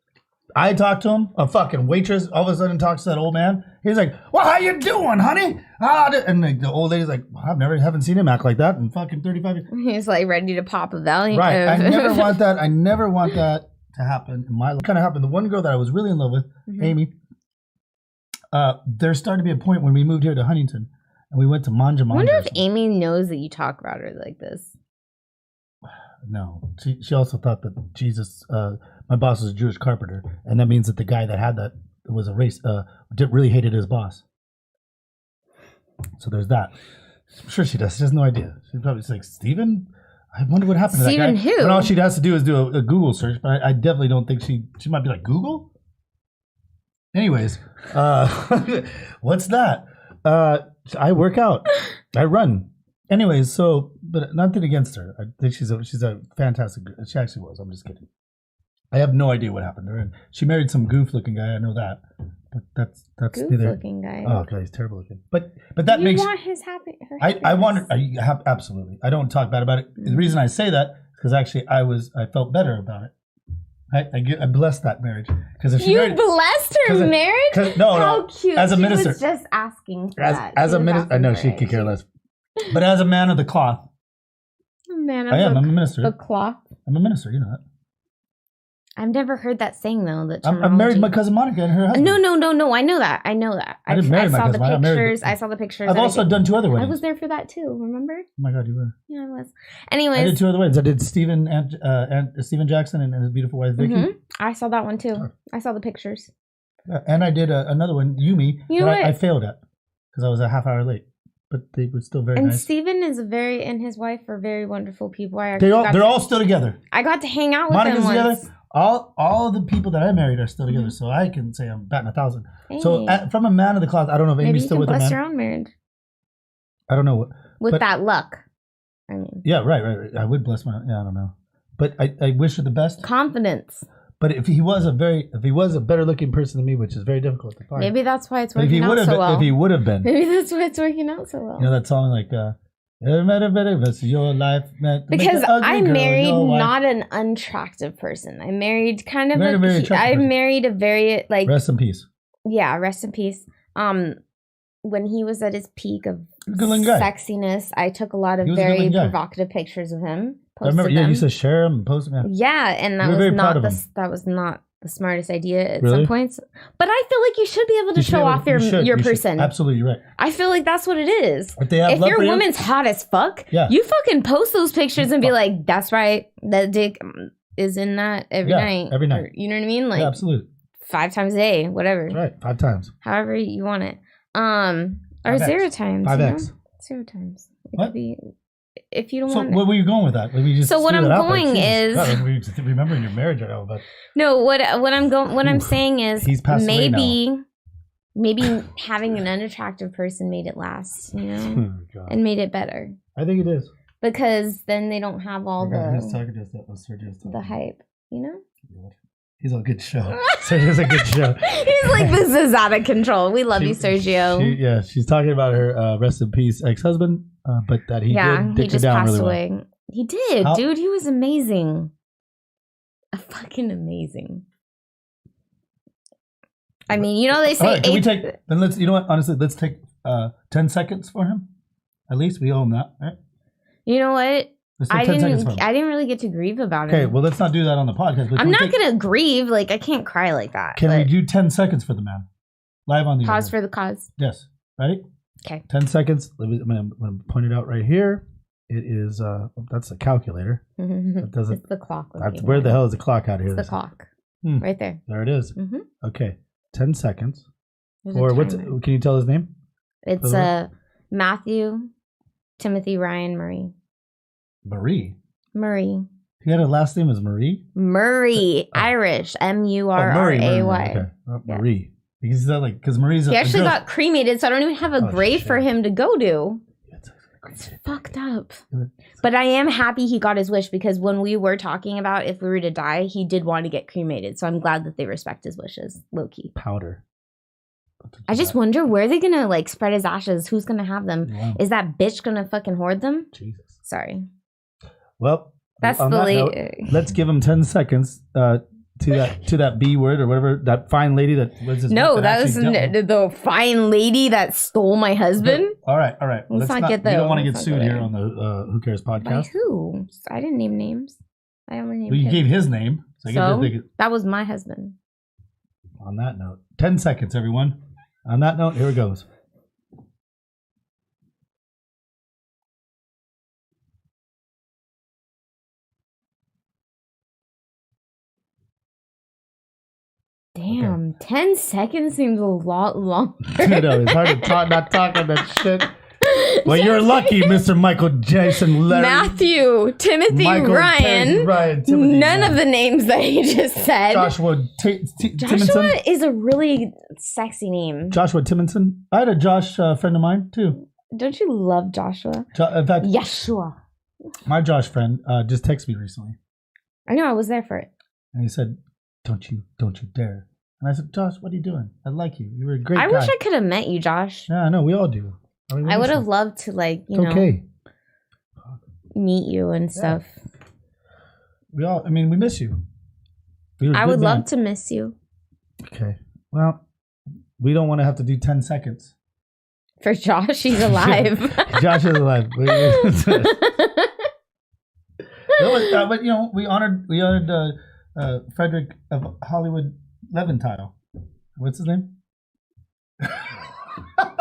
[SPEAKER 1] I talk to him. A fucking waitress all of a sudden talks to that old man. He's like, "Well, how you doing, honey?" And the old lady's like, well, haven't seen him act like that in fucking 35 years.
[SPEAKER 2] He's like ready to pop a Valiant.
[SPEAKER 1] Right. I never want that. I never want that to happen in my life. It kind of happened. The one girl that I was really in love with, Amy. There's starting to be a point when we moved here to Huntington, and we went to Manja Manja.
[SPEAKER 2] I wonder if Amy knows that you talk about her like this.
[SPEAKER 1] No, she also thought that Jesus, my boss was a Jewish carpenter, and that means that the guy that had that was a race, really hated his boss. So there's that. I'm sure she does. She has no idea. She's probably like, Steven? I wonder what happened to that guy.
[SPEAKER 2] Who?
[SPEAKER 1] And all she has to do is do a Google search, but I definitely don't think she might be like, Google? Anyways, what's that? I work out. I run. Anyways, but nothing against her. I think she's a fantastic girl. She actually was. I'm just kidding. I have no idea what happened to her. And she married some goof-looking guy. I know that. But that's
[SPEAKER 2] goof-looking guy.
[SPEAKER 1] Oh, okay, he's terrible looking. But that makes.
[SPEAKER 2] You want his happy?
[SPEAKER 1] I want. Absolutely. I don't talk bad about it. The reason I say that is because actually I felt better about it. I blessed that marriage because if she
[SPEAKER 2] blessed her marriage. How cute!
[SPEAKER 1] As a minister,
[SPEAKER 2] was just asking for that.
[SPEAKER 1] As a minister, I know she could care less. But as a man of the cloth,
[SPEAKER 2] I'm
[SPEAKER 1] a minister.
[SPEAKER 2] The cloth.
[SPEAKER 1] I'm a minister. You know that.
[SPEAKER 2] I've never heard that saying though. That
[SPEAKER 1] I'm married to my cousin Monica and her husband.
[SPEAKER 2] No. I know that. I didn't marry my cousin. I saw the pictures.
[SPEAKER 1] I've also done 2 other weddings.
[SPEAKER 2] I was there for that too. Remember?
[SPEAKER 1] Oh my God, you were.
[SPEAKER 2] Yeah, I was. Anyways,
[SPEAKER 1] I did 2 other weddings. I did Stephen Jackson and his beautiful wife Vicky.
[SPEAKER 2] I saw that one too. I saw the pictures.
[SPEAKER 1] And I did another one, Yumi, that I failed at because I was a half hour late. But they were still very nice.
[SPEAKER 2] And Stephen and his wife are very wonderful people.
[SPEAKER 1] They're all still together.
[SPEAKER 2] I got to hang out with
[SPEAKER 1] Monica's
[SPEAKER 2] them once.
[SPEAKER 1] Together. All the people that I married are still together, so I can say I'm batting 1,000. Hey. So from a man of the cloth, I don't know if Amy's still with a man.
[SPEAKER 2] Maybe you can bless your own marriage.
[SPEAKER 1] I don't know.
[SPEAKER 2] With that luck. I mean.
[SPEAKER 1] Yeah, right. I would bless my. Yeah, I don't know. But I wish her the best.
[SPEAKER 2] Confidence.
[SPEAKER 1] But if he was a better looking person than me, which is very difficult to find.
[SPEAKER 2] Maybe that's why it's working out so well.
[SPEAKER 1] If he would have been.
[SPEAKER 2] Maybe that's why it's working out so well.
[SPEAKER 1] You know that song like your life
[SPEAKER 2] because I married not an unattractive person. I married kind of married a very like
[SPEAKER 1] rest in peace.
[SPEAKER 2] Yeah, rest in peace. When he was at his peak of sexiness, I took a lot of very provocative pictures of him.
[SPEAKER 1] I remember, you used to share them and post them.
[SPEAKER 2] Yeah, and that was not the smartest idea at some points. But I feel like you should be able to show off your person.
[SPEAKER 1] Absolutely, you're right.
[SPEAKER 2] I feel like that's what it is.
[SPEAKER 1] If
[SPEAKER 2] your woman's hot as fuck, you fucking post those pictures and be like, "That's right, that dick is in that every night."
[SPEAKER 1] Every night.
[SPEAKER 2] Or, you know what I mean? Like,
[SPEAKER 1] absolutely.
[SPEAKER 2] 5 times a day, whatever.
[SPEAKER 1] That's right, 5 times.
[SPEAKER 2] However you want it. Or 0 times.
[SPEAKER 1] 5x.
[SPEAKER 2] 0 times. It
[SPEAKER 1] what?
[SPEAKER 2] Could be. If you don't want
[SPEAKER 1] where were you going with that?
[SPEAKER 2] So what I'm going is
[SPEAKER 1] remembering your marriage right now, but
[SPEAKER 2] no. What I'm saying is maybe having an unattractive person made it last, you know, and made it better.
[SPEAKER 1] I think it is
[SPEAKER 2] because then they don't have all the hype, you know.
[SPEAKER 1] He's a good show. Sergio's a good show.
[SPEAKER 2] He's like, this is out of control. We love you, Sergio.
[SPEAKER 1] She's talking about her rest in peace ex-husband, but that he just passed away. Well.
[SPEAKER 2] He did, dude. He was amazing. Fucking amazing. I mean, you know, they say.
[SPEAKER 1] Right, can we take? Then let's. You know what? Honestly, let's take 10 seconds for him. At least we owe him that, right?
[SPEAKER 2] You know what? I didn't really get to grieve about it.
[SPEAKER 1] Okay, well, let's not do that on the podcast.
[SPEAKER 2] I'm not going to grieve. Like, I can't cry like that.
[SPEAKER 1] Can we do 10 seconds for the man? Live on the
[SPEAKER 2] Pause for the cause.
[SPEAKER 1] Yes. Ready?
[SPEAKER 2] Okay.
[SPEAKER 1] 10 seconds. I'm going to point it out right here. It is, that's the calculator.
[SPEAKER 2] It's the clock.
[SPEAKER 1] Where the hell is the clock out here?
[SPEAKER 2] It's the clock. Right there.
[SPEAKER 1] There it is. Okay. 10 seconds. Can you tell his name?
[SPEAKER 2] It's Matthew Timothy Ryan Murray. Murray.
[SPEAKER 1] He had a last name as Marie?
[SPEAKER 2] Murray. Irish. Murray.
[SPEAKER 1] Okay. Marie. Because Marie's
[SPEAKER 2] he actually got cremated, so I don't even have a grave for him to go to. It's fucked up. But I am happy he got his wish because when we were talking about if we were to die, he did want to get cremated. So I'm glad that they respect his wishes. Low key.
[SPEAKER 1] Powder.
[SPEAKER 2] I just wonder where they're gonna like spread his ashes. Who's gonna have them? Wow. Is that bitch gonna fucking hoard them?
[SPEAKER 1] Jesus.
[SPEAKER 2] Sorry.
[SPEAKER 1] Well,
[SPEAKER 2] That's
[SPEAKER 1] On
[SPEAKER 2] the
[SPEAKER 1] that note, let's give him 10 seconds to that B word or whatever, that fine lady that was his
[SPEAKER 2] No, that was the fine lady that stole my husband.
[SPEAKER 1] All right.
[SPEAKER 2] Let's not get
[SPEAKER 1] we don't want to get sued here on the Who Cares podcast.
[SPEAKER 2] By who? I didn't name names. I only named
[SPEAKER 1] you gave his name.
[SPEAKER 2] So that was my husband.
[SPEAKER 1] On that note, 10 seconds, everyone. On that note, here it goes.
[SPEAKER 2] Damn, okay. 10 seconds seems a lot longer.
[SPEAKER 1] I know, it's hard to talk, not talking that shit. Well, you're lucky, Mr. Michael Jason, Larry.
[SPEAKER 2] Matthew, Timothy, Ryan. Timothy, none of the names that he just said.
[SPEAKER 1] Joshua
[SPEAKER 2] Joshua is a really sexy name.
[SPEAKER 1] Joshua Timonson. I had a Josh friend of mine, too.
[SPEAKER 2] Don't you love Joshua?
[SPEAKER 1] In fact,
[SPEAKER 2] Yeshua.
[SPEAKER 1] My Josh friend just texted me recently.
[SPEAKER 2] I know, I was there for it.
[SPEAKER 1] And he said, Don't you dare. And I said, Josh, what are you doing? I like you. You were a great guy.
[SPEAKER 2] I wish I could have met you, Josh.
[SPEAKER 1] Yeah, I know. We all do.
[SPEAKER 2] I would have loved to, like, you know, meet you and stuff.
[SPEAKER 1] Yeah. We miss you.
[SPEAKER 2] I would love to miss you.
[SPEAKER 1] Okay. Well, we don't want to have to do 10 seconds.
[SPEAKER 2] For Josh, he's alive.
[SPEAKER 1] Josh is alive. But, you know, we honored Frederick of Hollywood Leventile. What's his name?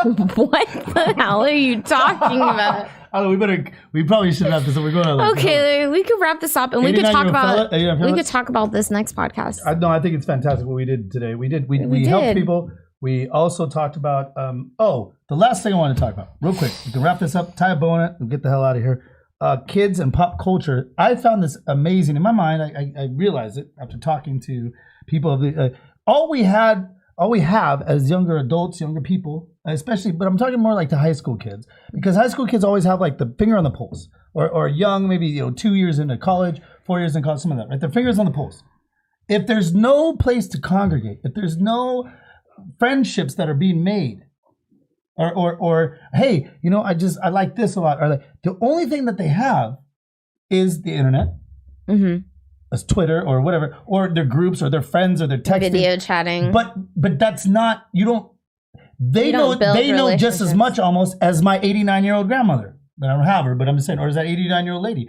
[SPEAKER 2] What the hell are you talking about?
[SPEAKER 1] We probably shouldn't have this. We're going to
[SPEAKER 2] okay, we could wrap this up and we could talk about this next podcast.
[SPEAKER 1] No, I think it's fantastic what we did today. We helped people. We also talked about the last thing I want to talk about real quick. We can wrap this up, tie a bow on it, and get the hell out of here. Kids and pop culture. I found this amazing. In my mind, I realized it after talking to people of the all we have as younger adults, younger people, especially, but I'm talking more like the high school kids, because high school kids always have like the finger on the pulse, or young, maybe 2 years into college, 4 years in college, some of that, right? Their fingers on the pulse. If there's no place to congregate, if there's no friendships that are being made, or hey, I like this a lot, or the only thing that they have is the internet. Mm-hmm. As Twitter or whatever, or their groups or their friends or their texting,
[SPEAKER 2] video chatting.
[SPEAKER 1] But that's not, they know just as much almost as my 89-year-old grandmother. But I don't have her, but I'm just saying, or is that 89-year-old lady?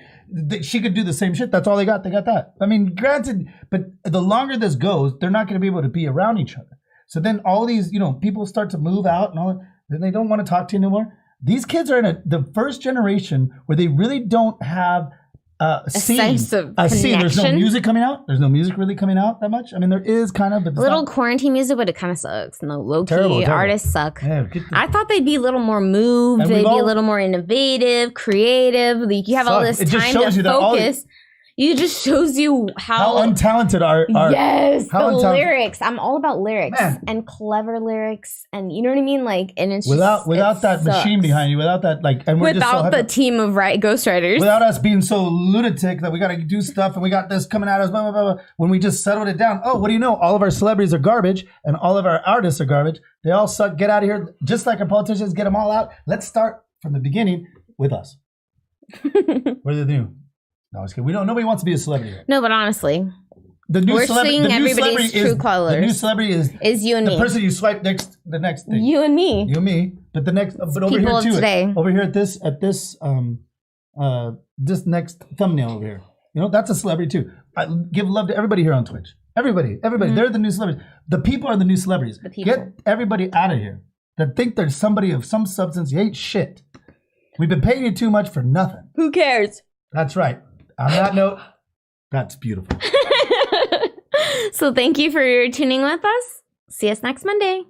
[SPEAKER 1] She could do the same shit. That's all they got. They got that. Granted, but the longer this goes, they're not going to be able to be around each other. So then all these, people start to move out and all, then they don't want to talk to you anymore. These kids are in the first generation where they really don't have a sense of connection. There's no music coming out. There's no music really coming out that much. There is kind of, but
[SPEAKER 2] little quarantine music, but it kind of sucks. No, low key artists suck. Yeah, I thought they'd be a little more moved. They'd be a little more innovative, creative. Like, you have all this time to focus. It just shows you how
[SPEAKER 1] untalented our
[SPEAKER 2] yes, the lyrics. I'm all about lyrics and clever lyrics, and you know what I mean. Like, and it's
[SPEAKER 1] without that machine behind you, without that and we're
[SPEAKER 2] without the team of ghostwriters,
[SPEAKER 1] without us being so lunatic that we got to do stuff and we got this coming at us, blah, blah, blah, blah. When we just settled it down. Oh, what do you know? All of our celebrities are garbage, and all of our artists are garbage. They all suck. Get out of here, just like our politicians. Get them all out. Let's start from the beginning with us. We're the new. No, I was kidding. Nobody wants to be a celebrity yet.
[SPEAKER 2] No, but honestly,
[SPEAKER 1] we're
[SPEAKER 2] seeing everybody's true colors.
[SPEAKER 1] The new celebrity is
[SPEAKER 2] you and me.
[SPEAKER 1] The person you swipe next, the next thing.
[SPEAKER 2] You and me.
[SPEAKER 1] You and me. But the next, but over here too. Over here at this this next thumbnail over here. That's a celebrity too. I give love to everybody here on Twitch. Everybody. Mm-hmm. They're the new celebrities. The people are the new celebrities. Get everybody out of here that think there's somebody of some substance. You ain't shit. We've been paying you too much for nothing.
[SPEAKER 2] Who cares?
[SPEAKER 1] That's right. On that note, that's beautiful.
[SPEAKER 2] So thank you for tuning with us. See us next Monday.